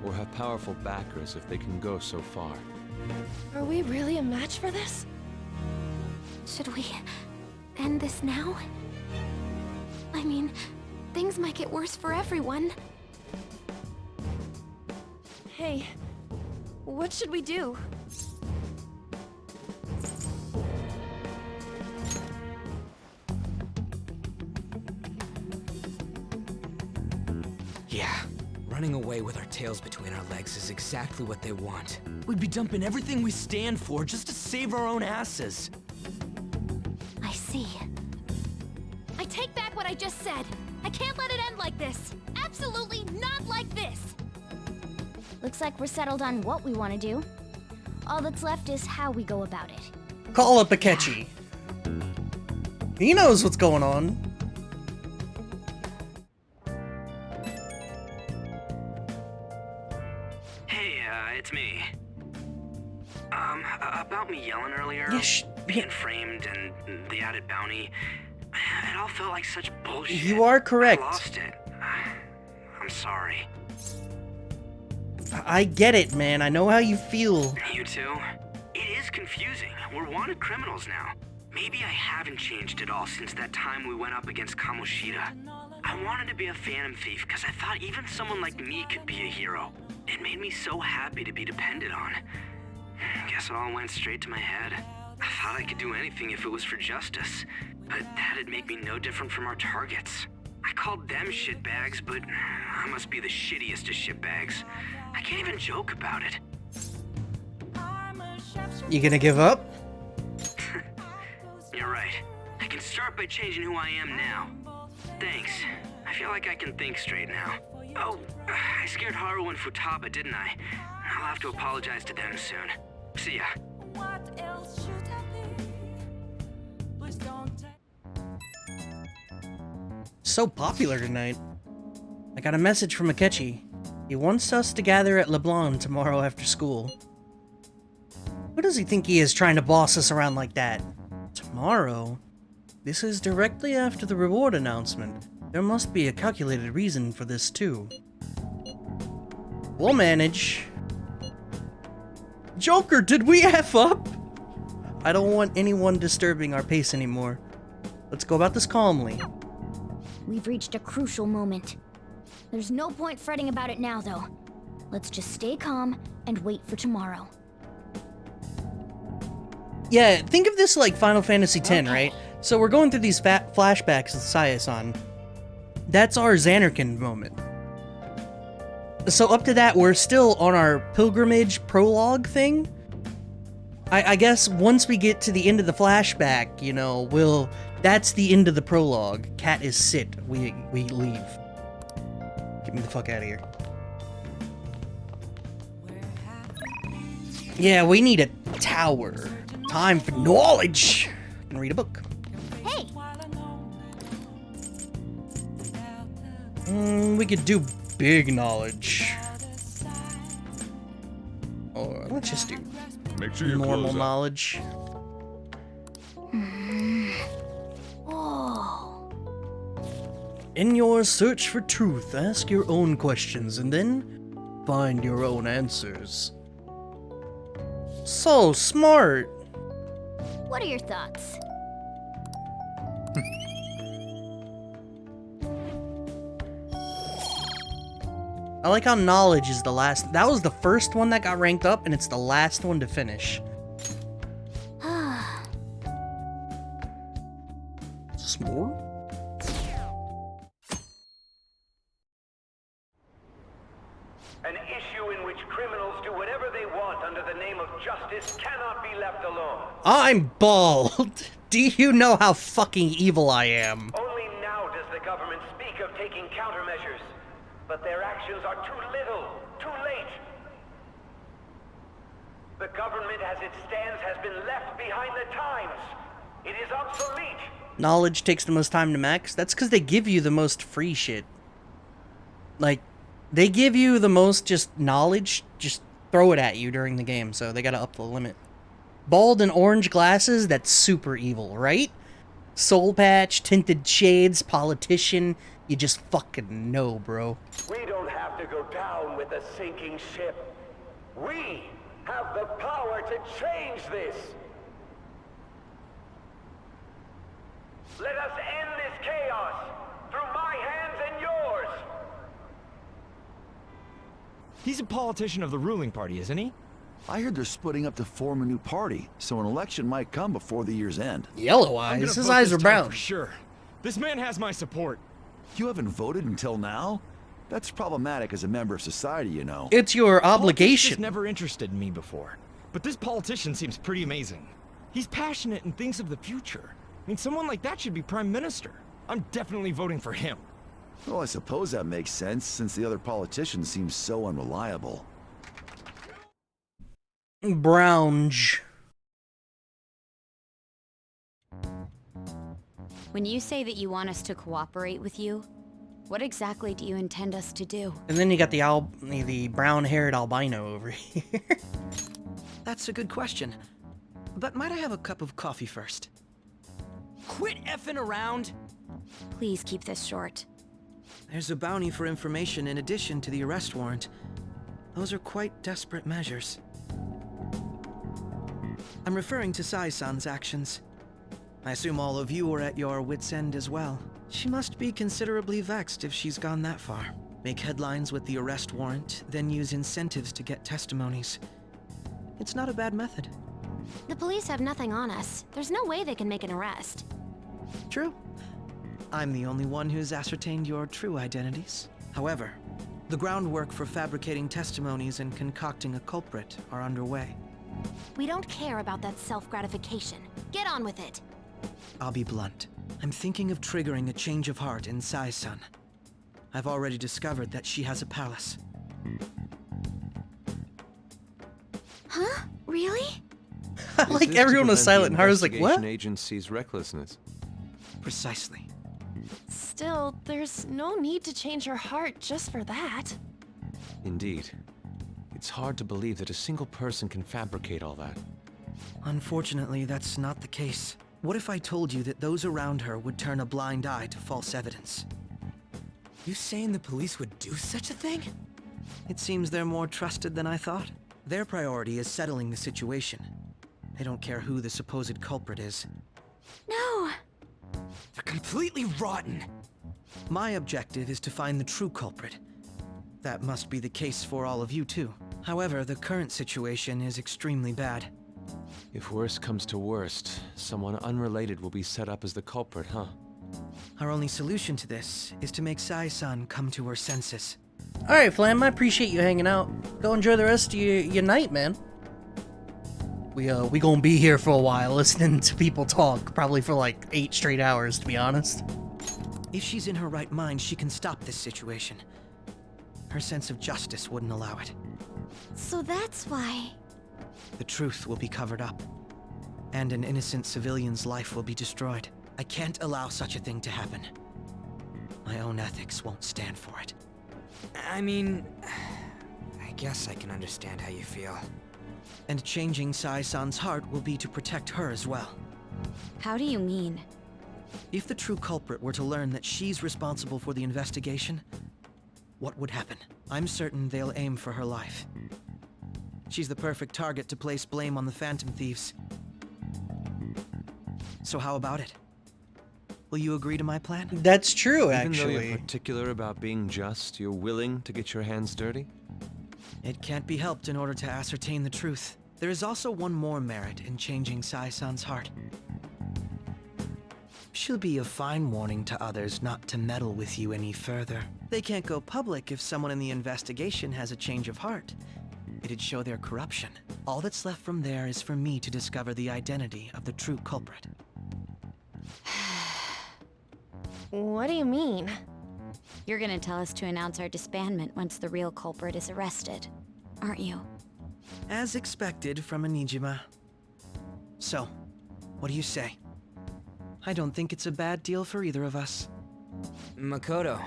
or have powerful backers if they can go so far. Are we really a match for this? Should we end this now? I mean, things might get worse for everyone. Hey, what should we do? Yeah, running away with our tails between our legs is exactly what they want. We'd be dumping everything we stand for just to save our own asses. I see. I take back what I just said. I can't let it end like this. Absolutely not like this. Looks like we're settled on what we want to do. All that's left is how we go about it. Call up Akechi. He knows what's going on. Hey, it's me. About me yelling earlier, being framed and the added bounty, it all felt like such bullshit. You are correct. I lost it. I'm sorry. I get it, man. I know how you feel. You too? It is confusing. We're wanted criminals now. Maybe I haven't changed at all since that time we went up against Kamoshida. I wanted to be a Phantom Thief because I thought even someone like me could be a hero. It made me so happy to be depended on. Guess it all went straight to my head. I thought I could do anything if it was for justice, but that'd make me no different from our targets. I called them shitbags, but I must be the shittiest of shitbags. I can't even joke about it. You gonna give up? You're right. I can start by changing who I am now. Thanks. I feel like I can think straight now. Oh, I scared Haru and Futaba, didn't I? I'll have to apologize to them soon. See ya. So popular tonight. I got a message from Akechi. He wants us to gather at LeBlanc tomorrow after school. Who does he think he is trying to boss us around like that? Tomorrow? This is directly after the reward announcement. There must be a calculated reason for this too. We'll manage. Joker, did we F up? I don't want anyone disturbing our pace anymore. Let's go about this calmly. We've reached a crucial moment. There's no point fretting about it now, though. Let's just stay calm and wait for tomorrow. Yeah, think of this like Final Fantasy X, right? So we're going through these flashbacks with Saya-san. That's our Xanarkand moment. So up to that, we're still on our pilgrimage prologue thing. I guess once we get to the end of the flashback, you know, that's the end of the prologue. Cat is sit. We leave. Get me the fuck out of here. Yeah, we need a tower. Time for knowledge. I can read a book. Hey. We could do big knowledge. Or let's just do Make sure your normal clothes up. knowledge. Oh. In your search for truth, ask your own questions and then find your own answers. So smart. What are your thoughts? I like how knowledge is the last. That was the first one that got ranked up, and it's the last one to finish. S'more? An issue in which criminals do whatever they want under the name of justice cannot be left alone. I'm bald. Do you know how fucking evil I am? Only now does the government speak of taking countermeasures. But their actions are too little, too late. The government as it stands has been left behind the times. It is obsolete. Knowledge takes the most time to max. That's because they give you the most free shit. Like, they give you the most just knowledge, just throw it at you during the game, so they gotta up the limit. Bald and orange glasses, that's super evil, right? Soul patch, tinted shades, politician, you just fucking know, bro. We don't have to go down with a sinking ship. We have the power to change this. Let us end this chaos through my hands and yours. He's a politician of the ruling party, isn't he? I heard they're splitting up to form a new party, so an election might come before the year's end. Yellow I'm eyes, gonna his vote eyes this are time brown. for sure. This man has my support. You haven't voted until now? That's problematic as a member of society, you know. It's your Politics obligation. just never interested in me before. But this politician seems pretty amazing. He's passionate and thinks of the future. I mean, someone like that should be prime minister. I'm definitely voting for him. Well, I suppose that makes sense, since the other politician seems so unreliable. Brownge. When you say that you want us to cooperate with you, what exactly do you intend us to do? And then you got the brown-haired albino over here. That's a good question. But might I have a cup of coffee first? Quit effing around! Please keep this short. There's a bounty for information in addition to the arrest warrant. Those are quite desperate measures. I'm referring to Sai-san's actions. I assume all of you are at your wits' end as well. She must be considerably vexed if she's gone that far. Make headlines with the arrest warrant, then use incentives to get testimonies. It's not a bad method. The police have nothing on us. There's no way they can make an arrest. True. I'm the only one who's ascertained your true identities. However, the groundwork for fabricating testimonies and concocting a culprit are underway. We don't care about that self-gratification. Get on with it. I'll be blunt. I'm thinking of triggering a change of heart in Sai-san. I've already discovered that she has a palace. Huh? Really? Like everyone was silent and Haru's like, what? Agency's recklessness. Precisely. Still, there's no need to change her heart just for that. Indeed. It's hard to believe that a single person can fabricate all that. Unfortunately, that's not the case. What if I told you that those around her would turn a blind eye to false evidence? You saying the police would do such a thing? It seems they're more trusted than I thought. Their priority is settling the situation. They don't care who the supposed culprit is. No! They're completely rotten! My objective is to find the true culprit. That must be the case for all of you too. However, the current situation is extremely bad. If worst comes to worst, someone unrelated will be set up as the culprit, huh? Our only solution to this is to make Sai-san come to her senses. Alright, Flam, I appreciate you hanging out. Go enjoy the rest of your night, man. We gonna be here for a while listening to people talk, probably for like 8 straight hours, to be honest. If she's in her right mind, she can stop this situation. Her sense of justice wouldn't allow it. So that's why... The truth will be covered up, and an innocent civilian's life will be destroyed. I can't allow such a thing to happen. My own ethics won't stand for it. I mean... I guess I can understand how you feel. And changing Sai-san's heart will be to protect her as well. How do you mean? If the true culprit were to learn that she's responsible for the investigation, what would happen? I'm certain they'll aim for her life. She's the perfect target to place blame on the Phantom Thieves. So how about it? Will you agree to my plan? That's true, Even though actually. you're particular about being just, you're willing to get your hands dirty? It can't be helped in order to ascertain the truth. There is also one more merit in changing Sai-san's heart. She'll be a fine warning to others not to meddle with you any further. They can't go public if someone in the investigation has a change of heart. It'd show their corruption. All that's left from there is for me to discover the identity of the true culprit. What do you mean? You're gonna tell us to announce our disbandment once the real culprit is arrested, aren't you? As expected from a Nijima. So, what do you say? I don't think it's a bad deal for either of us. Makoto,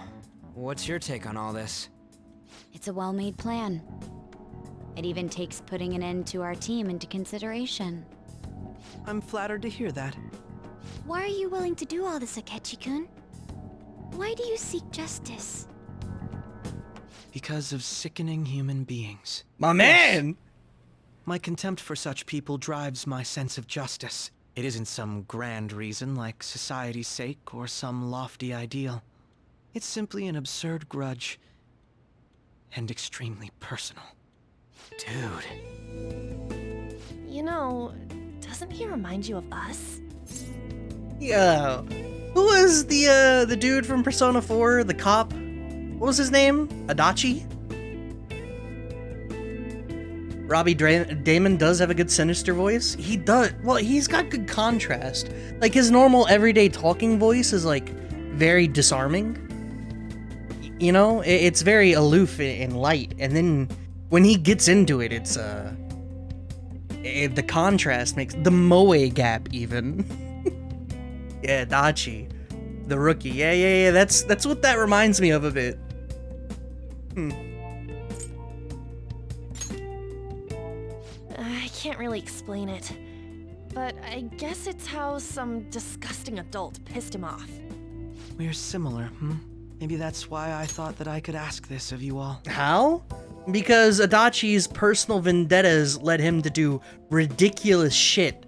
what's your take on all this? It's a well-made plan. It even takes putting an end to our team into consideration. I'm flattered to hear that. Why are you willing to do all this, Akechi-kun? Why do you seek justice? Because of sickening human beings. My man! My contempt for such people drives my sense of justice. It isn't some grand reason like society's sake or some lofty ideal. It's simply an absurd grudge. And extremely personal. Dude. You know, doesn't he remind you of us? Yeah. Who was the dude from Persona 4, the cop? What was his name? Adachi? Robbie Damon does have a good sinister voice. He does. Well, he's got good contrast. Like, his normal everyday talking voice is, like, very disarming. You know? It's very aloof and light. And then when he gets into it, it's, the contrast makes... The moe gap, even. Yeah, Adachi. The rookie. Yeah. That's what that reminds me of a bit. I can't really explain it. But I guess it's how some disgusting adult pissed him off. We're similar, Maybe that's why I thought that I could ask this of you all. How? Because Adachi's personal vendettas led him to do ridiculous shit.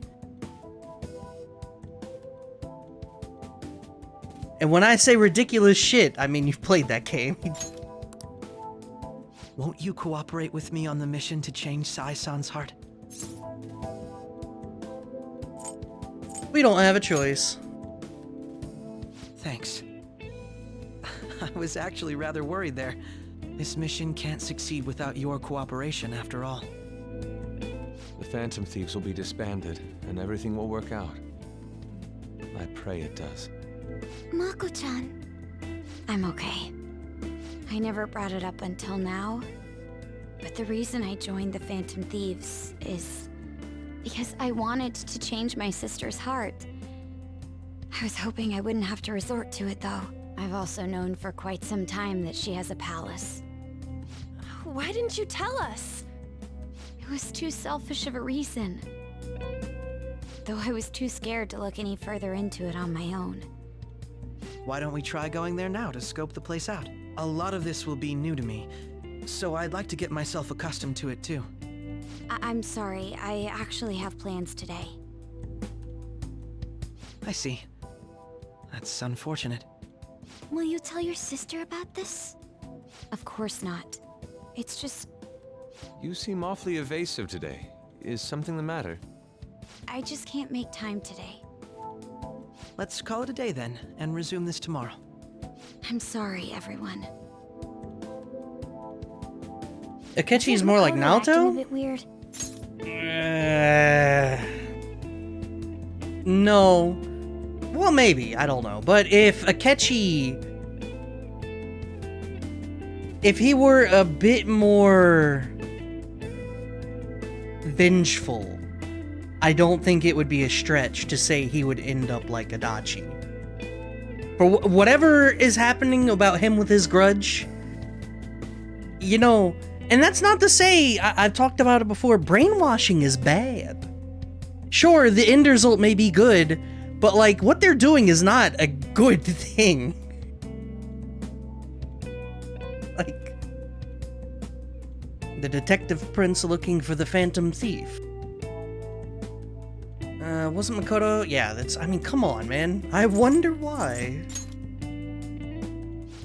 And when I say ridiculous shit, I mean you've played that game. Won't you cooperate with me on the mission to change Sai-san's heart? We don't have a choice. Thanks. I was actually rather worried there. This mission can't succeed without your cooperation, after all. The Phantom Thieves will be disbanded, and everything will work out. I pray it does. Mako-chan. I'm okay. I never brought it up until now, but the reason I joined the Phantom Thieves is because I wanted to change my sister's heart. I was hoping I wouldn't have to resort to it, though. I've also known for quite some time that she has a palace. Why didn't you tell us? It was too selfish of a reason. Though I was too scared to look any further into it on my own. Why don't we try going there now to scope the place out? A lot of this will be new to me, so I'd like to get myself accustomed to it too. I'm sorry, I actually have plans today. I see. That's unfortunate. Will you tell your sister about this? Of course not. It's just... You seem awfully evasive today. Is something the matter? I just can't make time today. Let's call it a day then, and resume this tomorrow. I'm sorry, everyone. Akechi's more like Naoto? A bit weird. No. Well, maybe. I don't know. But if Akechi... If he were a bit more... vengeful, I don't think it would be a stretch to say he would end up like Adachi. For whatever is happening about him with his grudge, you know, and that's not to say, I've talked about it before, brainwashing is bad. Sure, the end result may be good, but like, what they're doing is not a good thing. Like, the detective prince looking for the Phantom Thief. Wasn't Makoto? Yeah, that's, I mean, come on, man. I wonder why.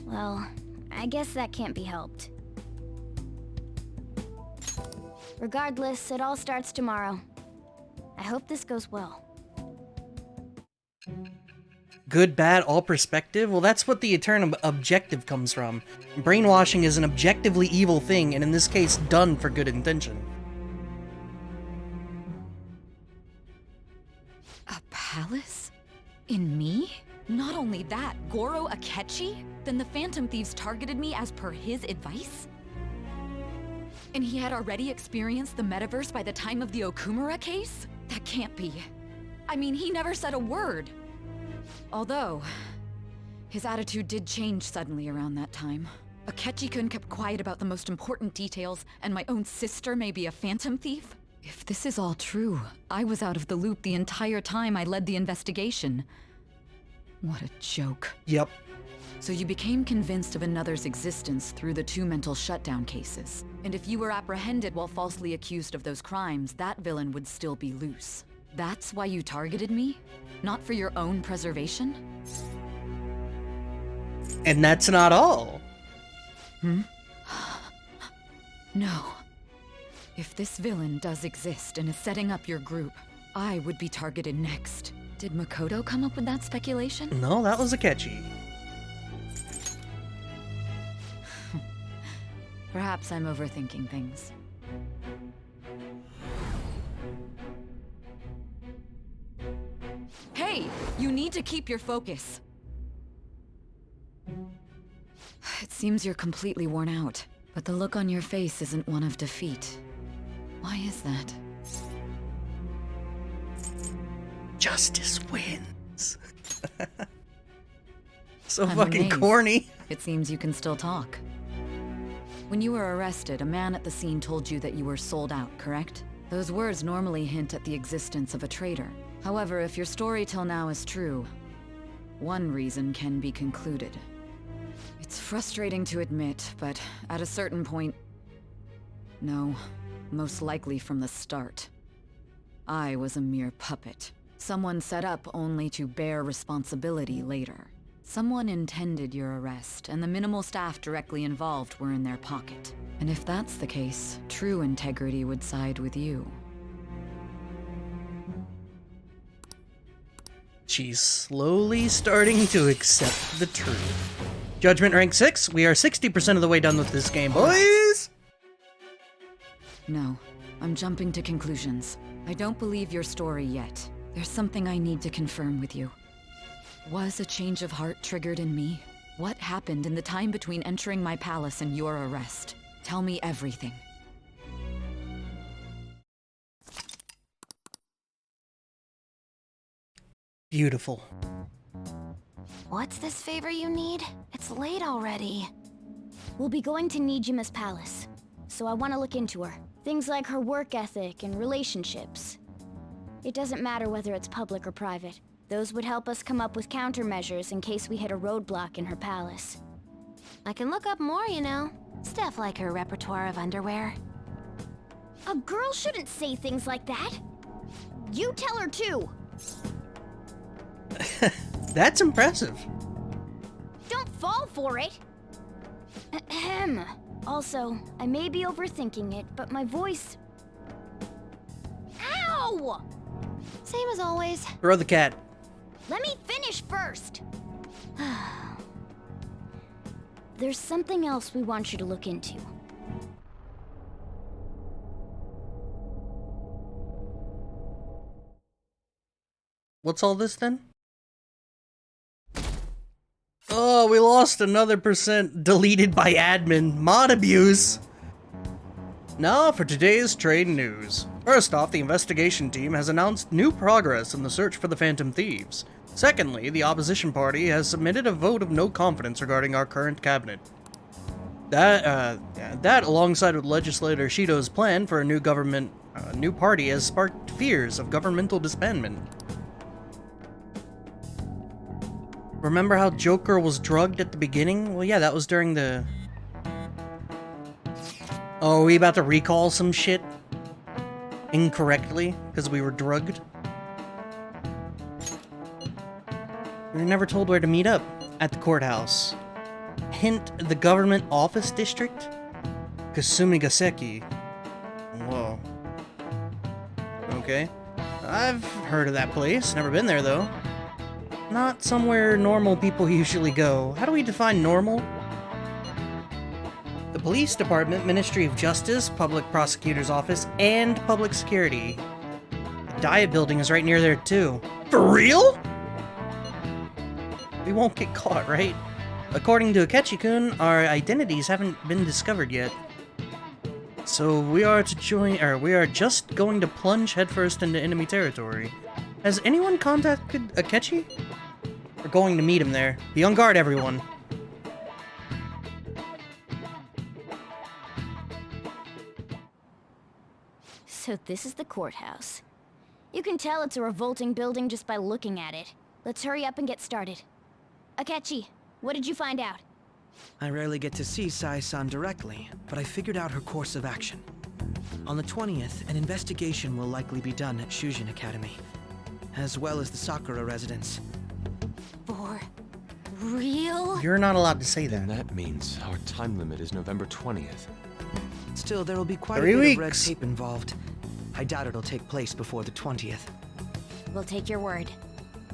Well, I guess that can't be helped. Regardless, it all starts tomorrow. I hope this goes well. Good, bad, all perspective? Well, that's what the eternal objective comes from. Brainwashing is an objectively evil thing, and in this case, done for good intention. A palace? In me? Not only that, Goro Akechi? Then the Phantom Thieves targeted me as per his advice? And he had already experienced the metaverse by the time of the Okumura case? That can't be. I mean, he never said a word. Although, his attitude did change suddenly around that time. Akechi-kun kept quiet about the most important details, and my own sister may be a Phantom Thief? If this is all true, I was out of the loop the entire time I led the investigation. What a joke. Yep. So you became convinced of another's existence through the 2 mental shutdown cases. And if you were apprehended while falsely accused of those crimes, that villain would still be loose. That's why you targeted me? Not for your own preservation? And that's not all. No. If this villain does exist and is setting up your group, I would be targeted next. Did Makoto come up with that speculation? No, that was Akechi. Perhaps I'm overthinking things. Hey! You need to keep your focus! It seems you're completely worn out, but the look on your face isn't one of defeat. Why is that? Justice wins. So I'm fucking amazed. corny. It seems you can still talk. When you were arrested, a man at the scene told you that you were sold out, correct? Those words normally hint at the existence of a traitor. However, if your story till now is true, one reason can be concluded. It's frustrating to admit, but at a certain point... No, most likely from the start. I was a mere puppet. Someone set up only to bear responsibility later. Someone intended your arrest, and the minimal staff directly involved were in their pocket. And if that's the case, true integrity would side with you. She's slowly starting to accept the truth. Judgment rank 6. We are 60% of the way done with this game, boys! No, I'm jumping to conclusions. I don't believe your story yet. There's something I need to confirm with you. Was a change of heart triggered in me? What happened in the time between entering my palace and your arrest? Tell me everything. Beautiful. What's this favor you need? It's late already. We'll be going to Nijima's palace, so I want to look into her. Things like her work ethic and relationships. It doesn't matter whether it's public or private. Those would help us come up with countermeasures in case we hit a roadblock in her palace. I can look up more, you know. Stuff like her repertoire of underwear. A girl shouldn't say things like that. You tell her too. That's impressive. Don't fall for it. Ahem. Also, I may be overthinking it, but my voice... Ow! Same as always. Throw the cat. Let me finish first. There's something else we want you to look into. What's all this then? Oh, we lost another percent deleted by admin. Mod abuse. Now for today's trade news. First off, the investigation team has announced new progress in the search for the Phantom Thieves. Secondly, the opposition party has submitted a vote of no confidence regarding our current cabinet. That alongside with legislator Shido's plan for a new new party has sparked fears of governmental disbandment. Remember how Joker was drugged at the beginning? Well, yeah, that was during the... Oh, are we about to recall some shit? Incorrectly? Because we were drugged? We were never told where to meet up. At the courthouse. Hint, the government office district? Kasumigaseki. Whoa. Okay. I've heard of that place. Never been there, though. Not somewhere normal people usually go. How do we define normal? The Police Department, Ministry of Justice, Public Prosecutor's Office, and Public Security. The Diet Building is right near there, too. For real? We won't get caught, right? According to Akechi-kun, our identities haven't been discovered yet. So we are just going to plunge headfirst into enemy territory. Has anyone contacted Akechi? We're going to meet him there. Be on guard, everyone. So this is the courthouse. You can tell it's a revolting building just by looking at it. Let's hurry up and get started. Akechi, what did you find out? I rarely get to see Sai-san directly, but I figured out her course of action. On the 20th, an investigation will likely be done at Shujin Academy, as well as the Sakura residence. For real? You're not allowed to say that. And that means our time limit is November 20th. Still, there will be quite 3 a bit weeks. of red tape involved. I doubt it'll take place before the 20th. We'll take your word.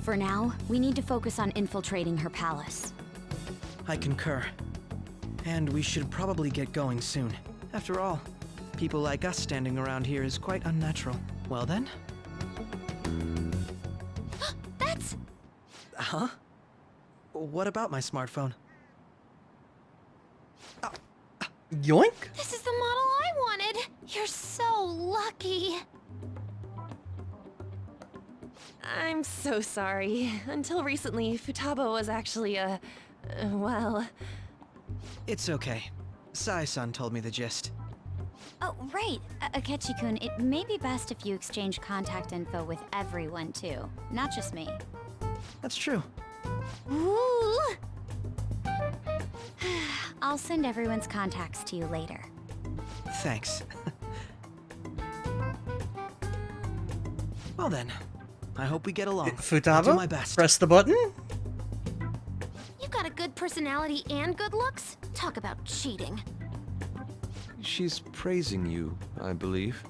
For now, we need to focus on infiltrating her palace. I concur. And we should probably get going soon. After all, people like us standing around here is quite unnatural. Well then? That's... Huh? What about my smartphone? Yoink? This is the model I wanted! You're so lucky! I'm so sorry. Until recently, Futaba was actually well... It's okay. Sai-san told me the gist. Oh, right. Akechi-kun, it may be best if you exchange contact info with everyone, too. Not just me. That's true. Ooh! I'll send everyone's contacts to you later. Thanks. Well then, I hope we get along. Futaba? I'll do my best. Press the button? You've got a good personality and good looks. Talk about cheating. She's praising you, I believe.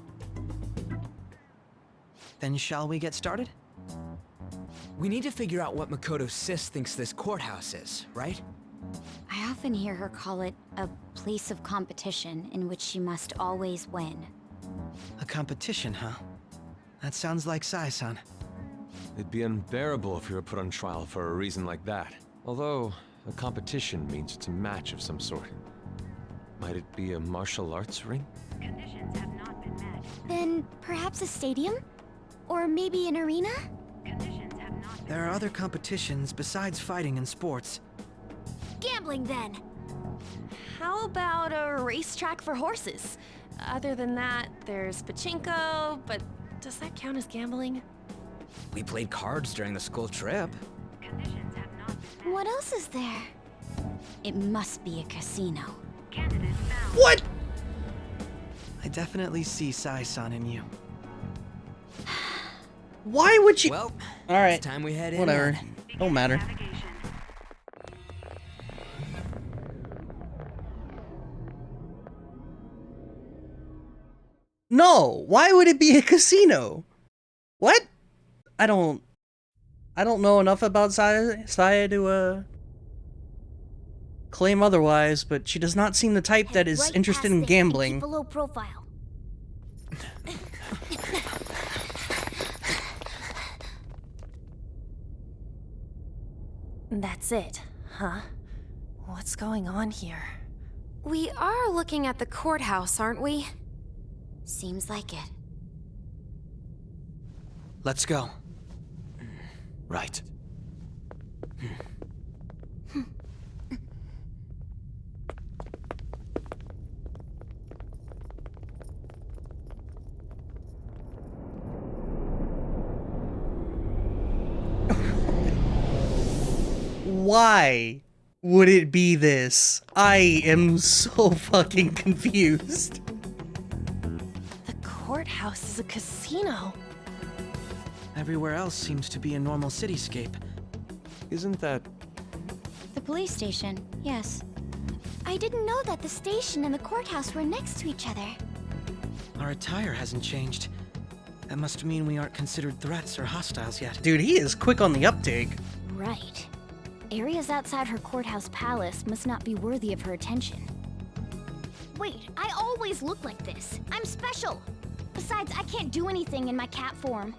Then shall we get started? We need to figure out what Makoto Sis thinks this courthouse is, right? I often hear her call it a place of competition in which she must always win. A competition, huh? That sounds like Sai-san. It'd be unbearable if you were put on trial for a reason like that. Although, a competition means it's a match of some sort. Might it be a martial arts ring? Conditions have not been met. Then perhaps a stadium? Or maybe an arena? Conditions have not been There are other competitions besides fighting and sports. Gambling, then. How about a racetrack for horses? Other than that, there's pachinko, but does that count as gambling? We played cards during the school trip. Conditions have not been What else is there? It must be a casino. Candidate found. What? I definitely see Sai-san in you. Why would you? Well, all right. it's time we head in. Whatever. then. Don't matter. No. Why would it be a casino? What? I don't know enough about Saya to claim otherwise, but she does not seem the type that is Right interested past in it and gambling. keep a low profile. That's it, huh? What's going on here? We are looking at the courthouse, aren't we? Seems like it. Let's go. Right. Why would it be this? I am so fucking confused. The courthouse is a casino. Everywhere else seems to be a normal cityscape. Isn't that... The police station, yes. I didn't know that the station and the courthouse were next to each other. Our attire hasn't changed. That must mean we aren't considered threats or hostiles yet. Dude, he is quick on the uptake. Right. Areas outside her courthouse palace must not be worthy of her attention. Wait, I always look like this. I'm special. Besides, I can't do anything in my cat form.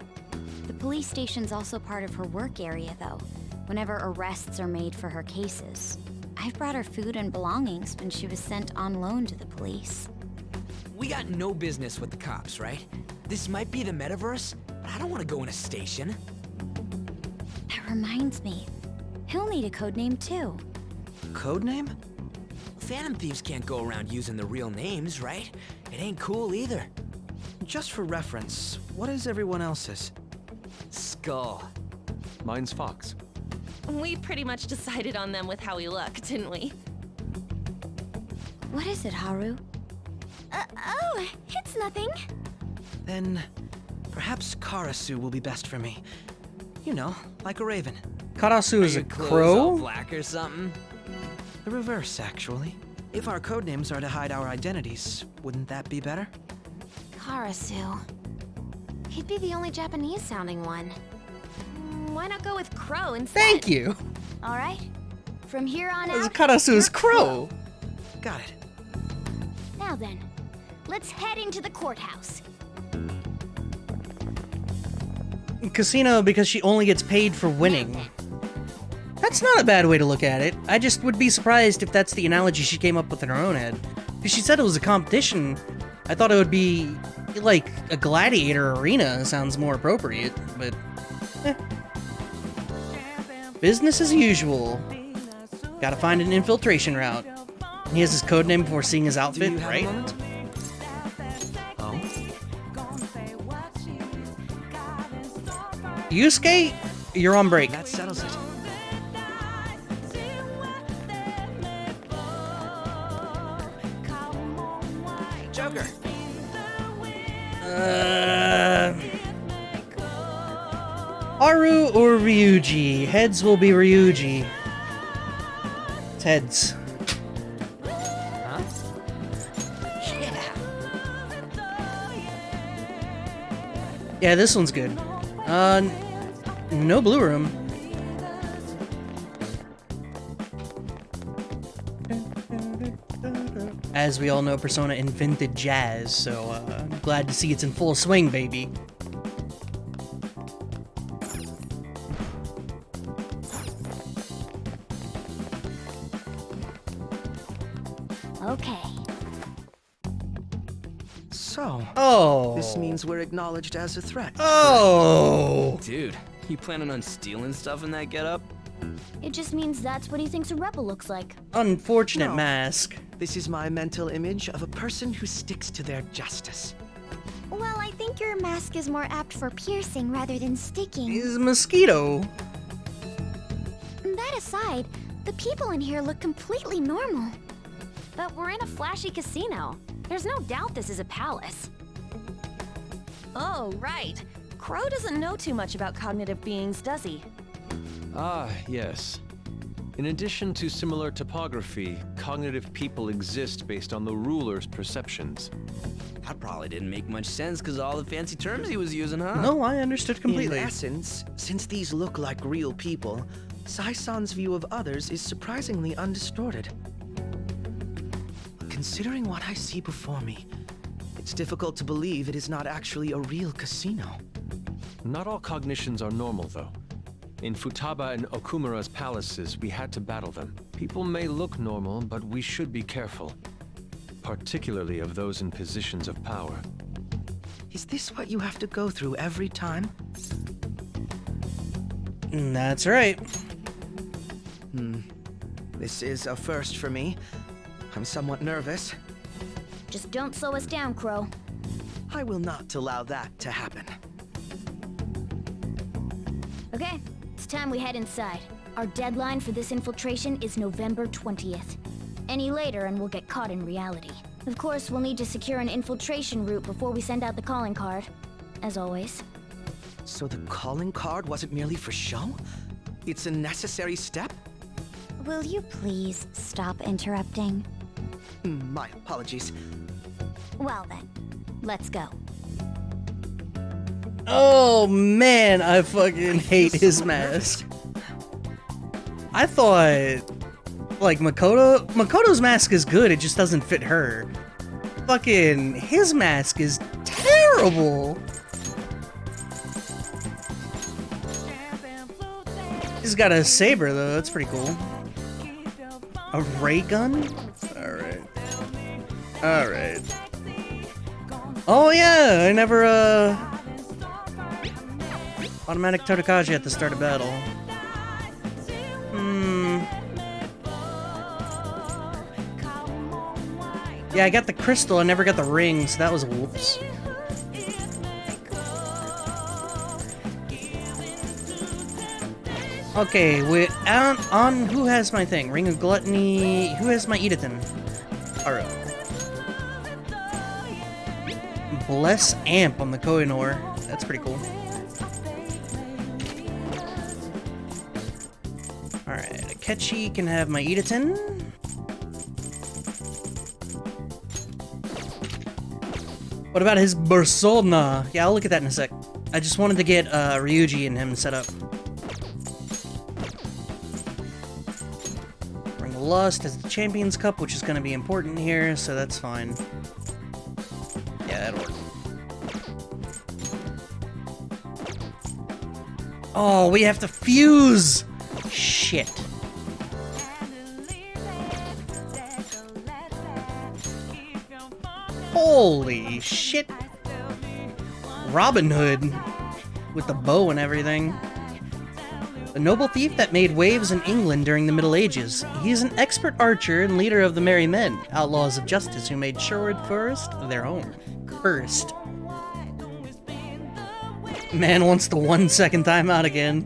The police station's also part of her work area, though, whenever arrests are made for her cases. I've brought her food and belongings when she was sent on loan to the police. We got no business with the cops, right? This might be the metaverse, but I don't want to go in a station. That reminds me. He'll need a code name, too. Codename? Phantom thieves can't go around using the real names, right? It ain't cool either. Just for reference, what is everyone else's? Skull. Mine's Fox. We pretty much decided on them with how we look, didn't we? What is it, Haru? Oh, it's nothing. Then, perhaps Karasu will be best for me. You know, like a raven. Karasu is a Are your clothes crow? all black or something? The reverse, actually. If our codenames are to hide our identities, wouldn't that be better? Karasu. He'd be the only Japanese-sounding one. Why not go with Crow instead? Thank you. All right. From here on This out, Karasu is you're crow. Got it. Now then, let's head into the courthouse. Casino because she only gets paid for winning. That's not a bad way to look at it. I just would be surprised if that's the analogy she came up with in her own head. If she said it was a competition, I thought it would be like a gladiator arena sounds more appropriate, but business as usual. Gotta find an infiltration route. He has his code name before seeing his outfit, right? Oh? Yusuke, you're on break. That settles it. Joker. Haru or Ryuji? Heads will be Ryuji. It's heads. Huh? Yeah. Yeah, this one's good. No blue room. As we all know, Persona invented jazz, so I'm glad to see it's in full swing, baby. Okay. So, this means we're acknowledged as a threat. Oh! Dude, you planning on stealing stuff in that getup? It just means that's what he thinks a rebel looks like. Unfortunate No. mask. This is my mental image of a person who sticks to their justice. Well, I think your mask is more apt for piercing rather than sticking. Is mosquito. That aside, the people in here look completely normal. But we're in a flashy casino. There's no doubt this is a palace. Oh, right. Crow doesn't know too much about cognitive beings, does he? Ah, yes. In addition to similar topography, cognitive people exist based on the ruler's perceptions. That probably didn't make much sense because all the fancy terms he was using, huh? No, I understood completely. In essence, since these look like real people, Sai-san's view of others is surprisingly undistorted. Considering what I see before me, it's difficult to believe it is not actually a real casino. Not all cognitions are normal, though. In Futaba and Okumura's palaces, we had to battle them. People may look normal, but we should be careful. Particularly of those in positions of power. Is this what you have to go through every time? That's right. This is a first for me. I'm somewhat nervous. Just don't slow us down, Crow. I will not allow that to happen. Okay, it's time we head inside. Our deadline for this infiltration is November 20th. Any later and we'll get caught in reality. Of course, we'll need to secure an infiltration route before we send out the calling card. As always. So the calling card wasn't merely for show? It's a necessary step? Will you please stop interrupting? My apologies. Well then, let's go. Oh man, I fucking hate his mask. I thought, like, Makoto's mask is good, it just doesn't fit her. Fucking, his mask is terrible. He's got a saber though, that's pretty cool. A ray gun? Alright. Alright. Oh yeah, I never, automatic Totakaji at the start of battle. Yeah, I got the crystal, I never got the ring, so that was a whoops. Okay, we're on who has my thing? Ring of Gluttony. Who has my Edaton? Alright. Bless Amp on the Koinor. That's pretty cool. Alright, Akechi can have my Edaton. What about his Persona? Yeah, I'll look at that in a sec. I just wanted to get Ryuji and him set up. Ring of Lust has the Champions Cup, which is going to be important here, so that's fine. Yeah, that'll work. Oh, we have to fuse! Shit. Holy shit. Robin Hood with the bow and everything. A noble thief that made waves in England during the Middle Ages. He is an expert archer and leader of the Merry Men, outlaws of justice who made Sherwood Forest their home. Cursed. Man wants the 1 second timeout again.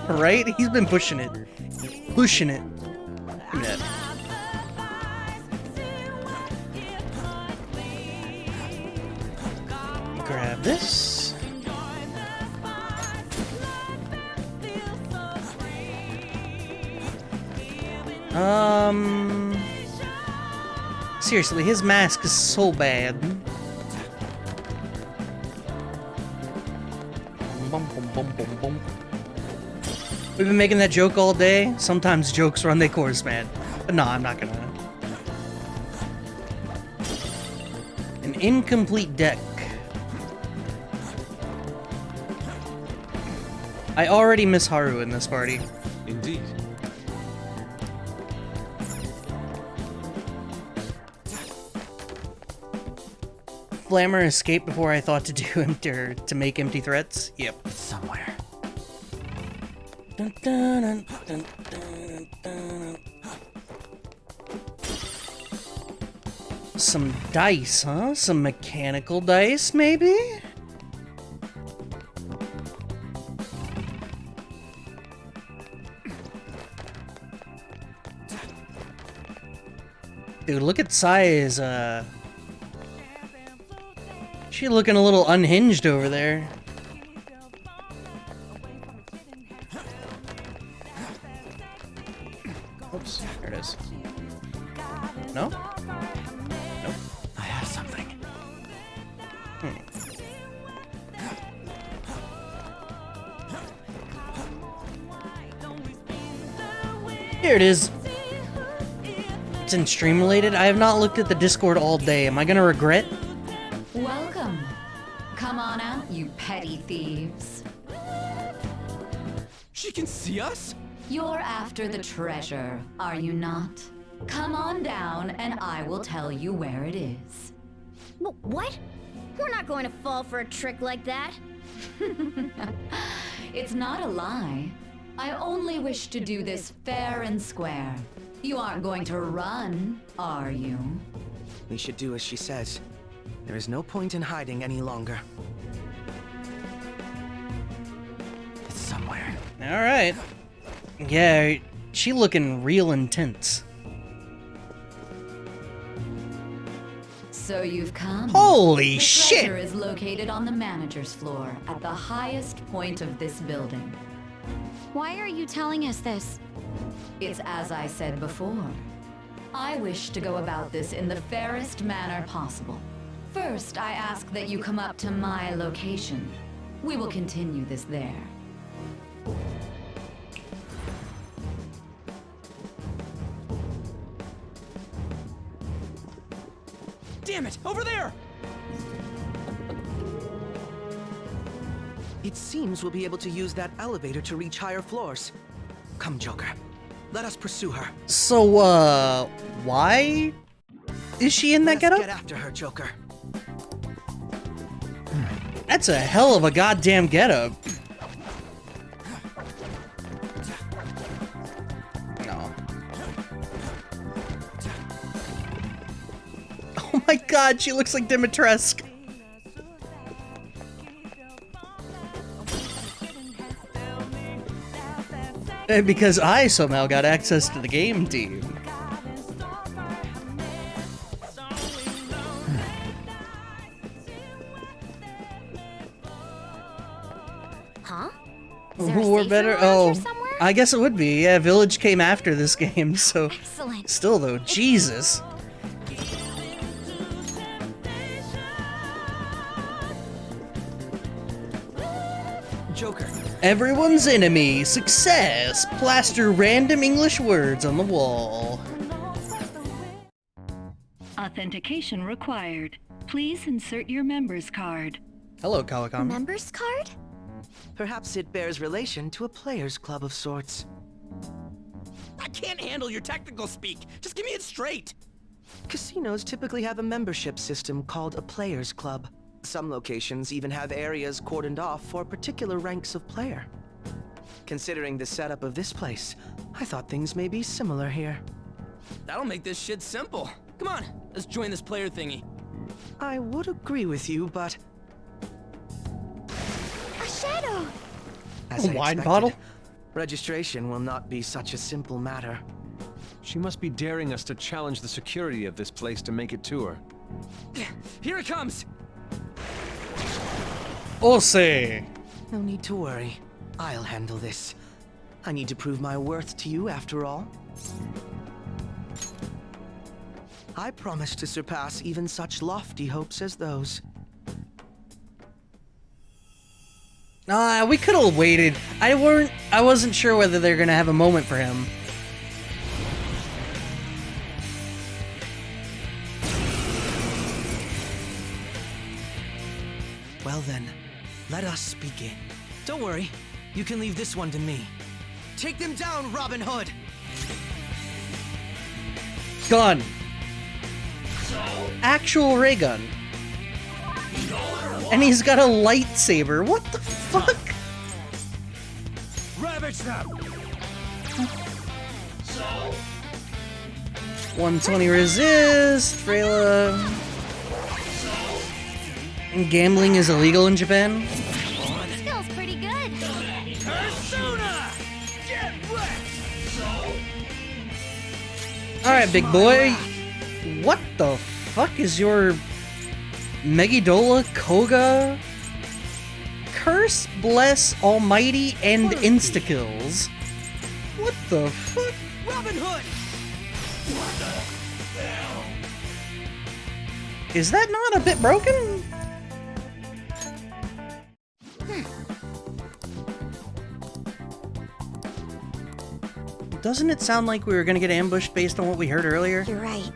Right? He's been pushing it. Pushing it. Give me that. Grab this. Seriously, his mask is so bad. We've been making that joke all day. Sometimes jokes run their course, man. But no, I'm not gonna. An incomplete deck. I already miss Haru in this party. Indeed. Flammer escaped before I thought to do to make empty threats. Yep. Somewhere. Dun, dun, dun, dun, dun, dun. Some dice, huh? Some mechanical dice, maybe? Dude, look at Sai's, she looking a little unhinged over there. Oops, there it is. No? Nope. I have something. Here it is. It's in stream related. I have not looked at the Discord all day. Am I gonna regret? Welcome. Come on out, you petty thieves. She can see us? You're after the treasure, are you not? Come on down and I will tell you where it is. What? We're not going to fall for a trick like that. It's not a lie. I only wish to do this fair and square. You aren't going to run, are you? We should do as she says. There is no point in hiding any longer. It's somewhere. Alright. Yeah, she looking real intense. So you've come. Holy the shit! treasure is located on the manager's floor at the highest point of this building. Why are you telling us this? It's as I said before. I wish to go about this in the fairest manner possible. First, I ask that you come up to my location. We will continue this there. Damn it! Over there! It seems we'll be able to use that elevator to reach higher floors. Come, Joker. Let us pursue her. So, why is she in that getup? Get after her, Joker. That's a hell of a goddamn getup. No. Oh my god, she looks like Dimitrescu. And because I somehow got access to the game team. Huh? Who were better? Oh, I guess it would be. Yeah, Village came after this game, so. Excellent. Still though, Jesus. Joker. Everyone's enemy. Success. Plaster random English words on the wall. Authentication required. Please insert your member's card. Hello, Kawakami. Member's card? Perhaps it bears relation to a players' club of sorts. I can't handle your technical speak. Just give me it straight. Casinos typically have a membership system called a players' club. Some locations even have areas cordoned off for particular ranks of player. Considering the setup of this place, I thought things may be similar here. That'll make this shit simple. Come on, let's join this player thingy. I would agree with you, but... A shadow! As I Wine expected, bottle? registration will not be such a simple matter. She must be daring us to challenge the security of this place to make it to her. Here it comes! Ose! No need to worry. I'll handle this. I need to prove my worth to you after all. I promise to surpass even such lofty hopes as those. We could have waited. I wasn't sure whether they're gonna have a moment for him. Well then, let us begin. Don't worry, you can leave this one to me. Take them down, Robin Hood! Gun. Actual ray gun. And he's got a lightsaber. What the fuck? Ravage them! 120 resist, Freyla. And gambling is illegal in Japan? Skill's pretty good. Persona! Get wrecked! Alright, big boy. What the fuck is your Megidola Koga? Curse, bless, almighty, and insta-kills. What the fuck? Robin Hood! Is that not a bit broken? Doesn't it sound like we were gonna get ambushed based on what we heard earlier? You're right.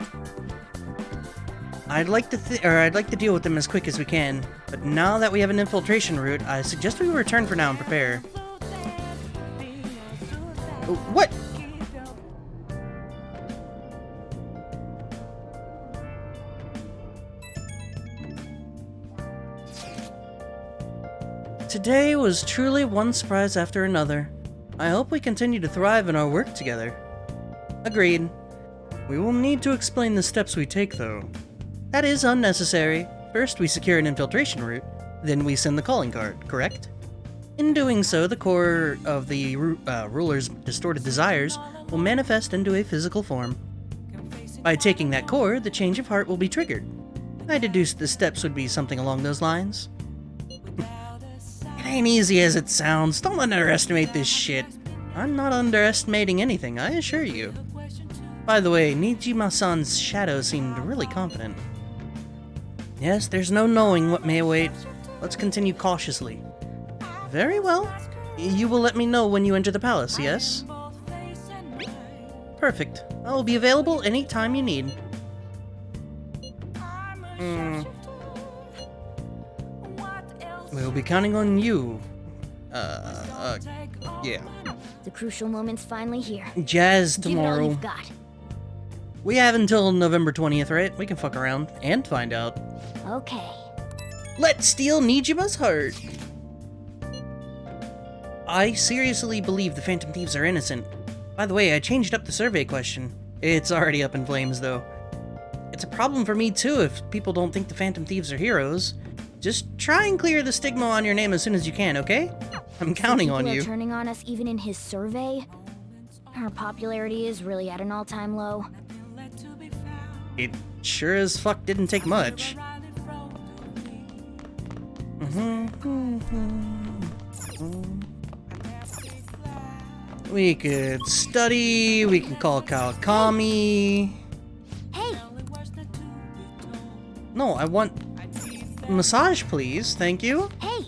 I'd like to deal with them as quick as we can, but now that we have an infiltration route, I suggest we return for now and prepare. What? Today was truly one surprise after another. I hope we continue to thrive in our work together. Agreed. We will need to explain the steps we take, though. That is unnecessary. First, we secure an infiltration route, then we send the calling card, correct? In doing so, the core of the ruler's distorted desires will manifest into a physical form. By taking that core, the change of heart will be triggered. I deduced the steps would be something along those lines. It ain't easy as it sounds. Don't underestimate this shit. I'm not underestimating anything, I assure you. By the way, Nijima-san's shadow seemed really confident. Yes, there's no knowing what may await. Let's continue cautiously. Very well. You will let me know when you enter the palace, yes? Perfect. I will be available any time you need. We'll be counting on you. Yeah. The crucial moment's finally here. Jazz Give it all tomorrow. you've got. We have until November 20th, right? We can fuck around and find out. Okay. Let's steal Nijima's heart! I seriously believe the Phantom Thieves are innocent. By the way, I changed up the survey question. It's already up in flames, though. It's a problem for me, too, if people don't think the Phantom Thieves are heroes. Just try and clear the stigma on your name as soon as you can, okay? I'm counting on you. People are turning on us even in his survey. Our popularity is really at an all-time low. It sure as fuck didn't take much. We could study, we can call Kawakami. Hey! No, I want massage, please. Thank you. Hey!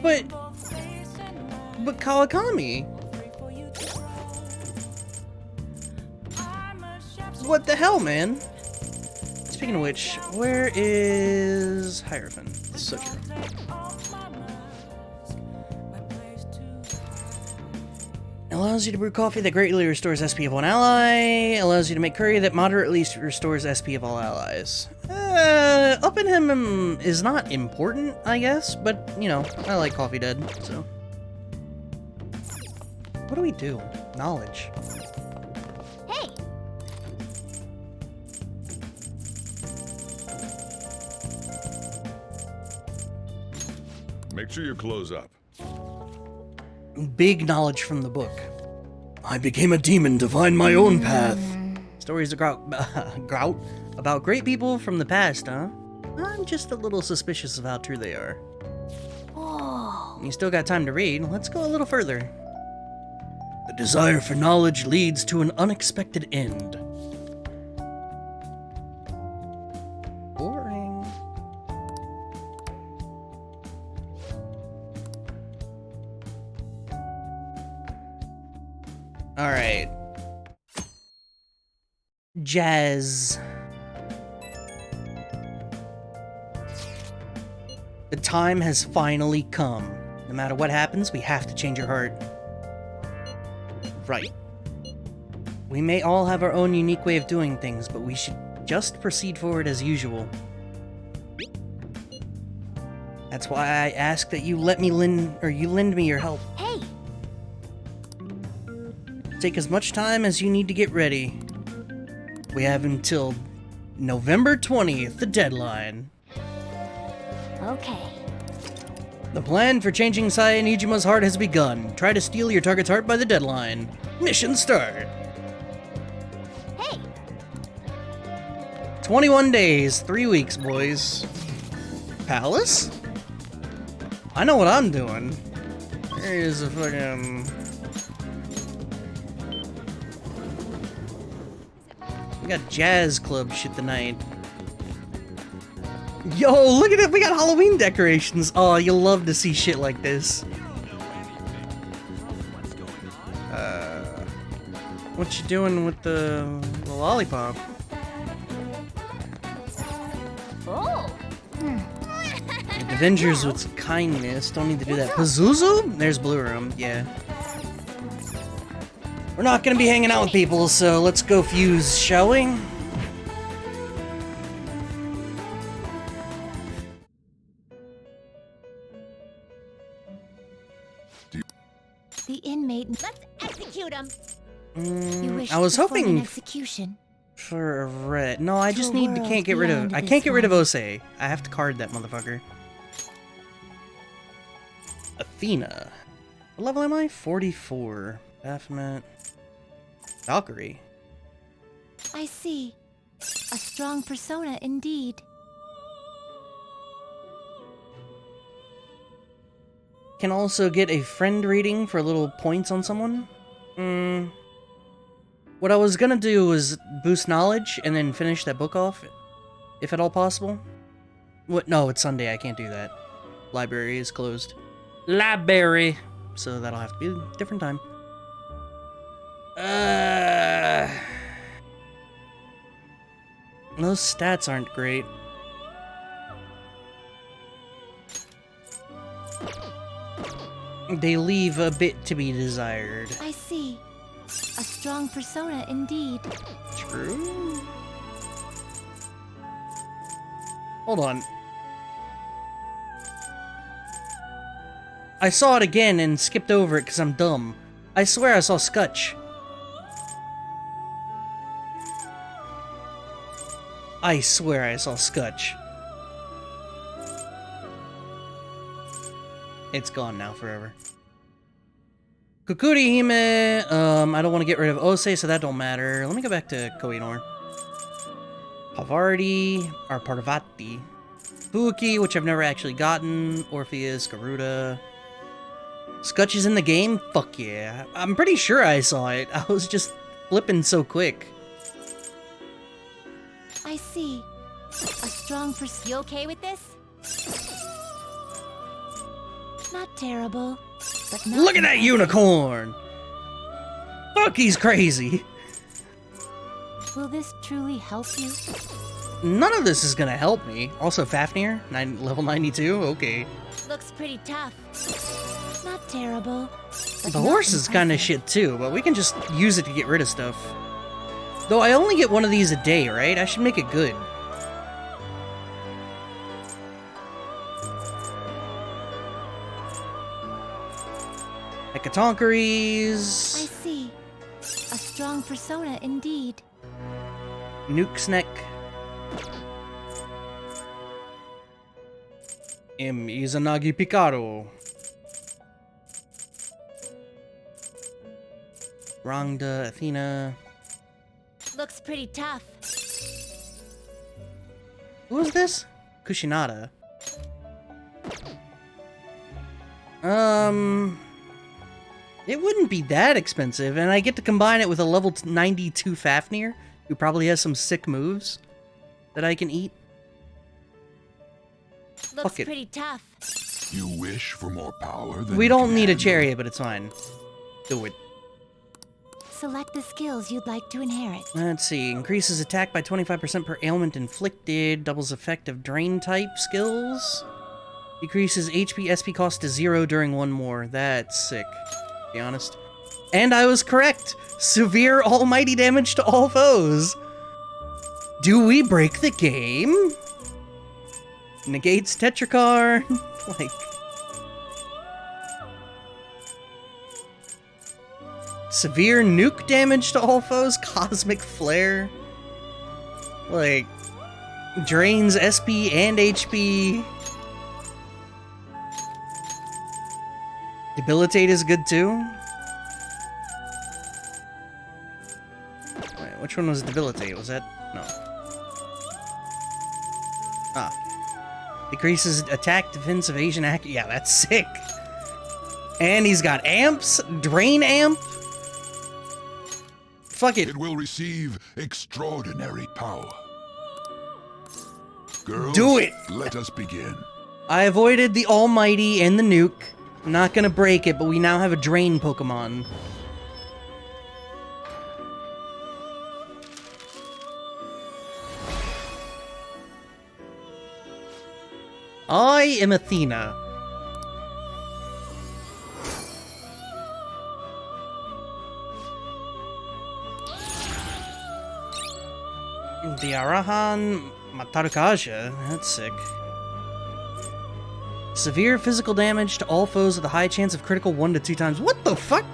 What? But Kawakami. What the hell, man? Speaking of which, where is Hierophant? Sojourn. Allows you to brew coffee that greatly restores SP of one ally. Allows you to make curry that moderately restores SP of all allies. Upping him is not important, I guess, but, you know, I like Coffee Dead, so. What do we do? Knowledge. Hey! Make sure you close up. Big knowledge from the book. I became a demon to find my own path. Stories about great people from the past, huh? I'm just a little suspicious of how true they are. Oh. You still got time to read. Let's go a little further. The desire for knowledge leads to an unexpected end. Boring. Alright. Jazz. The time has finally come. No matter what happens, we have to change your heart. Right. We may all have our own unique way of doing things, but we should just proceed forward as usual. That's why I ask that you lend me your help. Hey! Take as much time as you need to get ready. We have until November 20th, the deadline. Okay. The plan for changing Sayanijima's heart has begun. Try to steal your target's heart by the deadline. Mission start. Hey! 21 days, 3 weeks, boys. Palace? I know what I'm doing. Here's a fucking... We got jazz club shit tonight. Yo, look at it! We got Halloween decorations! Oh, you'll love to see shit like this. What you doing with the lollipop? Oh! The Avengers with kindness. Don't need to do that. Pazuzu? There's Blue Room. Yeah. We're not gonna be hanging out with people, so let's go fuse, shall we? The inmate. Let's execute him. You wish I was to perform an hoping execution. for a red. No, I just To a need to world can't get rid of. beyond I this can't get rid of one. Ose. I have to card that motherfucker. Athena. What level am I? 44. Baphomet. Valkyrie. I see. A strong persona indeed. Can also get a friend reading for little points on someone. What I was gonna do was boost knowledge and then finish that book off, if at all possible. What? No, it's Sunday. I can't do that. Library is closed. Library. So that'll have to be a different time. Those stats aren't great. They leave a bit to be desired. I see. A strong persona indeed. True. Hold on. I saw it again and skipped over it because I'm dumb. I swear I saw Scutch. I swear I saw Scutch. It's gone now forever. Kukuri Hime, I don't want to get rid of Ose, so that don't matter. Let me go back to Koinor. Pavarti, or Parvati. Fuki, which I've never actually gotten. Orpheus, Garuda. Scutch is in the game? Fuck yeah. I'm pretty sure I saw it. I was just flipping so quick. I see. A strong persona. You okay with this? Not terrible. But not Look at that unicorn! Fuck, he's crazy. Will this truly help you? None of this is gonna help me. Also, Fafnir, level 92? Okay. Looks pretty tough. Not terrible. But The not horse is kinda shit too, but we can just use it to get rid of stuff. Though I only get one of these a day, right? I should make it good. Hekatonkeries. I see. A strong persona indeed. Nukesneck. Izanagi Picaro. Rangda, Athena. Looks pretty tough. Who is this? Kushinada. It wouldn't be that expensive, and I get to combine it with a level 92 Fafnir, who probably has some sick moves that I can eat. Looks pretty tough. You wish for more power than We you don't can need a handle. chariot, but it's fine. Do it. Select the skills you'd like to inherit. Let's see. Increases attack by 25% per ailment inflicted. Doubles effect of drain type skills. Decreases HP SP cost to 0 during one more. That's sick, to be honest. And I was correct. Severe almighty damage to all foes. Do we break the game? Negates Tetracar. Like... Severe nuke damage to all foes, cosmic flare. Like, drains SP and HP. Debilitate is good too. Wait, which one was debilitate? Was that? No. Ah. Decreases attack, defense, evasion, yeah, that's sick. And he's got amps, drain amp. Fuck it. It will receive extraordinary power. Girls, do it. Let us begin. I avoided the almighty and the nuke. I'm not gonna break it, but we now have a drain Pokemon. I am Athena. The Arahan Matarukaja, that's sick. Severe physical damage to all foes with a high chance of critical 1 to 2 times. What the fuck?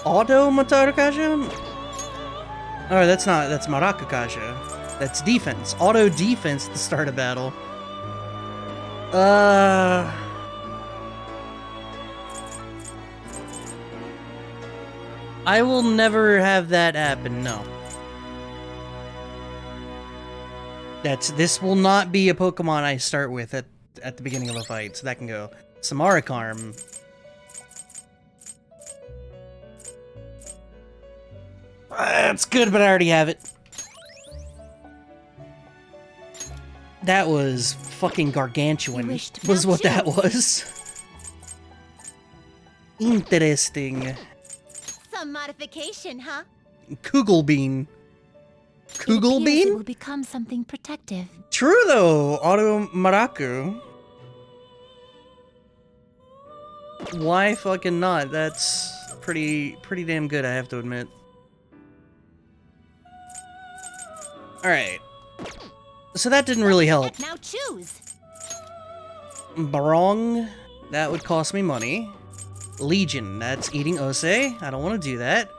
Auto Matarukaja? Oh, that's not, that's Marakakaja. That's defense. Auto defense at the start of battle. I will never have that happen, no. This will not be a Pokemon I start with at the beginning of a fight, so that can go. Samarikarm. That's good, but I already have it. That was fucking gargantuan, was what that was. Interesting. Some modification, huh? Kugelbean. Kugelbean? It will become something protective. True though, Auto Maraku. Why fucking not? That's pretty damn good, I have to admit. Alright. So that didn't really help. Now choose. Barong, that would cost me money. Legion, that's eating Ose. I don't want to do that.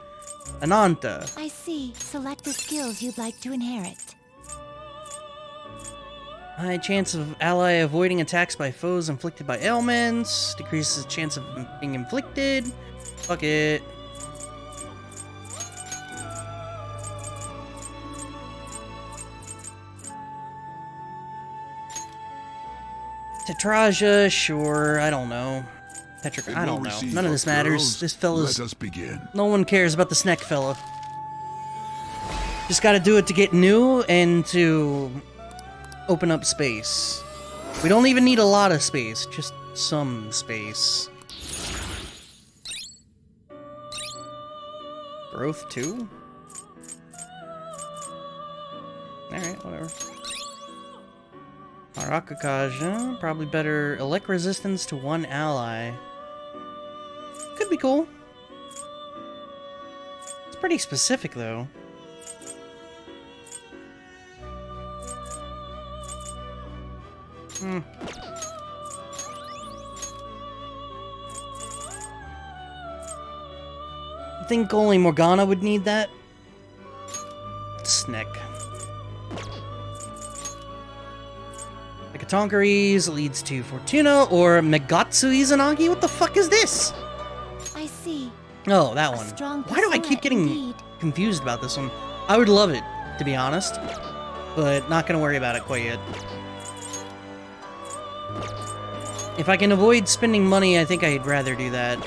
Ananta. I see. Select the skills you'd like to inherit. High chance of ally avoiding attacks by foes inflicted by ailments. Decreases chance of being inflicted. Fuck it. Tetraja, sure, I don't know. Petric, I don't know. None of this matters. This fella's... Let us begin. No one cares about the snack fella. Just gotta do it to get new and to open up space. We don't even need a lot of space, just some space. Growth 2? Alright, whatever. Arakakaja, probably better elect resistance to one ally. Could be cool. It's pretty specific though. I think only Morgana would need that. Snick. Tonkaries leads to Fortuna or Megatsu Izanagi? What the fuck is this? I see. Oh, that one. Why do I keep getting confused about this one? I would love it, to be honest. but not gonna worry about it quite yet. If I can avoid spending money, I think I'd rather do that.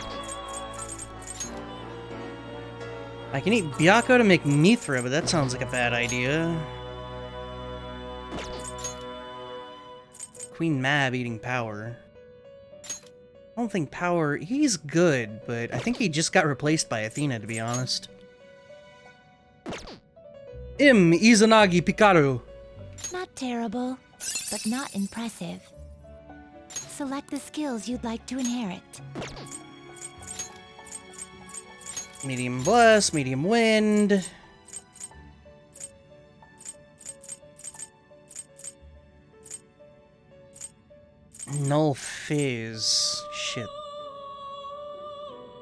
I can eat Byakko to make Mithra, but that sounds like a bad idea. Queen Mab eating Power. I don't think Power... He's good, but I think he just got replaced by Athena, to be honest. Izanagi Pikaru. Not terrible, but not impressive. Select the skills you'd like to inherit. Medium Bless, Medium Wind. Null Fizz. Shit.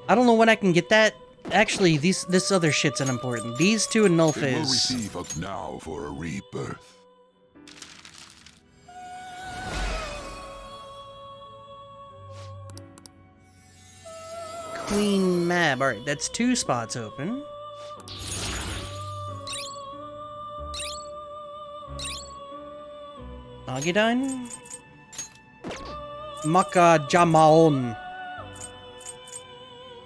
I don't know when I can get that. Actually, this other shit's unimportant. These two and Null They will Fizz. receive up now for a rebirth. Queen Mab. Alright, that's 2 spots open. Agidine? Maka Jamaon.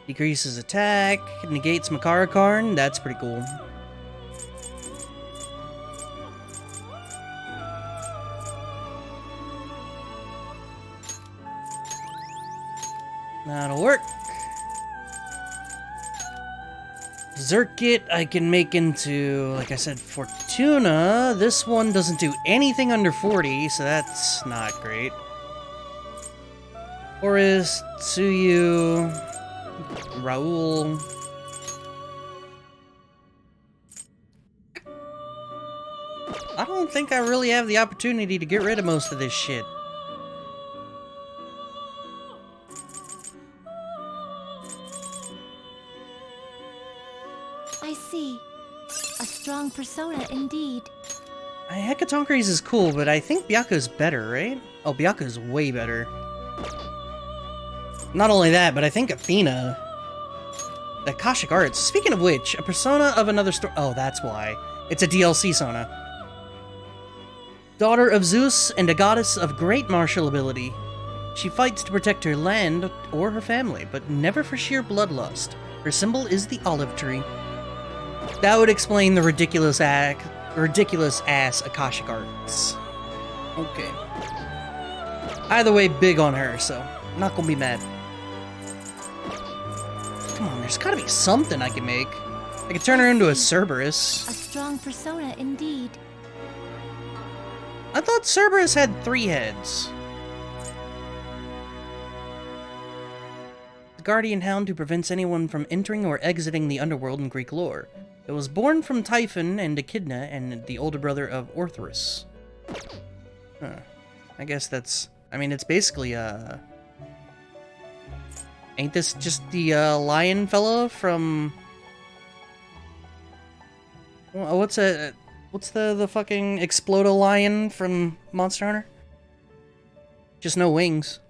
Decreases attack, negates Makara Karn. That's pretty cool. That'll work. Zerkit I can make into, like I said, Fortuna. This one doesn't do anything under 40, so that's not great. Forest, Tsuyu, Raoul. I don't think I really have the opportunity to get rid of most of this shit. I see. A strong persona indeed. Hekatonkeries is cool, but I think Byakko's better, right? Oh, Byakko's way better. Not only that, but I think Athena... The Akashic Arts. Speaking of which, a persona of another story... Oh, that's why. It's a DLC Sona. Daughter of Zeus and a goddess of great martial ability. She fights to protect her land or her family, but never for sheer bloodlust. Her symbol is the olive tree. That would explain the ridiculous ass Akashic Arts. Okay. Either way, big on her, so not gonna be mad. Come on, there's gotta be something I can make. I could turn her into a Cerberus. A strong persona indeed. I thought Cerberus had 3 heads. The guardian hound who prevents anyone from entering or exiting the underworld in Greek lore. It was born from Typhon and Echidna and the older brother of Orthrus. Huh. I guess that's... I mean, it's basically, Ain't this just the, lion fella from... What's the fucking Explodo lion from Monster Hunter? Just no wings.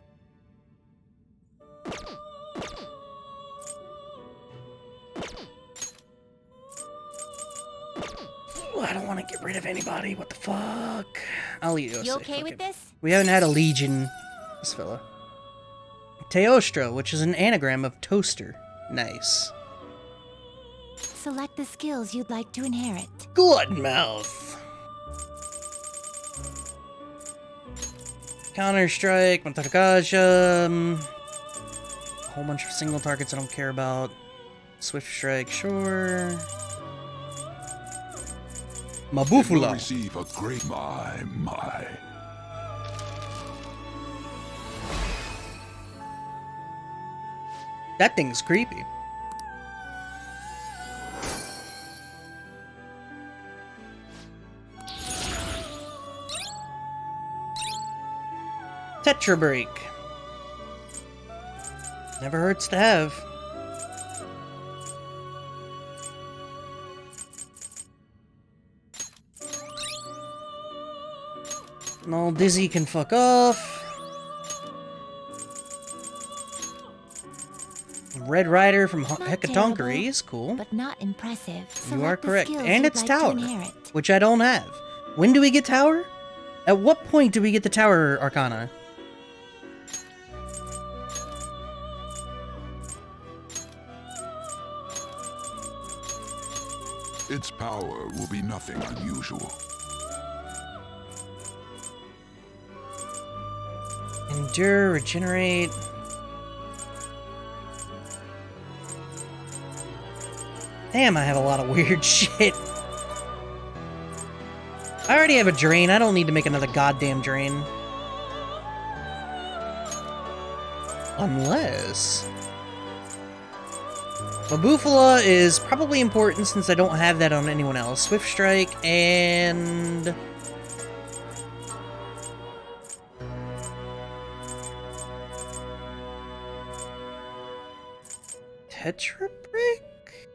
I don't want to get rid of anybody. What the fuck? I'll eat You okay with this? We haven't had a legion. This fella. Teostra, which is an anagram of toaster. Nice. Select the skills you'd like to inherit. Gluttonmouth. Counter Strike, Matarakaja. A whole bunch of single targets I don't care about. Swift Strike, sure. Mabufula. It will receive a great my. That thing's creepy. Tetra Break. Never hurts to have. No, Dizzy can fuck off. Red Rider from Hekatonkery is cool. But not impressive. You are Select the correct. skills And you'd it's like to Tower, inherit. which I don't have. When do we get Tower? At what point do we get the Tower Arcana? Its power will be nothing unusual. Endure, regenerate. Damn, I have a lot of weird shit. I already have a drain. I don't need to make another goddamn drain. Unless... Mabufala is probably important since I don't have that on anyone else. Swift Strike and... Tetra Brick?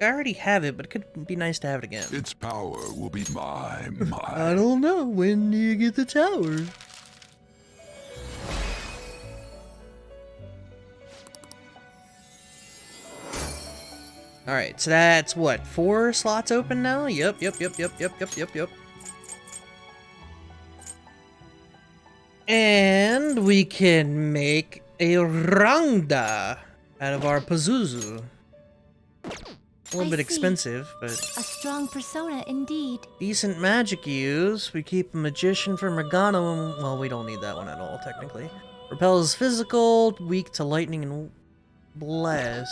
I already have it, but it could be nice to have it again. Its power will be my. I don't know. When do you get the tower? Alright, so that's what? 4 slots open now? Yep. And we can make a Rangda out of our Pazuzu. A little bit expensive, but... A strong persona indeed. Decent magic use. We keep a magician for Morgana. Well, we don't need that one at all, technically. Repels physical, weak to lightning and bless.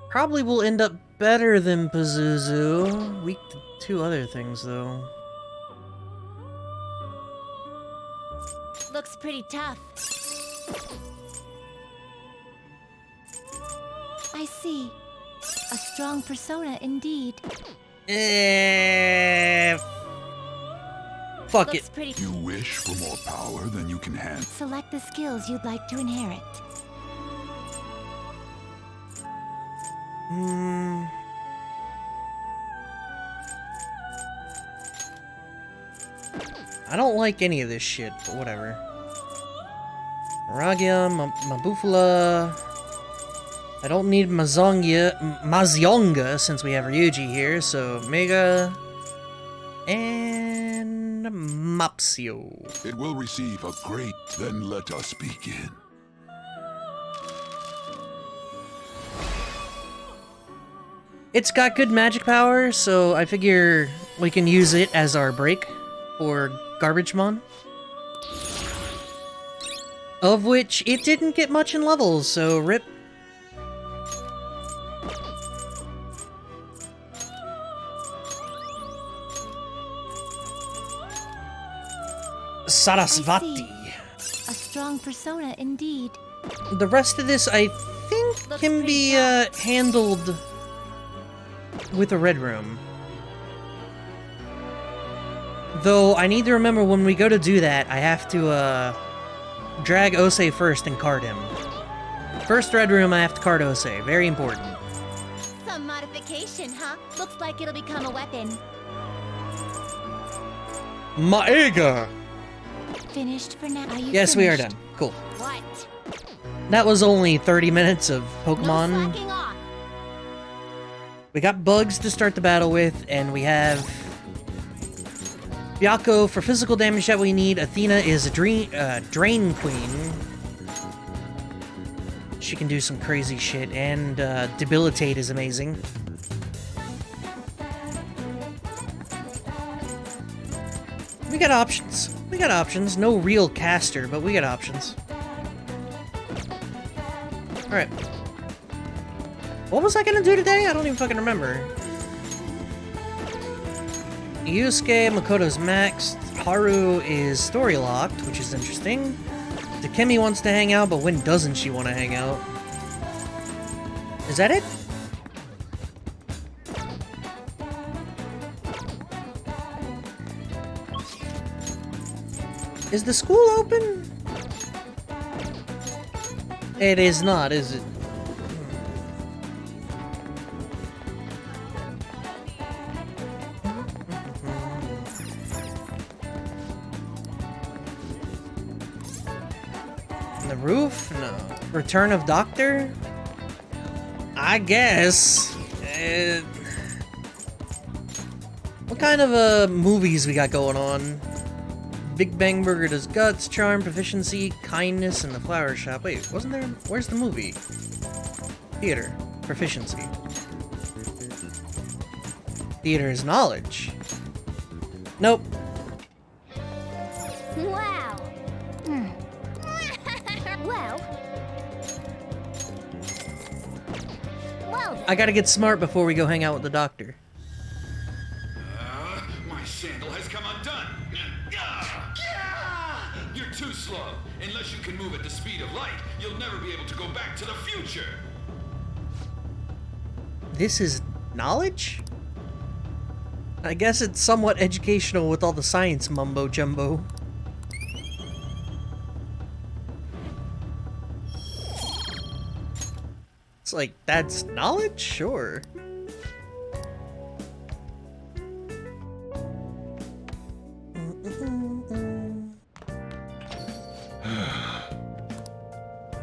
Probably will end up better than Pazuzu. Weak to 2 other things, though. Looks pretty tough. I see. A strong persona indeed. Fuck Looks it. Pretty... You wish for more power than you can handle. Select the skills you'd like to inherit. I don't like any of this shit, but whatever. Maragia, Mabufala. I don't need Mazionga since we have Ryuji here, so Mega and Mapsio. It will receive a great, then let us begin. It's got good magic power, so I figure we can use it as our break for Garbagemon. Of which it didn't get much in levels, so rip. Sarasvati. A strong persona indeed. The rest of this, I think, can be handled with a red room. Though, I need to remember when we go to do that, I have to drag Osei first and card him. First red room, I have to card Osei. Very important. Some modification, huh? Looks like it'll become a weapon. Maega! Finished for now. Yes, we are done. Cool. What? That was only 30 minutes of Pokemon. No slacking off. We got Bugs to start the battle with, and we have Byakko for physical damage that we need. Athena is a Drain Queen. She can do some crazy shit, and Debilitate is amazing. We got options. We got options. No real caster, but we got options. Alright. What was I gonna do today? I don't even fucking remember. Yusuke, Makoto's maxed. Haru is story locked, which is interesting. Takemi wants to hang out, but when doesn't she want to hang out? Is that it? Is the school open? It is not, is it? The roof? No. Return of Doctor? I guess. What kind of movies we got going on? Big Bang Burger does guts, charm, proficiency, kindness, and the flower shop. Wait, wasn't there? Where's the movie? Theater, proficiency. Theater is knowledge. Nope. Wow. Well, I gotta get smart before we go hang out with the doctor. My sandal has come undone. You're too slow. Unless you can move at the speed of light, you'll never be able to go back to the future. This is knowledge? I guess it's somewhat educational with all the science mumbo jumbo. It's like, that's knowledge? Sure.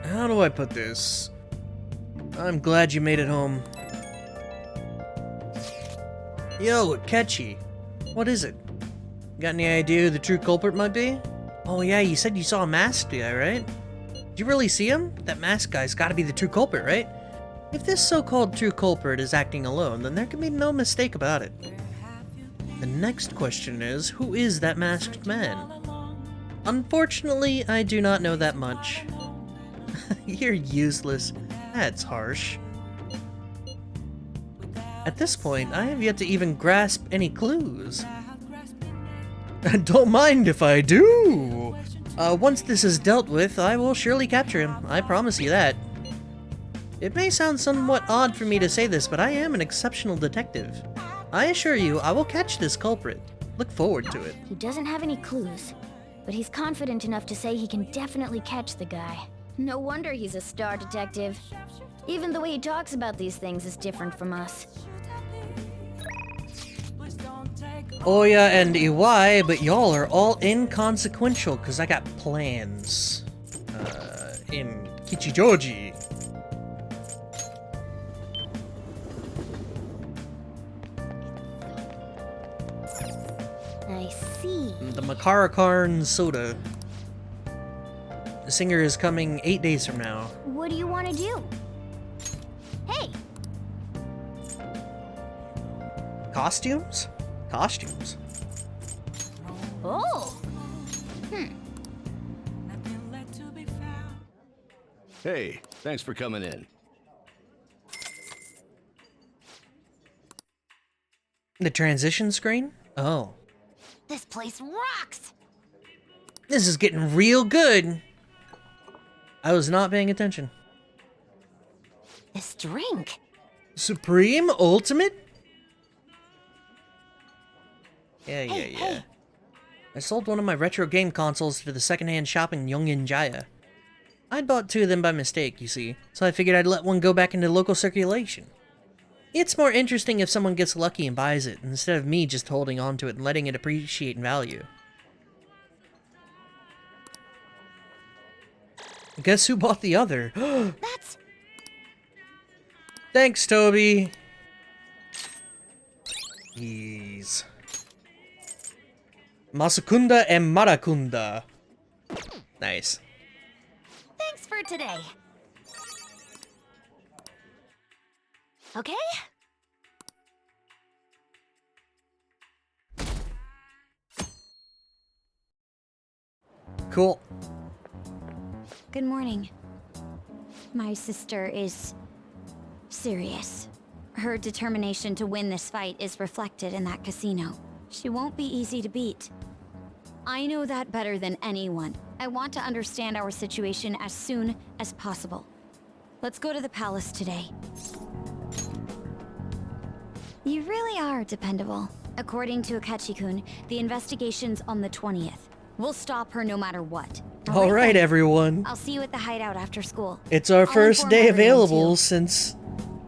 How do I put this? I'm glad you made it home. Yo, Akechi. What is it? Got any idea who the true culprit might be? Oh yeah, you said you saw a masked guy, right? Did you really see him? That masked guy's gotta be the true culprit, right? If this so-called true culprit is acting alone, then there can be no mistake about it. The next question is, who is that masked man? Unfortunately, I do not know that much. You're useless. That's harsh. At this point, I have yet to even grasp any clues. Don't mind if I do! Once this is dealt with, I will surely capture him. I promise you that. It may sound somewhat odd for me to say this, but I am an exceptional detective. I assure you, I will catch this culprit. Look forward to it. he doesn't have any clues, but he's confident enough to say he can definitely catch the guy. No wonder he's a star detective. Even the way he talks about these things is different from us. Oya and Iwai, but y'all are all inconsequential because I got plans. In Kichijoji. I see. The Makara-Karn soda. The singer is coming 8 days from now. What do you want to do? Hey! Costumes? Costumes. Oh! Hey, thanks for coming in. The transition screen? Oh. This place rocks! This is getting real good. I was not paying attention. This drink. Supreme Ultimate? Yeah. Hey. I sold one of my retro game consoles to the secondhand shop in Yongin Jaya. I'd bought 2 of them by mistake, you see, so I figured I'd let one go back into local circulation. It's more interesting if someone gets lucky and buys it, instead of me just holding on to it and letting it appreciate in value. Guess who bought the other? That's... Thanks, Toby! Jeez. Masakunda and Marakunda. Nice. Thanks for today. Okay? Cool. Good morning. My sister is serious. Her determination to win this fight is reflected in that casino. She won't be easy to beat. I know that better than anyone. I want to understand our situation as soon as possible. Let's go to the palace today. You really are dependable. According to Akechi-kun, the investigation's on the 20th. We'll stop her no matter what. Alright, then. everyone. I'll see you at the hideout after school. It's our I'll first inform day everyone, available too. since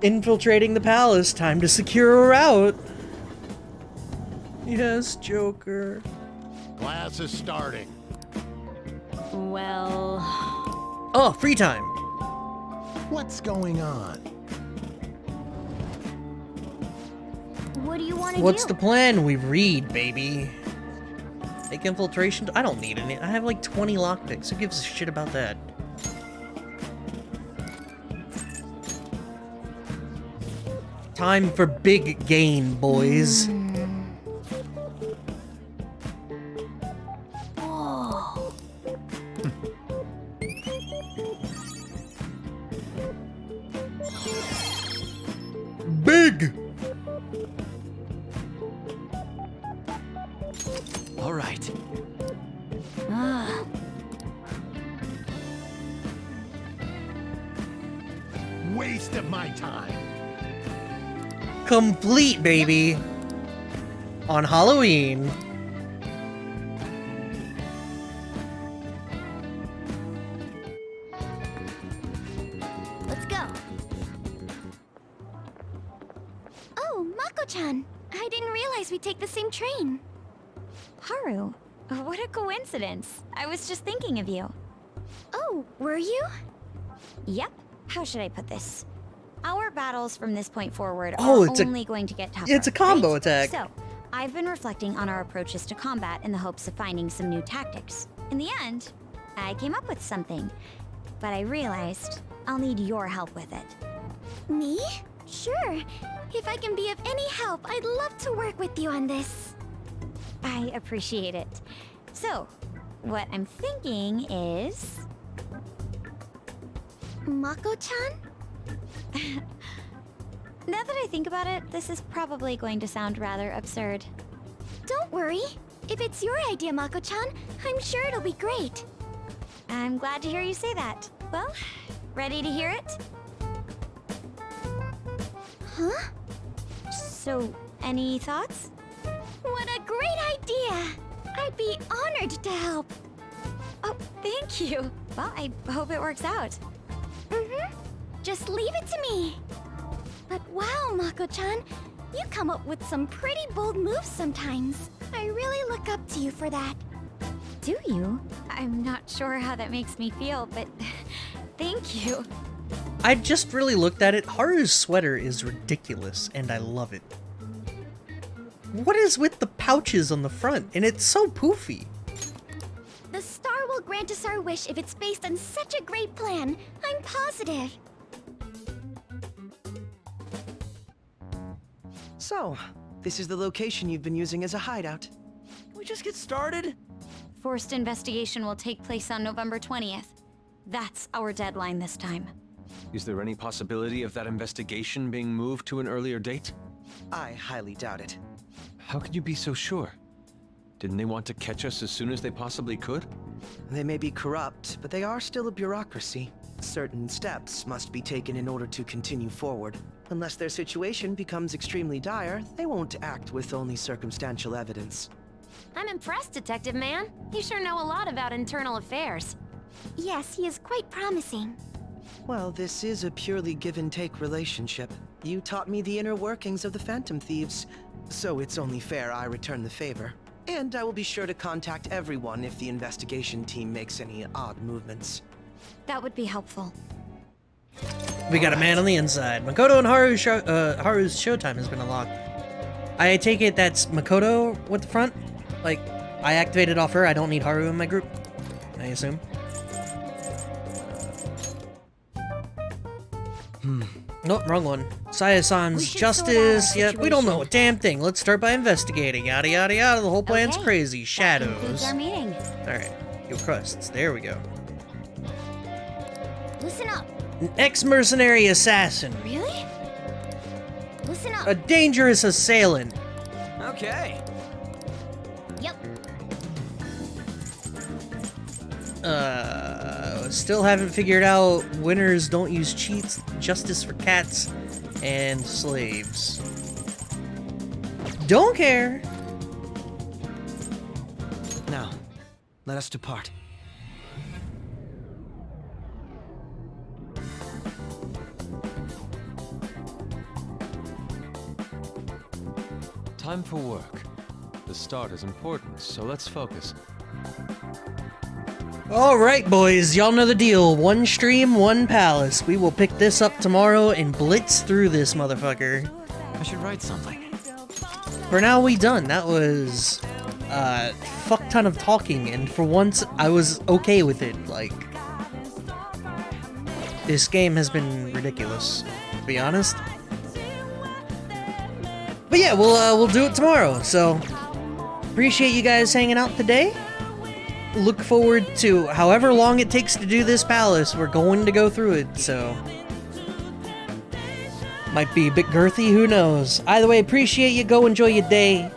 infiltrating the palace. Time to secure her out. Yes, Joker. Class is starting. Well... Oh, free time. What's going on? What do you want to do? What's the plan? We read, baby. Make infiltration. I don't need any. I have like 20 lockpicks. Who gives a shit about that? Time for big gain, boys. Whoa. Big! All right. Ah. Waste of my time. Complete, baby. On Halloween. Let's go. Oh, Mako-chan. I didn't realize we'd take the same train. Haru, what a coincidence. I was just thinking of you. Oh, were you? Yep. How should I put this? Our battles from this point forward Oh, are it's only going to get tougher. it's a combo right? attack. So, I've been reflecting on our approaches to combat in the hopes of finding some new tactics. In the end, I came up with something, but I realized I'll need your help with it. Me? Sure. If I can be of any help, I'd love to work with you on this. I appreciate it. So, what I'm thinking is... Mako-chan? Now that I think about it, this is probably going to sound rather absurd. Don't worry. If it's your idea, Mako-chan, I'm sure it'll be great. I'm glad to hear you say that. Well, ready to hear it? Huh? So, any thoughts? What a great idea! I'd be honored to help. Oh, thank you. Well, I hope it works out. Mm-hmm. Just leave it to me. But wow, Mako-chan, you come up with some pretty bold moves sometimes. I really look up to you for that. Do you? I'm not sure how that makes me feel, but thank you. I just really looked at it. Haru's sweater is ridiculous, and I love it. What is with the pouches on the front? And it's so poofy. The star will grant us our wish if it's based on such a great plan. I'm positive. So, this is the location you've been using as a hideout. Can we just get started? Forced investigation will take place on November 20th. That's our deadline this time. Is there any possibility of that investigation being moved to an earlier date? I highly doubt it. How can you be so sure? Didn't they want to catch us as soon as they possibly could? They may be corrupt, but they are still a bureaucracy. Certain steps must be taken in order to continue forward. Unless their situation becomes extremely dire, they won't act with only circumstantial evidence. I'm impressed, Detective Man. You sure know a lot about internal affairs. Yes, he is quite promising. Well, this is a purely give-and-take relationship. You taught me the inner workings of the Phantom Thieves, so it's only fair I return the favor. And I will be sure to contact everyone if the investigation team makes any odd movements. That would be helpful. We got a man on the inside. Makoto and Haru's showtime has been unlocked. I take it that's Makoto with the front? Like, I activated off her, I don't need Haru in my group, I assume. Nope, wrong one. Saya-san's justice. Yep, we don't know a damn thing. Let's start by investigating. Yada yada yada. The whole plan's Okay. crazy. Concludes Shadows. our meeting. Alright. Yo, crusts. There we go. Listen up. An ex-mercenary assassin. Really? Listen up. A dangerous assailant. Okay. Yep. Still haven't figured out winners don't use cheats, justice for cats, and slaves. Don't care. Now, let us depart. Time for work. The start is important, so let's focus. Alright, boys, y'all know the deal. One stream, one palace. We will pick this up tomorrow and blitz through this motherfucker. I should write something. for now we done. That was a fuck ton of talking, and for once I was okay with it. Like, this game has been ridiculous, to be honest. But yeah, we'll do it tomorrow. So appreciate you guys hanging out today. Look forward to however long it takes to do this palace. We're going to go through it, so might be a bit girthy, who knows. Either way, appreciate you. Go enjoy your day.